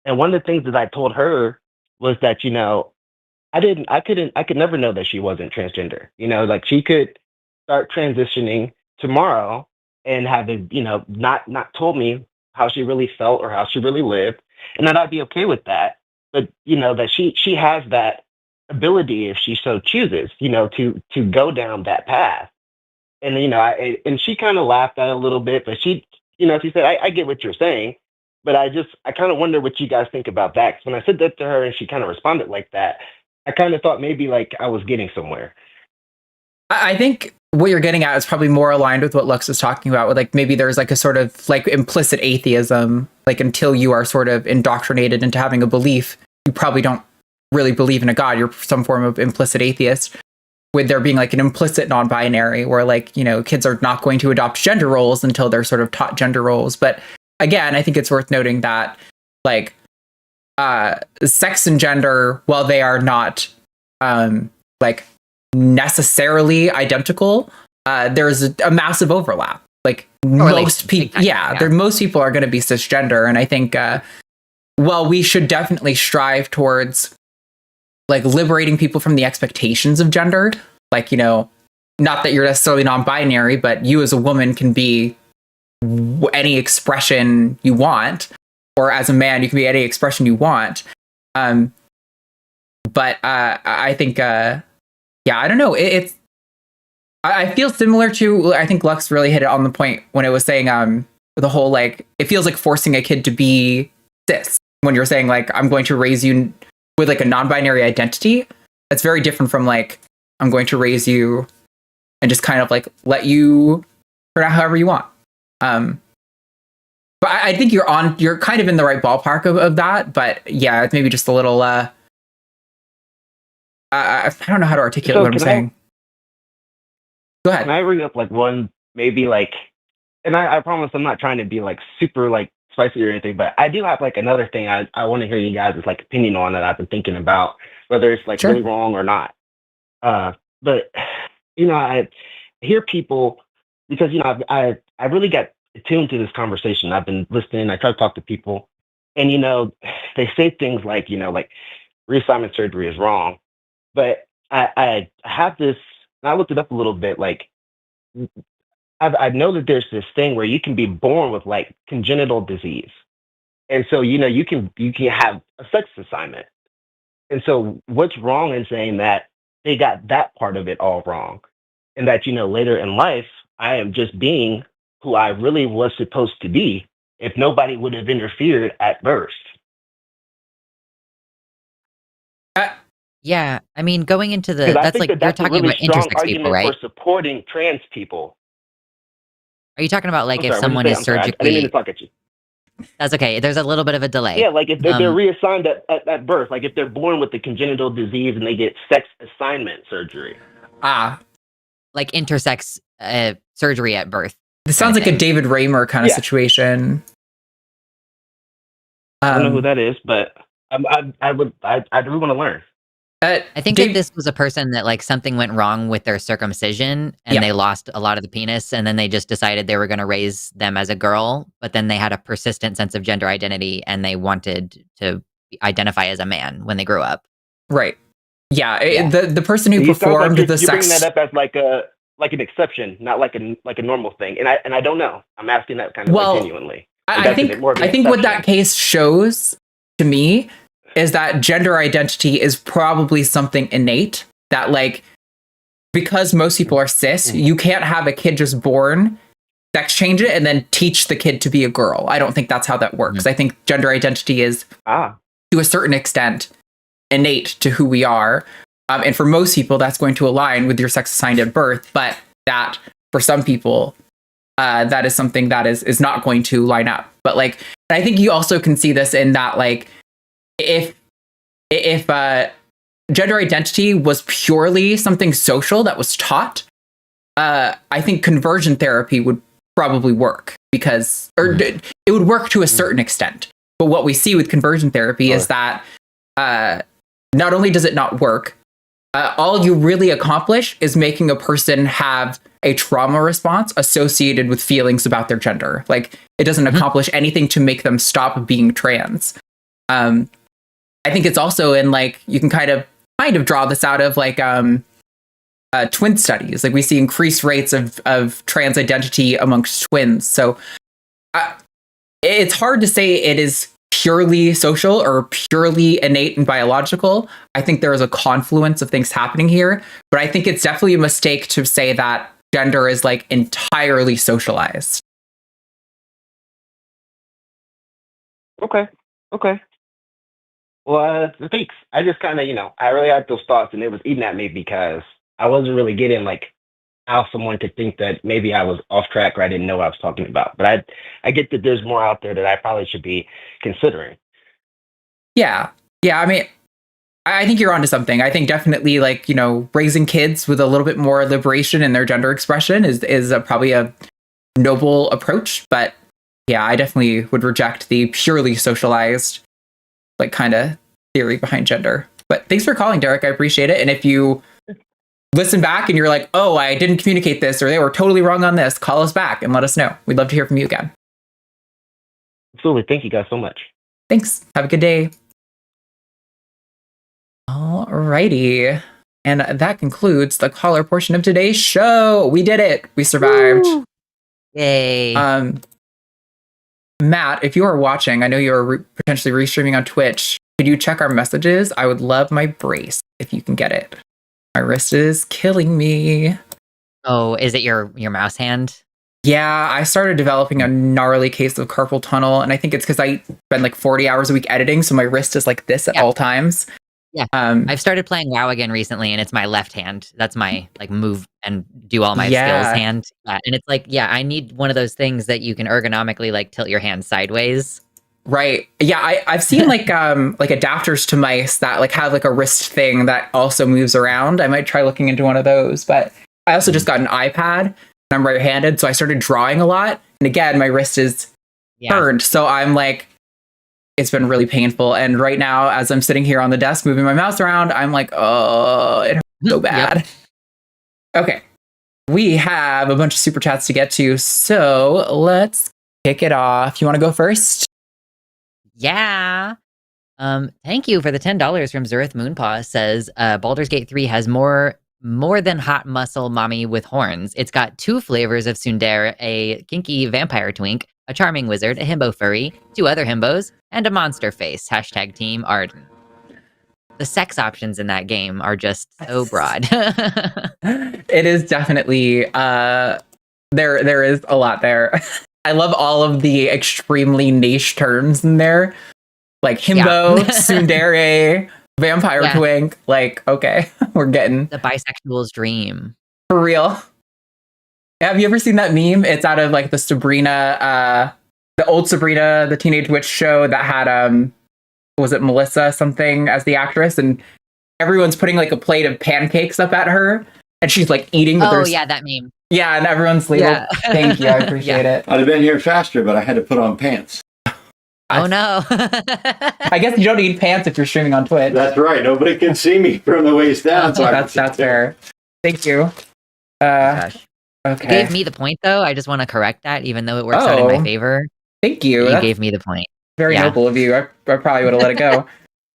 and one of the things that I told her was that, I could never know that she wasn't transgender. Like she could start transitioning tomorrow and have it, not told me how she really felt or how she really lived, and that I'd be okay with that. But that she has that ability if she so chooses, to go down that path. And and she kind of laughed at it a little bit, but she said, I get what you're saying, but I kind of wonder what you guys think about that. 'Cause when I said that to her and she kind of responded like that, I kind of thought maybe like I was getting somewhere. I think what you're getting at is probably more aligned with what Lux is talking about, with like maybe there's like a sort of like implicit atheism, like until you are sort of indoctrinated into having a belief, you probably don't really believe in a God. You're some form of implicit atheist. With there being like an implicit non-binary where like, kids are not going to adopt gender roles until they're sort of taught gender roles. But again, I think it's worth noting that like sex and gender, while they are not like necessarily identical, there's a massive overlap. Like most people, most people are going to be cisgender. And I think, well, we should definitely strive towards like liberating people from the expectations of gender. Like, not that you're necessarily non-binary, but you as a woman can be any expression you want, or as a man, you can be any expression you want. But I think, I don't know. I feel similar to, I think Lux really hit it on the point when it was saying the whole, like, it feels like forcing a kid to be cis when you're saying like, I'm going to raise you with like a non-binary identity. That's very different from like, I'm going to raise you and just kind of like let you turn out however you want. But I think you're kind of in the right ballpark of that. But yeah, it's maybe just a little, I don't know how to articulate what I'm saying. Go ahead. Can I bring up like one, maybe like, and I promise I'm not trying to be like super like spicy or anything, but I do have like another thing I want to hear you guys' like opinion on that I've been thinking about, whether it's like really wrong or not. But I hear people, because I really got attuned to this conversation. I've been listening. I try to talk to people, and they say things like like reassignment surgery is wrong, but I have this. And I looked it up a little bit. Like I know that there's this thing where you can be born with like congenital disease, and so you can have a sex assignment. And so what's wrong in saying that they got that part of it all wrong, and that later in life I am just being who I really was supposed to be if nobody would have interfered at birth. Yeah, I mean, going into the that's like you're talking about intersex people, right? For supporting trans people. Are you talking about like if someone is surgically? I didn't mean to talk at you. That's okay. There's a little bit of a delay. Yeah, like if they're reassigned at birth, like if they're born with the congenital disease and they get sex assignment surgery. Like intersex surgery at birth. This sounds like a David Raymer kind of situation. I don't know who that is, but I do want to learn. I think that this was a person that like something went wrong with their circumcision and they lost a lot of the penis, and then they just decided they were going to raise them as a girl, but then they had a persistent sense of gender identity and they wanted to identify as a man when they grew up. Right. Yeah. The person who performed the sex. You're bringing that up as like an exception, not like a normal thing. And I don't know. I'm asking that kind of genuinely. I think what that case shows to me is that gender identity is probably something innate, that like, because most people are cis, you can't have a kid just born, sex change it, and then teach the kid to be a girl. I don't think that's how that works. I think gender identity is, to a certain extent, innate to who we are. And for most people, that's going to align with your sex assigned at birth. But that, for some people, that is something that is not going to line up. But like, I think you also can see this in that, like, if gender identity was purely something social that was taught, I think conversion therapy would probably work, because, or it would work to a certain extent. But what we see with conversion therapy is that not only does it not work, all you really accomplish is making a person have a trauma response associated with feelings about their gender. Like, it doesn't accomplish anything to make them stop being trans. I think it's also in, like, you can kind of draw this out of like twin studies. Like, we see increased rates of trans identity amongst twins. So it's hard to say it is purely social or purely innate and biological. I think there is a confluence of things happening here, but I think it's definitely a mistake to say that gender is like entirely socialized. Okay. Well, thanks. I just kind of, I really had those thoughts, and it was eating at me because I wasn't really getting like how someone could think that maybe I was off track or I didn't know what I was talking about. But I get that there's more out there that I probably should be considering. Yeah. I mean, I think you're onto something. I think definitely, like, raising kids with a little bit more liberation in their gender expression is probably a noble approach. But yeah, I definitely would reject the purely socialized, like, kind of theory behind gender. But thanks for calling, Derek. I appreciate it. And if you listen back and you're like, oh, I didn't communicate this, or they were totally wrong on this, call us back and let us know. We'd love to hear from you again. Absolutely. Thank you guys so much. Thanks. Have a good day. Alrighty. And that concludes the caller portion of today's show. We did it. We survived. Woo! Yay. Matt, if you are watching, I know you're potentially restreaming on Twitch. Could you check our messages? I would love my brace if you can get it. My wrist is killing me. Oh, is it your mouse hand? Yeah, I started developing a gnarly case of carpal tunnel, and I think it's because I spend like 40 hours a week editing, so my wrist is like this at all times. Yeah. I've started playing WoW again recently, and it's my left hand. That's my like move and do all my skills hand. And it's like, I need one of those things that you can ergonomically like tilt your hand sideways. Right. Yeah, I've seen like adapters to mice that like have like a wrist thing that also moves around. I might try looking into one of those. But I also just got an iPad and I'm right-handed, so I started drawing a lot. And again, my wrist is burned. So I'm like, it's been really painful. And right now, as I'm sitting here on the desk moving my mouse around, I'm like, oh, it hurts so bad. Okay. We have a bunch of super chats to get to, so let's kick it off. You want to go first? Yeah. Thank you for the $10 from Zurith Moonpaw. Says Baldur's Gate 3 has more than hot muscle mommy with horns. It's got 2 flavors of tsundere, a kinky vampire twink, a charming wizard, a himbo furry, 2 other himbos, and a monster face. # team Arden. The sex options in that game are just so broad. It is definitely there is a lot there. I love all of the extremely niche terms in there, like himbo, tsundere, vampire twink. Like, okay, we're getting the bisexual's dream for real. Have you ever seen that meme? It's out of like the Sabrina, the old Sabrina, the Teenage Witch show that had was it Melissa something as the actress, and everyone's putting like a plate of pancakes up at her, and she's like eating. But Oh yeah, that meme. Yeah, and everyone's labeled. Yeah. Thank you, I appreciate it. I'd have been here faster, but I had to put on pants. Oh no. I guess you don't need pants if you're streaming on Twitch. That's right. Nobody can see me from the waist down. So that's fair. Thank you. Gosh. Okay. You gave me the point though. I just want to correct that, even though it works out in my favor. Thank you. You gave me the point. Very noble of you. I probably would have let it go.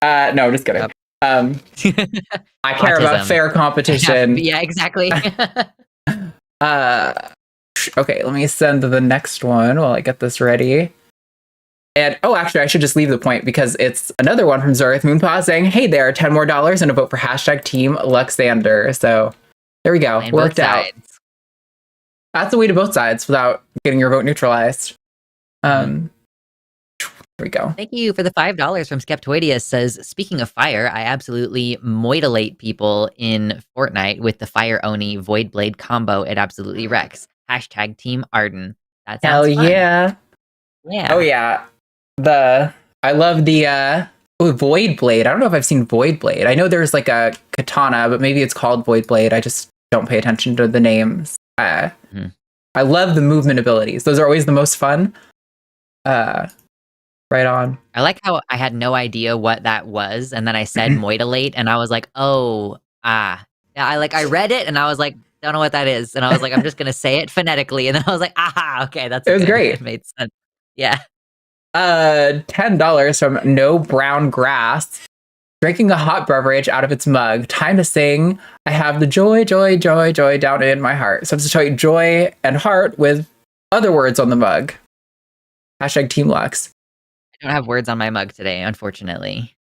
No, just kidding. I care about fair competition. Yeah, exactly. Okay, let me send the next one while I get this ready. And actually, I should just leave the point because it's another one from Zorith Moonpaw saying, "Hey there, $10 more and a vote for Team Luxander." So there we go. Worked out. That's the way to both sides without getting your vote neutralized. There we go. Thank you for the $5 from Skeptoidius. Says, speaking of fire, I absolutely moidolate people in Fortnite with the Fire Oni Void Blade combo. It absolutely wrecks. Team Arden. That sounds Hell fun. yeah. Yeah. Oh yeah. I love the Void Blade. I don't know if I've seen Void Blade. I know there's like a katana, but maybe it's called Void Blade. I just don't pay attention to the names. I love the movement abilities. Those are always the most fun. Right on. I like how I had no idea what that was, and then I said moidolate, and I was like, Yeah, I read it, and I was like, don't know what that is, and I was like, I'm just gonna say it phonetically, and then I was like, okay, that's it was good. great. It made sense. Yeah. $10 from No Brown Grass. Drinking a hot beverage out of its mug. Time to sing. I have the joy, joy, joy, joy down in my heart. Substitute joy and heart with other words on the mug. Team Lux. I don't have words on my mug today, unfortunately.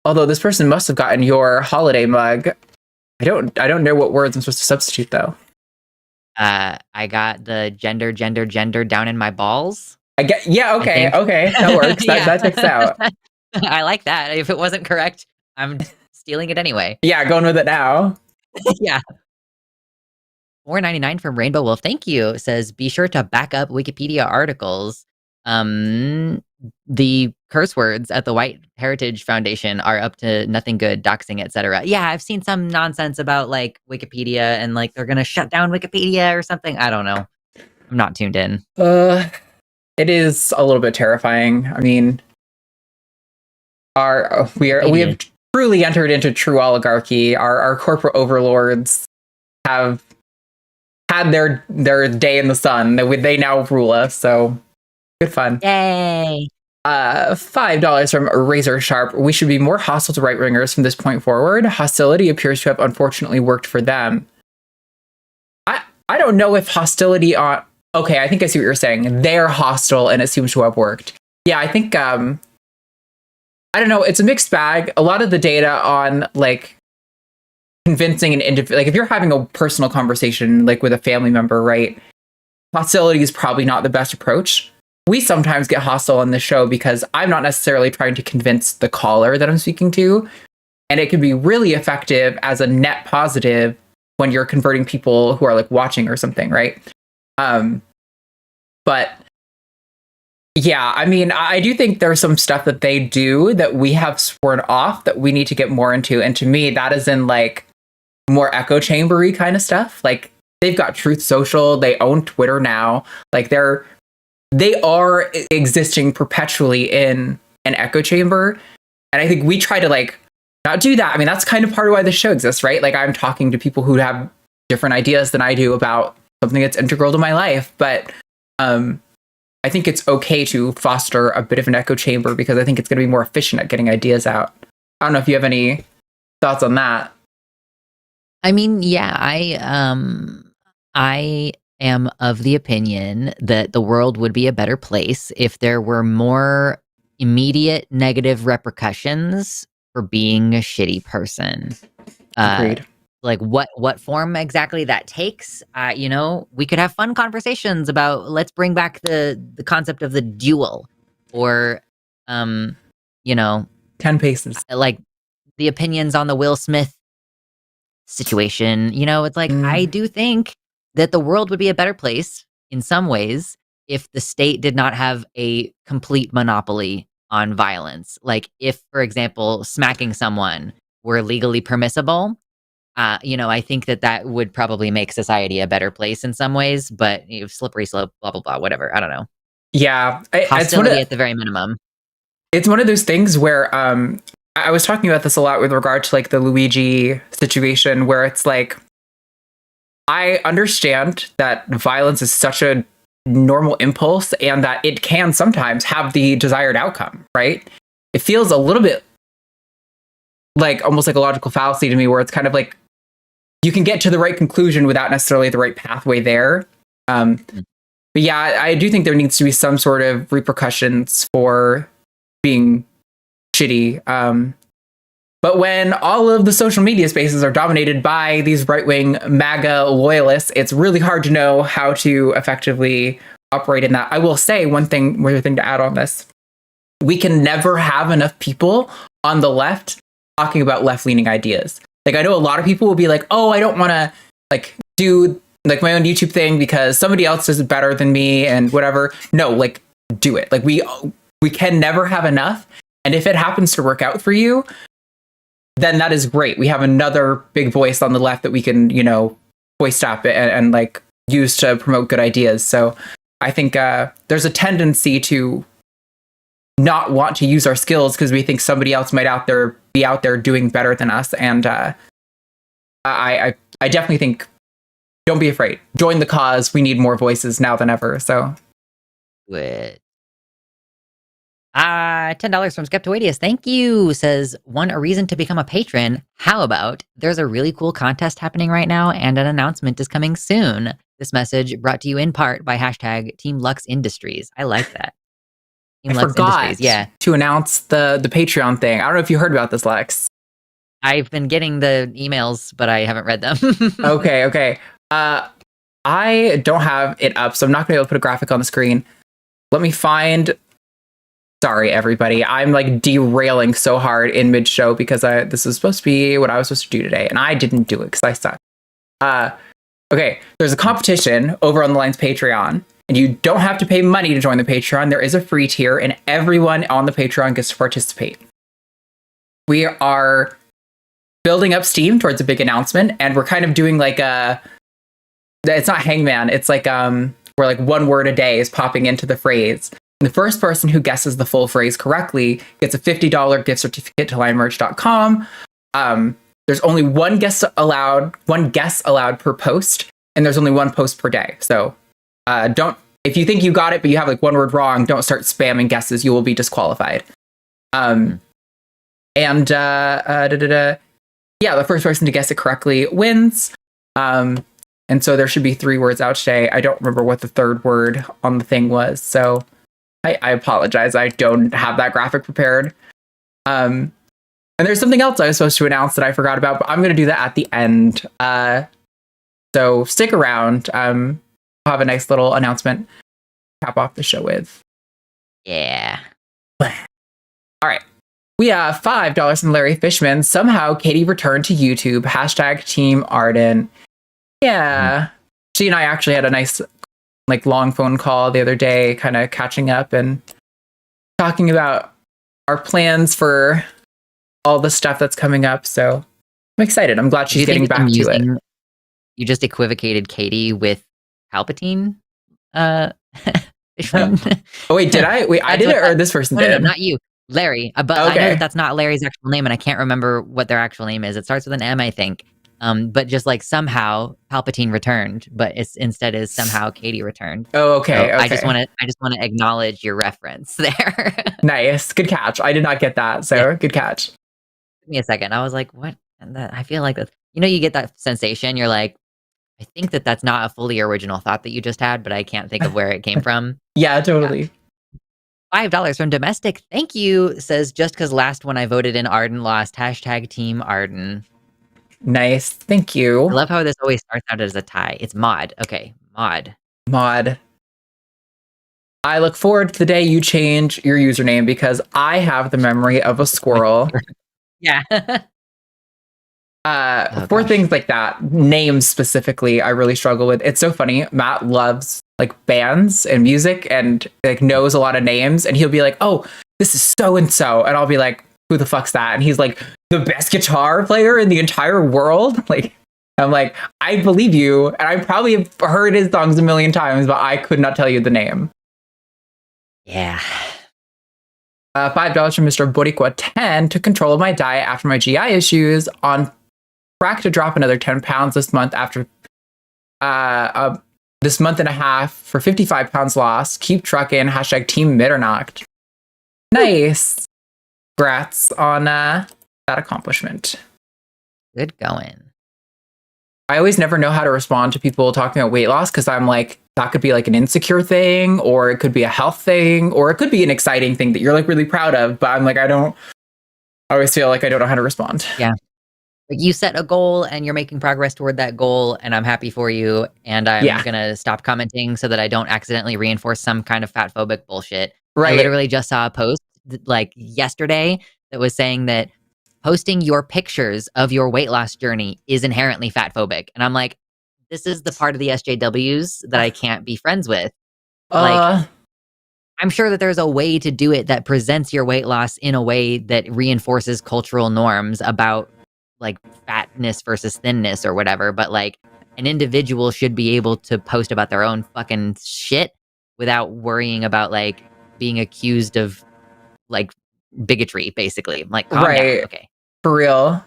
Although this person must have gotten your holiday mug. I don't know what words I'm supposed to substitute though. I got the gender down in my balls. Okay, that works. That checks out. I like that. If it wasn't correct, I'm stealing it anyway. Yeah, going with it now. Yeah. $4.99 from Rainbow Wolf. Thank you. It says, be sure to back up Wikipedia articles. The curse words at the White Heritage Foundation are up to nothing good, doxing, etc. Yeah, I've seen some nonsense about like Wikipedia and like they're gonna shut down Wikipedia or something. I don't know. I'm not tuned in. It is a little bit terrifying. I mean, we have truly entered into true oligarchy. Our corporate overlords have had their day in the sun. They now rule us. So good fun. Yay. $5 from Razor Sharp. We should be more hostile to right wingers from this point forward. Hostility appears to have unfortunately worked for them. I don't know if hostility on. Okay, I think I see what you're saying. They're hostile and it seems to have worked. Yeah, I think, I don't know. It's a mixed bag. A lot of the data on like convincing an individual, like if you're having a personal conversation, like with a family member, right? Hostility is probably not the best approach. We sometimes get hostile on this show because I'm not necessarily trying to convince the caller that I'm speaking to. And it can be really effective as a net positive when you're converting people who are like watching or something, right? But yeah, I mean, I do think there's some stuff that they do that we have sworn off that we need to get more into. And to me, that is in like more echo chambery kind of stuff. Like they've got Truth Social, they own Twitter now. Like they are existing perpetually in an echo chamber. And I think we try to like not do that. I mean, that's kind of part of why the show exists, right? Like I'm talking to people who have different ideas than I do about something that's integral to my life. But I think it's okay to foster a bit of an echo chamber because I think it's going to be more efficient at getting ideas out. I don't know if you have any thoughts on that. I mean, yeah, I am of the opinion that the world would be a better place if there were more immediate negative repercussions for being a shitty person. Agreed. Like what form exactly that takes, we could have fun conversations about, let's bring back the concept of the duel or, 10 paces. Like the opinions on the Will Smith situation. It's like, I do think that the world would be a better place in some ways if the state did not have a complete monopoly on violence. Like if, for example, smacking someone were legally permissible, I think that would probably make society a better place in some ways, but slippery slope, blah, blah, blah, whatever. I don't know. Yeah. Hostility at the very minimum. It's one of those things where I was talking about this a lot with regard to like the Luigi situation, where it's like, I understand that violence is such a normal impulse and that it can sometimes have the desired outcome, right? It feels a little bit like almost like a logical fallacy to me, where it's kind of like you can get to the right conclusion without necessarily the right pathway there. But yeah, I do think there needs to be some sort of repercussions for being shitty. But when all of the social media spaces are dominated by these right-wing MAGA loyalists, it's really hard to know how to effectively operate in that. I will say one more thing to add on this. We can never have enough people on the left talking about left-leaning ideas. Like, I know a lot of people will be like, oh, I don't want to like do like my own YouTube thing because somebody else does it better than me and whatever. No, like, do it. Like, we can never have enough. And if it happens to work out for you, then that is great. We have another big voice on the left that we can, voice up and like use to promote good ideas. So I think there's a tendency to not want to use our skills because we think somebody else might be out there doing better than us. And I definitely think, don't be afraid. Join the cause. We need more voices now than ever. So. Good. $10 from Skeptalk. Thank you. Says, a reason to become a patron. How about there's a really cool contest happening right now and an announcement is coming soon. This message brought to you in part by #Team Lux Industries. I like that. Team Lux Industries, to announce the Patreon thing. I don't know if you heard about this, Lex. I've been getting the emails, but I haven't read them. Okay. I don't have it up, so I'm not going to be able to put a graphic on the screen. Let me find... Sorry, everybody. I'm like derailing so hard in mid-show because this is supposed to be what I was supposed to do today, and I didn't do it because I suck. Okay, there's a competition over on the Line's Patreon, and you don't have to pay money to join the Patreon. There is a free tier, and everyone on the Patreon gets to participate. We are building up steam towards a big announcement, and we're kind of doing like it's not Hangman, it's like where like one word a day is popping into the phrase. The first person who guesses the full phrase correctly gets a $50 gift certificate to linemerch.com. There's only one guess allowed per post, and there's only one post per day. So if you think you got it, but you have like one word wrong, don't start spamming guesses. You will be disqualified. The first person to guess it correctly wins. And so there should be 3 words out today. I don't remember what the third word on the thing was. So I apologize. I don't have that graphic prepared. And there's something else I was supposed to announce that I forgot about, but I'm going to do that at the end. So stick around. I'll have a nice little announcement to cap off the show with. Yeah. All right. We have $5 from Larry Fishman. Somehow Katie returned to YouTube. #Team Arden. Yeah. She and I actually had a nice like long phone call the other day, kind of catching up and talking about our plans for all the stuff that's coming up. So I'm excited. I'm glad she's getting back to it. You just equivocated Katie with Palpatine? Oh wait, did I? Wait, I did it, or this person did? No, not you. Larry. But okay. I know that's not Larry's actual name, and I can't remember what their actual name is. It starts with an M, I think. But just like somehow Palpatine returned, but instead is somehow Katie returned. Oh, okay. So I just want to acknowledge your reference there. Nice, good catch. I did not get that, so good catch. Give me a second. I was like, what? I feel like that. You get that sensation. You're like, I think that's not a fully original thought that you just had, but I can't think of where it came from. Yeah, totally. Yeah. $5 from Domestic. Thank you. Says, just because last one I voted in Arden lost. #Team Arden. Nice. Thank you. I love how this always starts out as a tie. It's mod. Okay. Mod. I look forward to the day you change your username because I have the memory of a squirrel. Yeah. For things like that, names specifically, I really struggle with. It's so funny. Matt loves like bands and music and like knows a lot of names, and he'll be like, "Oh, this is so and so," and I'll be like, "Who the fuck's that?" And he's like, the best guitar player in the entire world. Like, I'm like, I believe you, and I probably have heard his songs a million times, but I could not tell you the name. Yeah. $5 from Mr. Boricua 10 took control of my diet after my GI issues. On track to drop another 10 pounds this month after this month and a half for 55 pounds lost. Keep trucking. Hashtag Team Mitternacht. Nice. Congrats on that accomplishment. Good going. I always never know how to respond to people talking about weight loss because I'm like, that could be like an insecure thing, or it could be a health thing, or it could be an exciting thing that you're like really proud of. But I'm like, I always feel like I don't know how to respond. Yeah. Like you set a goal and you're making progress toward that goal, and I'm happy for you. And I'm going to stop commenting so that I don't accidentally reinforce some kind of fat phobic bullshit. Right. I literally just saw a post like yesterday that was saying that posting your pictures of your weight loss journey is inherently fat phobic. And I'm like, this is the part of the SJWs that I can't be friends with. Like, I'm sure that there's a way to do it that presents your weight loss in a way that reinforces cultural norms about like fatness versus thinness or whatever. But like an individual should be able to post about their own fucking shit without worrying about like being accused of like bigotry, basically. Like, calm down. Okay. For real.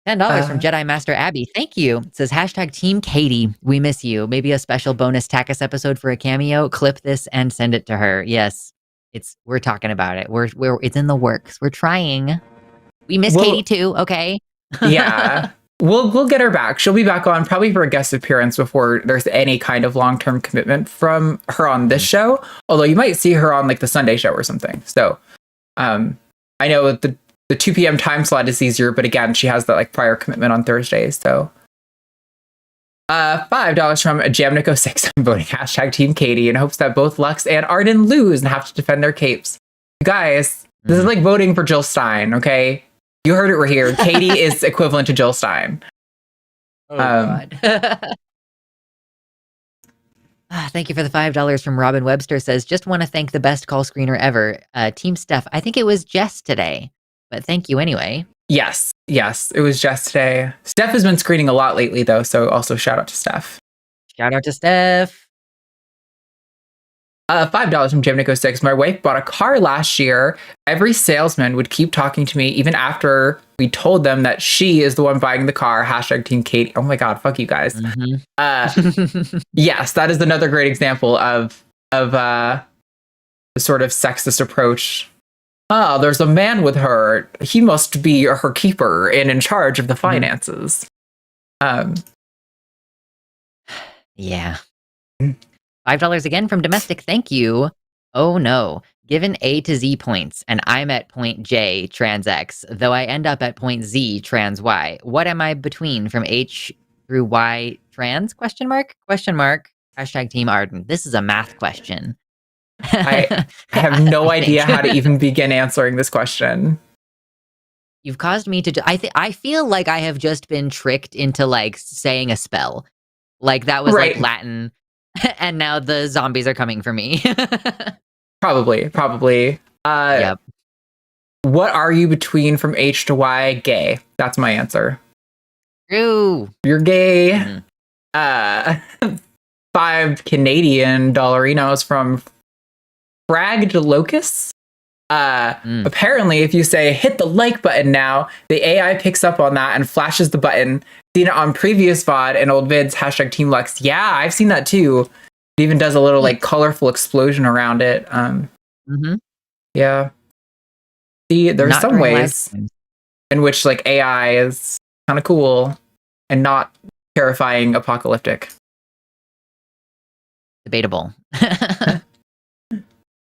$10 from Jedi Master Abby. Thank you. It says hashtag Team Katie. We miss you. Maybe a special bonus TACIS episode for a cameo. Clip this and send it to her. Yes, we're talking about it. It's in the works. We're trying. We miss Katie too. Okay. Yeah. We'll get her back. She'll be back on probably for a guest appearance before there's any kind of long-term commitment from her on this show. Although you might see her on like the Sunday show or something. So I know the 2 p.m. time slot is easier, but again, she has that like prior commitment on Thursdays. So $5 from Jamnico6. I'm voting hashtag Team Katie in hopes that both Lux and Arden lose and have to defend their capes. You guys, this is like voting for Jill Stein, okay? You heard it right here. Katie is equivalent to Jill Stein. Oh, God. Thank you for the $5 from Robin Webster. Says, just want to thank the best call screener ever. Team Steph. I think it was Jess today, but thank you anyway. Yes, it was Jess today. Steph has been screening a lot lately, though, so also shout out to Steph. Shout out to Steph. $5 from Jamnico6. My wife bought a car last year. Every salesman would keep talking to me even after we told them that she is the one buying the car. Hashtag Team Katie. Oh my God, fuck you guys. Mm-hmm. Yes, that is another great example of the sort of sexist approach. Oh, there's a man with her. He must be her keeper and in charge of the finances. Yeah. $5 again from Domestic. Thank you. Oh no. Given A to Z points, and I'm at point J trans X, though I end up at point Z trans Y. What am I between from H through Y trans? Question mark? Hashtag Team Arden. This is a math question. I have no idea how to even begin answering this question. You've caused me to. I feel like I have just been tricked into like saying a spell. Like that was like Latin. And now the zombies are coming for me. Probably. Yep. What are you between from H to Y? Gay. That's my answer. True. You're gay. Mm-hmm. 5 Canadian dollarinos from Fragged Locus. Apparently, if you say hit the like button now, the AI picks up on that and flashes the button. Seen it on previous VOD and old vids. Hashtag Team Lux. Yeah, I've seen that too. It even does a little like colorful explosion around it. Yeah. See, there's some ways in which like AI is kind of cool and not terrifying apocalyptic. Debatable.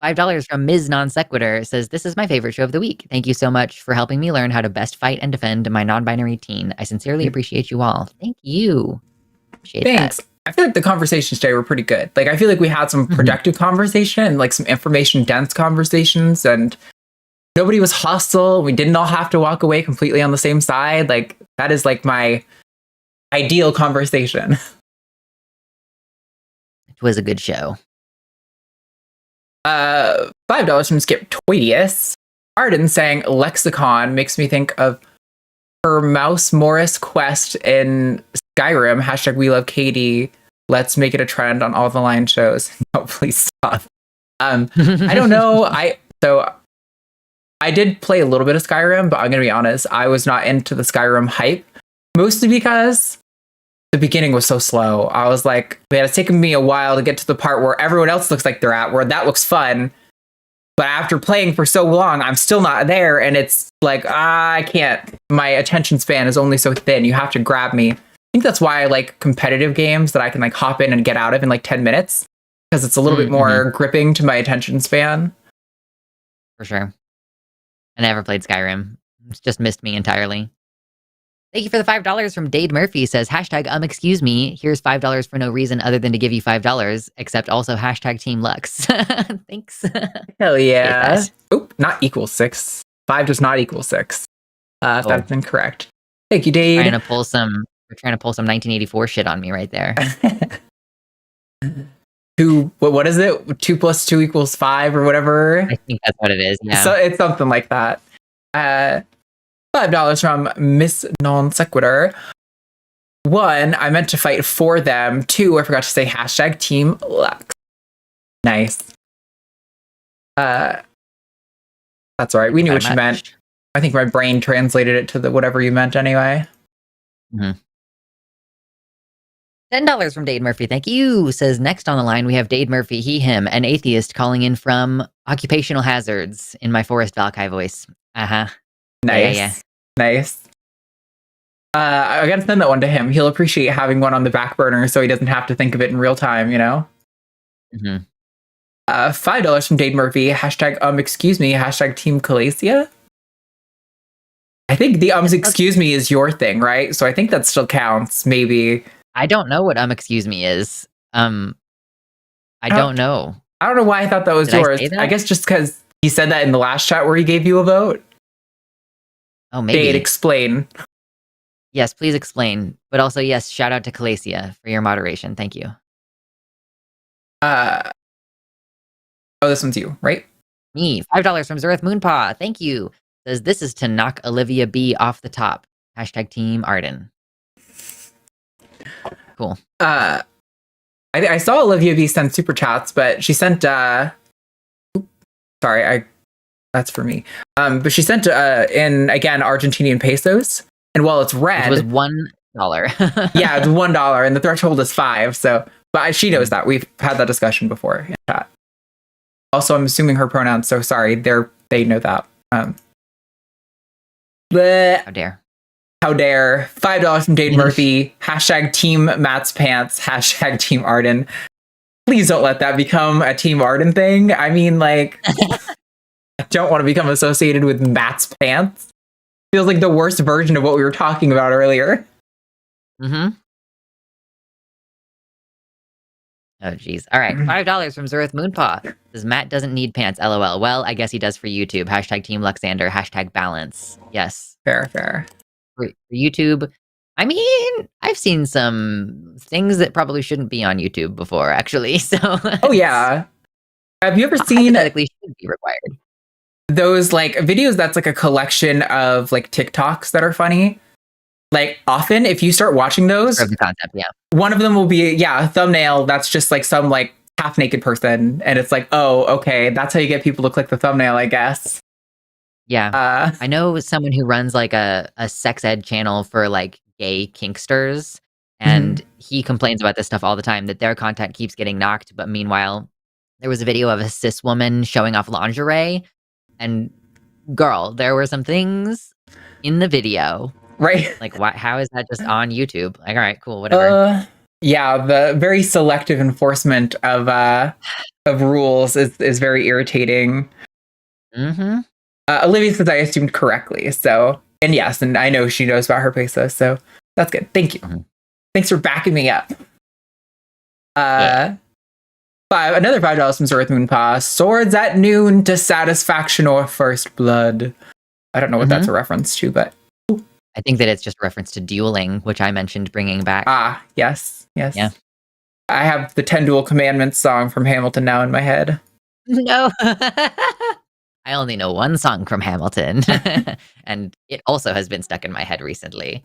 $5 from Ms. Non Sequitur says, this is my favorite show of the week. Thank you so much for helping me learn how to best fight and defend my non-binary teen. I sincerely appreciate you all. Thank you. Thanks. That. I feel like the conversations today were pretty good. Like, I feel like we had some productive conversation and like some information-dense conversations, and nobody was hostile. We didn't all have to walk away completely on the same side. Like, that is like my ideal conversation. It was a good show. $5 from Skeptalk. Arden saying lexicon makes me think of her Mouse Morris quest in Skyrim. Hashtag we love Katie. Let's make it a trend on all the line shows. No, please stop. I don't know. I did play a little bit of Skyrim, but I'm going to be honest, I was not into the Skyrim hype, mostly because the beginning was so slow. I was like, man, it's taken me a while to get to the part where everyone else looks like they're at, where that looks fun. But after playing for so long, I'm still not there. And it's like, I can't. My attention span is only so thin. You have to grab me. I think that's why I like competitive games that I can like hop in and get out of in like 10 minutes. Because it's a little bit more gripping to my attention span. For sure. I never played Skyrim. It's just missed me entirely. Thank you for the $5 from Dade Murphy. Says, hashtag excuse me. Here's $5 for no reason other than to give you $5, except also hashtag Team Lux. Thanks. Hell yeah. Oop, not equal 6. 5 does not equal 6. That's incorrect. Thank you, Dade. We're trying to pull some 1984 shit on me right there. What is it? 2 plus 2 equals 5 or whatever? I think that's what it is. Yeah. So it's something like that. $5 from Miss Non Sequitur. 1, I meant to fight for them. 2, I forgot to say hashtag Team Lux. Nice. That's all right. We knew what you meant. I think my brain translated it to the whatever you meant anyway. $10 from Dade Murphy. Thank you. Says, next on the line, we have Dade Murphy, he, him, an atheist calling in from occupational hazards in my Forrest Valkai voice. Uh-huh. Nice. Yeah. Nice. I gotta send that one to him. He'll appreciate having one on the back burner so he doesn't have to think of it in real time, you know? $5 from Dade Murphy. Hashtag excuse me. Hashtag Team Calasia. I think the excuse me is your thing, right? So I think that still counts, maybe. I don't know what excuse me is. I don't know. I don't know why I thought that was yours. I guess just because he said that in the last chat where he gave you a vote. Oh, maybe. Dade, explain. Yes, please explain. But also, yes, shout out to Calasia for your moderation. Thank you. This one's you, right? Me. $5 from Zereth Moonpaw. Thank you. Says, this is to knock Olivia B off the top. Hashtag Team Arden. Cool. I saw Olivia B send super chats, but she sent that's for me. But she sent in again Argentinian pesos, and while it's red, it was $1. Yeah, it's $1, and the threshold is 5. So, but she knows that we've had that discussion before in chat. Also, I'm assuming her pronouns. So sorry, they know that. How dare. How dare. $5 from Dade Murphy. Hashtag Team Matt's Pants. Hashtag Team Arden. Please don't let that become a Team Arden thing. I mean, like, I don't want to become associated with Matt's Pants. Feels like the worst version of what we were talking about earlier. Oh, geez. All right. $5 from Zereth Moonpaw. Says, Matt doesn't need pants. LOL. Well, I guess he does for YouTube. Hashtag Team Luxander. Hashtag balance. Yes. Fair. For YouTube, I mean, I've seen some things that probably shouldn't be on YouTube before, actually. So. Oh, yeah. Have you ever seen... Hypothetically should be required. Those, like, videos that's, like, a collection of, like, TikToks that are funny? Like, often, if you start watching those... The concept, yeah. One of them will be, a thumbnail that's just, like, some, like, half-naked person. And it's like, oh, okay, that's how you get people to click the thumbnail, I guess. Yeah. I know someone who runs, like, a sex ed channel for, like, gay kinksters. And he complains about this stuff all the time, that their content keeps getting knocked. But meanwhile, there was a video of a cis woman showing off lingerie. And, girl, there were some things in the video... Right. Like, why? How is that just on YouTube? Like, all right, cool, whatever. Yeah, the very selective enforcement of rules is very irritating. Olivia says I assumed correctly. So, and yes, and I know she knows about her pesos, so that's good. Thank you. Thanks for backing me up. Another $5 from Zereth Moonpaw. Swords at noon to satisfaction or first blood. I don't know what that's a reference to, but. I think that it's just a reference to dueling, which I mentioned bringing back. Ah, yes. Yeah. I have the 10 Duel Commandments song from Hamilton now in my head. No. I only know one song from Hamilton, and it also has been stuck in my head recently.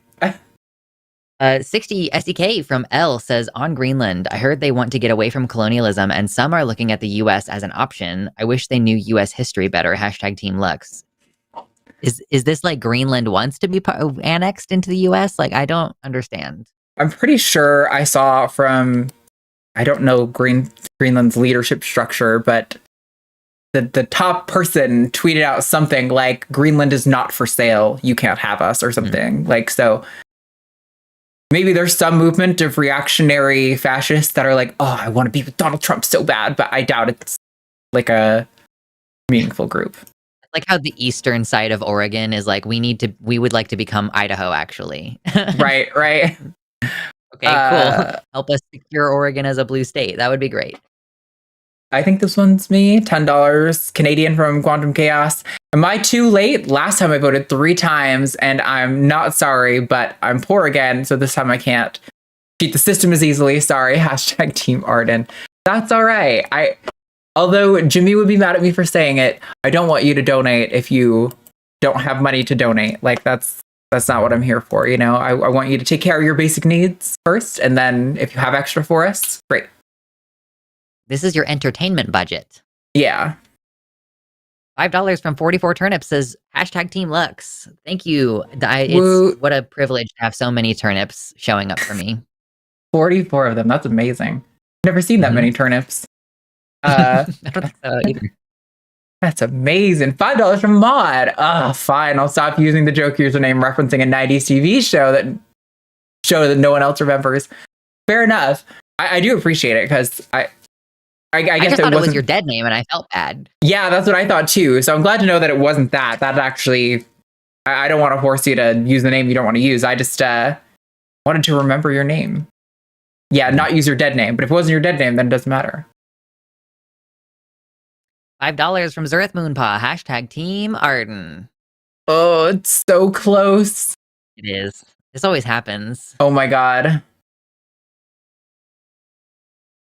60 SEK from L says, on Greenland, I heard they want to get away from colonialism, and some are looking at the US as an option. I wish they knew US history better. # Team Lux. Is this like Greenland wants to be annexed into the US? Like, I don't understand. I'm pretty sure I saw from, I don't know Greenland's leadership structure, but the top person tweeted out something like, Greenland is not for sale, you can't have us, or something. Like, so maybe there's some movement of reactionary fascists that are like, oh, I want to be with Donald Trump so bad, but I doubt it's like a meaningful group. Like how the eastern side of Oregon is like, we would like to become Idaho, actually. Right. Okay, cool. Help us secure Oregon as a blue state. That would be great. I think this one's me. $10 Canadian from Quantum Chaos. Am I too late? Last time I voted 3 times, and I'm not sorry, but I'm poor again, so this time I can't cheat the system as easily. Sorry. # Team Arden. That's all right. Although Jimmy would be mad at me for saying it, I don't want you to donate if you don't have money to donate. Like, that's not what I'm here for, you know? I want you to take care of your basic needs first, and then if you have extra for us, great. This is your entertainment budget. Yeah. $5 from 44 Turnips says, # Team Lux. Thank you. What a privilege to have so many turnips showing up for me. 44 of them. That's amazing. Never seen that many turnips. I don't think so either. That's amazing. $5 from Maud. Fine. I'll stop using the joke username referencing a 90s TV show that no one else remembers. Fair enough. I do appreciate it because I guess just thought it was your dead name and I felt bad. Yeah, that's what I thought too. So I'm glad to know that it wasn't that. That actually, I don't want to force you to use the name you don't want to use. I just wanted to remember your name. Yeah, not use your dead name. But if it wasn't your dead name, then it doesn't matter. $5 from Zerith Moonpaw. # Team Arden. Oh, it's so close. It is. This always happens. Oh my god.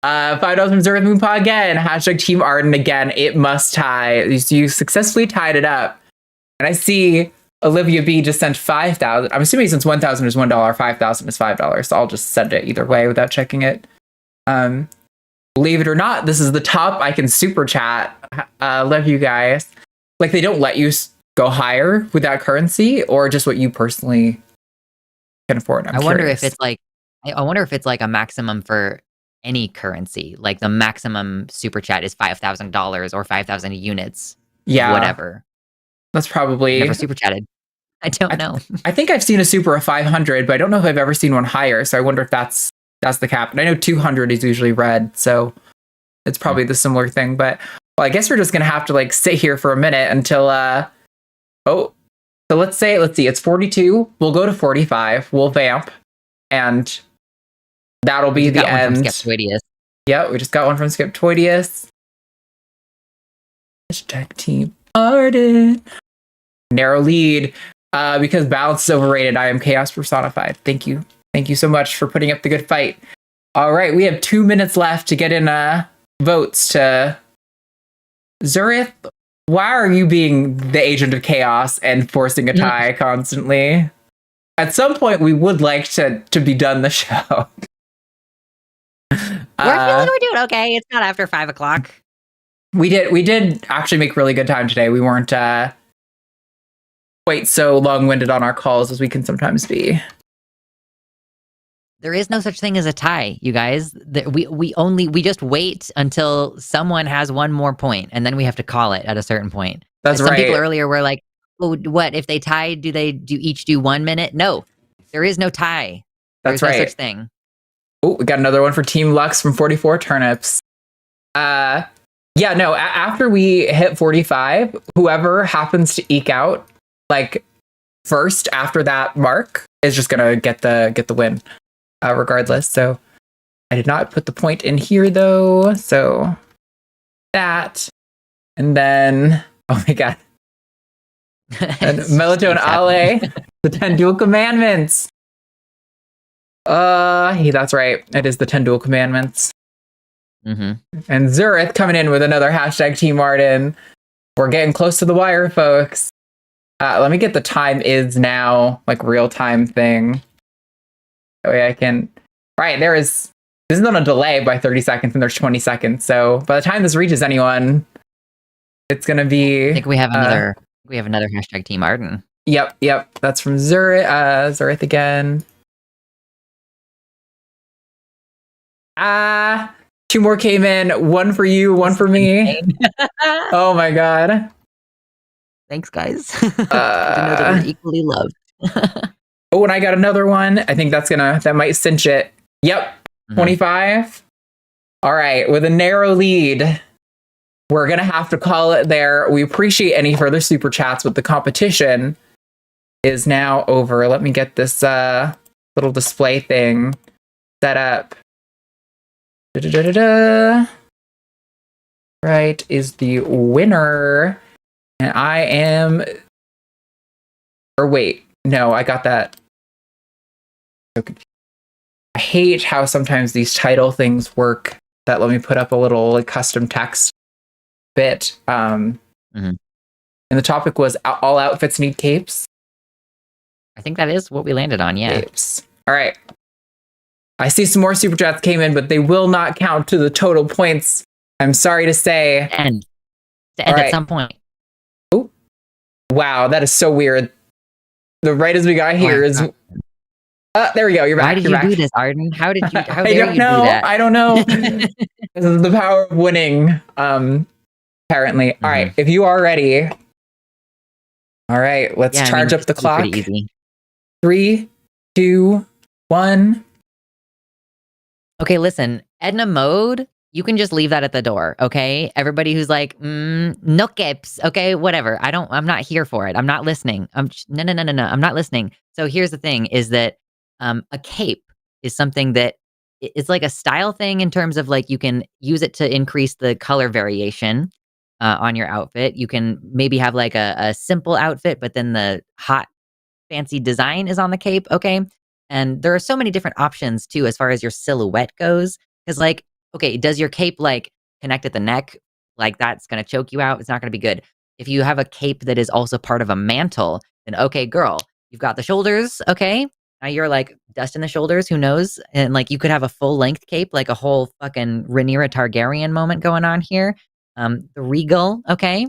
$5 from Zerith Moonpaw again. # Team Arden again. It must tie. You successfully tied it up. And I see Olivia B just sent 5,000. I'm assuming since 1,000 is $1, 5,000 is $5. So I'll just send it either way without checking it. Believe it or not, this is the top I can super chat. Love you guys. Like, they don't let you go higher with that currency, or just what you personally can afford. I wonder if it's like a maximum for any currency. Like the maximum super chat is $5,000 or 5,000 units. Yeah, whatever. That's probably never super chatted. I don't know. I think I've seen a super of 500, but I don't know if I've ever seen one higher. So I wonder if that's the cap. And I know 200 is usually red, so it's probably the similar thing. But well, I guess we're just gonna have to like sit here for a minute until so let's see, it's 42. We'll go to 45. We'll vamp, and that'll be the end. Skeptoidius. Yeah, we just got one from Skeptoidius. # Team Arden. Narrow lead. Because balance is overrated. I am chaos personified. Thank you. Thank you so much for putting up the good fight. All right, we have 2 minutes left to get in votes to Zerith. Why are you being the agent of chaos and forcing a tie constantly? At some point, we would like to be done the show. We're feeling we're doing okay. It's not after 5 o'clock. We did actually make really good time today. We weren't quite so long-winded on our calls as we can sometimes be. There is no such thing as a tie, you guys. We just wait until someone has one more point, and then we have to call it at a certain point. That's right. Some people earlier were like, "Oh, what if they tie? Do they each do 1 minute?" No, there is no tie. That's There's right. no such thing. Oh, we got another one for Team Lux from 44 Turnips. Yeah, no. After we hit 45, whoever happens to eke out like first after that mark is just gonna get the win. Regardless. So I did not put the point in here though. So that, and then, oh my God. And Melatonin Ale, the 10 dual commandments. That's right. It is the 10 dual commandments. Mm-hmm. And Zerith coming in with another # Team Arden. We're getting close to the wire, folks. Let me get the time is now, like real time thing. That way I can. Right, this is on a delay by 30 seconds and there's 20 seconds. So by the time this reaches anyone, it's going to be. I think we have another hashtag Team Arden. Yep. That's from Zurith again. Two more came in. One for you, one for me. Oh my god. Thanks, guys. Good to know that we're equally loved. Oh, and I got another one. I think that might cinch it. Yep. 25. All right. With a narrow lead, we're going to have to call it there. We appreciate any further super chats, but the competition is now over. Let me get this little display thing set up. Right is the winner. And I am... Or wait. No, I got that. I hate how sometimes these title things work. That let me put up a little like custom text bit. And the topic was all outfits need capes. I think that is what we landed on, yeah. Capes. All right. I see some more super chats came in, but they will not count to the total points. I'm sorry to say. End at some point. Oh, wow, that is so weird. The right as we got here is. There we go. You're back. Why did you do this, Arden? How did you? How dare you do that? I don't know. This is the power of winning. Apparently. All right. If you are ready. All right. Let's charge up the clock. Pretty easy. 3, 2, 1. Okay, listen. Edna mode. You can just leave that at the door, okay? Everybody who's like, no capes, okay, whatever. I'm not here for it. I'm not listening. No. I'm not listening. So here's the thing: is that a cape is something that it's like a style thing in terms of like you can use it to increase the color variation on your outfit. You can maybe have like a simple outfit, but then the hot fancy design is on the cape, okay? And there are so many different options too as far as your silhouette goes. Because like, okay, does your cape like connect at the neck? Like that's gonna choke you out. It's not gonna be good. If you have a cape that is also part of a mantle, then okay, girl, you've got the shoulders, okay? Now you're like dust in the shoulders, who knows? And like you could have a full length cape, like a whole fucking Rhaenyra Targaryen moment going on here. The regal, okay?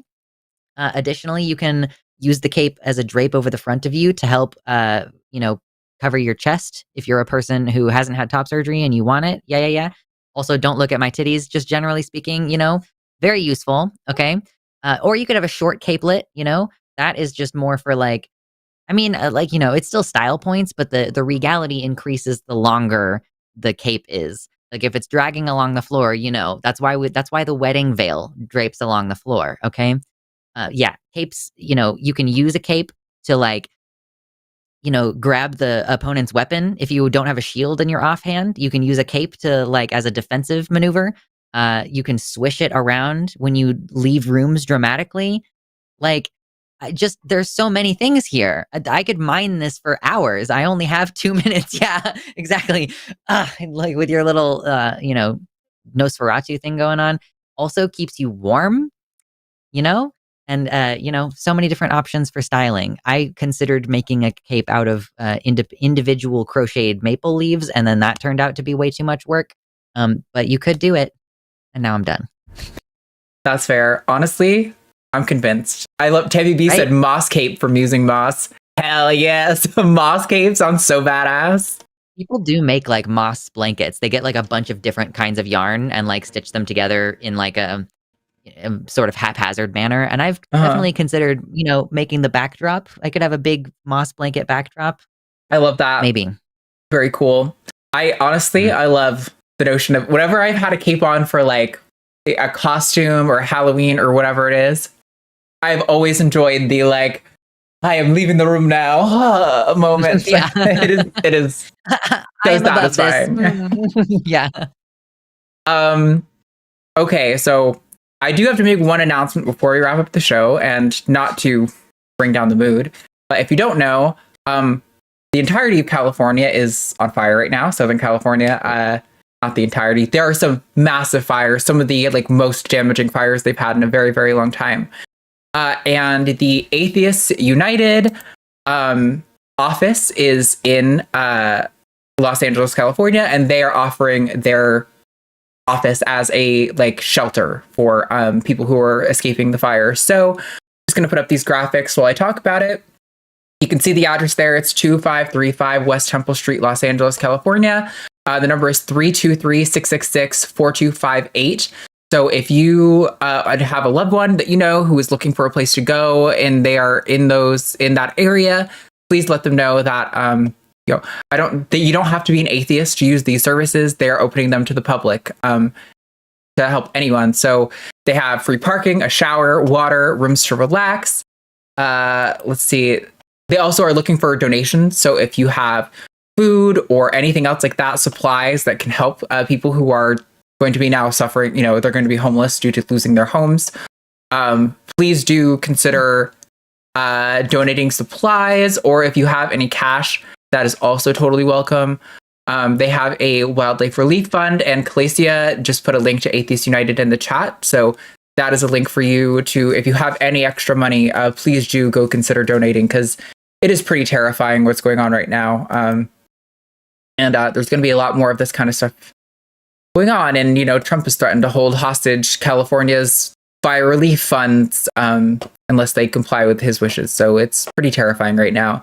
Additionally, you can use the cape as a drape over the front of you to help, cover your chest if you're a person who hasn't had top surgery and you want it. Yeah. Also, don't look at my titties, just generally speaking, very useful, okay? Or you could have a short capelet, that is just more for like, it's still style points, but the regality increases the longer the cape is. Like if it's dragging along the floor, that's why the wedding veil drapes along the floor, okay? Capes, you can use a cape to like, grab the opponent's weapon. If you don't have a shield in your offhand, you can use a cape to like as a defensive maneuver. You can swish it around when you leave rooms dramatically. Like there's so many things here. I could mine this for hours. I only have 2 minutes. Yeah, exactly. Like with your little, Nosferatu thing going on. Also keeps you warm, and, so many different options for styling. I considered making a cape out of individual crocheted maple leaves, and then that turned out to be way too much work. But you could do it. And now I'm done. That's fair. Honestly, I'm convinced. I love Tevi B said moss cape from using moss. Hell yes. Moss cape sounds so badass. People do make like moss blankets. They get like a bunch of different kinds of yarn and like stitch them together in like a sort of haphazard manner. And I've definitely considered, making the backdrop. I could have a big moss blanket backdrop. I love that. Maybe. Very cool. I honestly, I love the notion of whenever I've had a cape on for like a costume or Halloween or whatever it is, I've always enjoyed the like, I am leaving the room now moment. Yeah. It is so satisfying. Yeah. Okay, so I do have to make one announcement before we wrap up the show, and not to bring down the mood, but if you don't know, the entirety of California is on fire right now. Southern California, not the entirety. There are some massive fires, some of the like most damaging fires they've had in a very, very long time. And the Atheists United office is in Los Angeles, California, and they are offering their office as a shelter for people who are escaping the fire. So I'm just going to put up these graphics while I talk about it. You can see the address there. It's 2535 West Temple Street, Los Angeles, California. The number is 323-666-4258. So if you have a loved one that you know who is looking for a place to go and they are in that area, please let them know that you don't have to be an atheist to use these services. They are opening them to the public to help anyone. So they have free parking, a shower, water, rooms to relax. Let's see. They also are looking for donations. So if you have food or anything else like that, supplies that can help people who are going to be now suffering, they're going to be homeless due to losing their homes. Please do consider donating supplies, or if you have any cash, that is also totally welcome. They have a wildlife relief fund, and Calacia just put a link to Atheists United in the chat. So that is a link for you to, if you have any extra money, please do go consider donating, because it is pretty terrifying what's going on right now. And there's going to be a lot more of this kind of stuff going on. And, Trump has threatened to hold hostage California's fire relief funds unless they comply with his wishes. So it's pretty terrifying right now.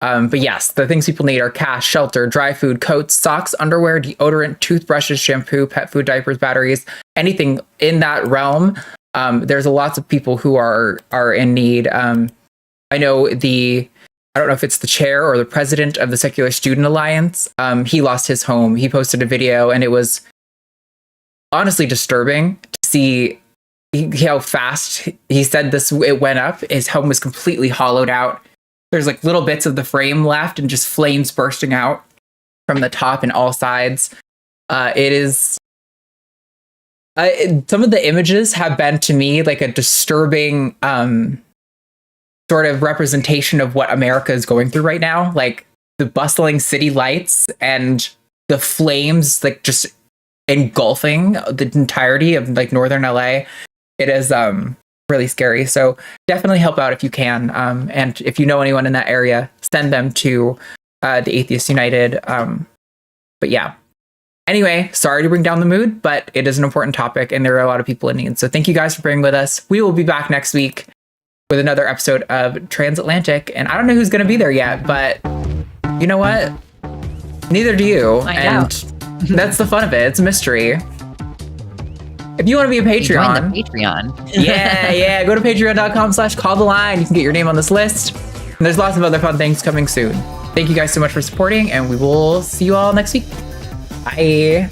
But yes, the things people need are cash, shelter, dry food, coats, socks, underwear, deodorant, toothbrushes, shampoo, pet food, diapers, batteries, anything in that realm. There's lots of people who are in need. I know I don't know if it's the chair or the president of the Secular Student Alliance. He lost his home. He posted a video, and it was honestly disturbing to see how fast he said it went up. His home was completely hollowed out. There's little bits of the frame left and just flames bursting out from the top and all sides. It is... some of the images have been to me a disturbing sort of representation of what America is going through right now. The bustling city lights and the flames just engulfing the entirety of Northern LA. It is really scary. So definitely help out if you can. And if you know anyone in that area, send them to the Atheists United. But yeah. Anyway, sorry to bring down the mood, but it is an important topic and there are a lot of people in need. So thank you guys for being with us. We will be back next week with another episode of Transatlantic. And I don't know who's going to be there yet, but you know what? Neither do you. And that's the fun of it. It's a mystery. If you want to be a Patreon. Join the Patreon. yeah. Go to patreon.com/calltheline. You can get your name on this list. And there's lots of other fun things coming soon. Thank you guys so much for supporting, and we will see you all next week. Bye.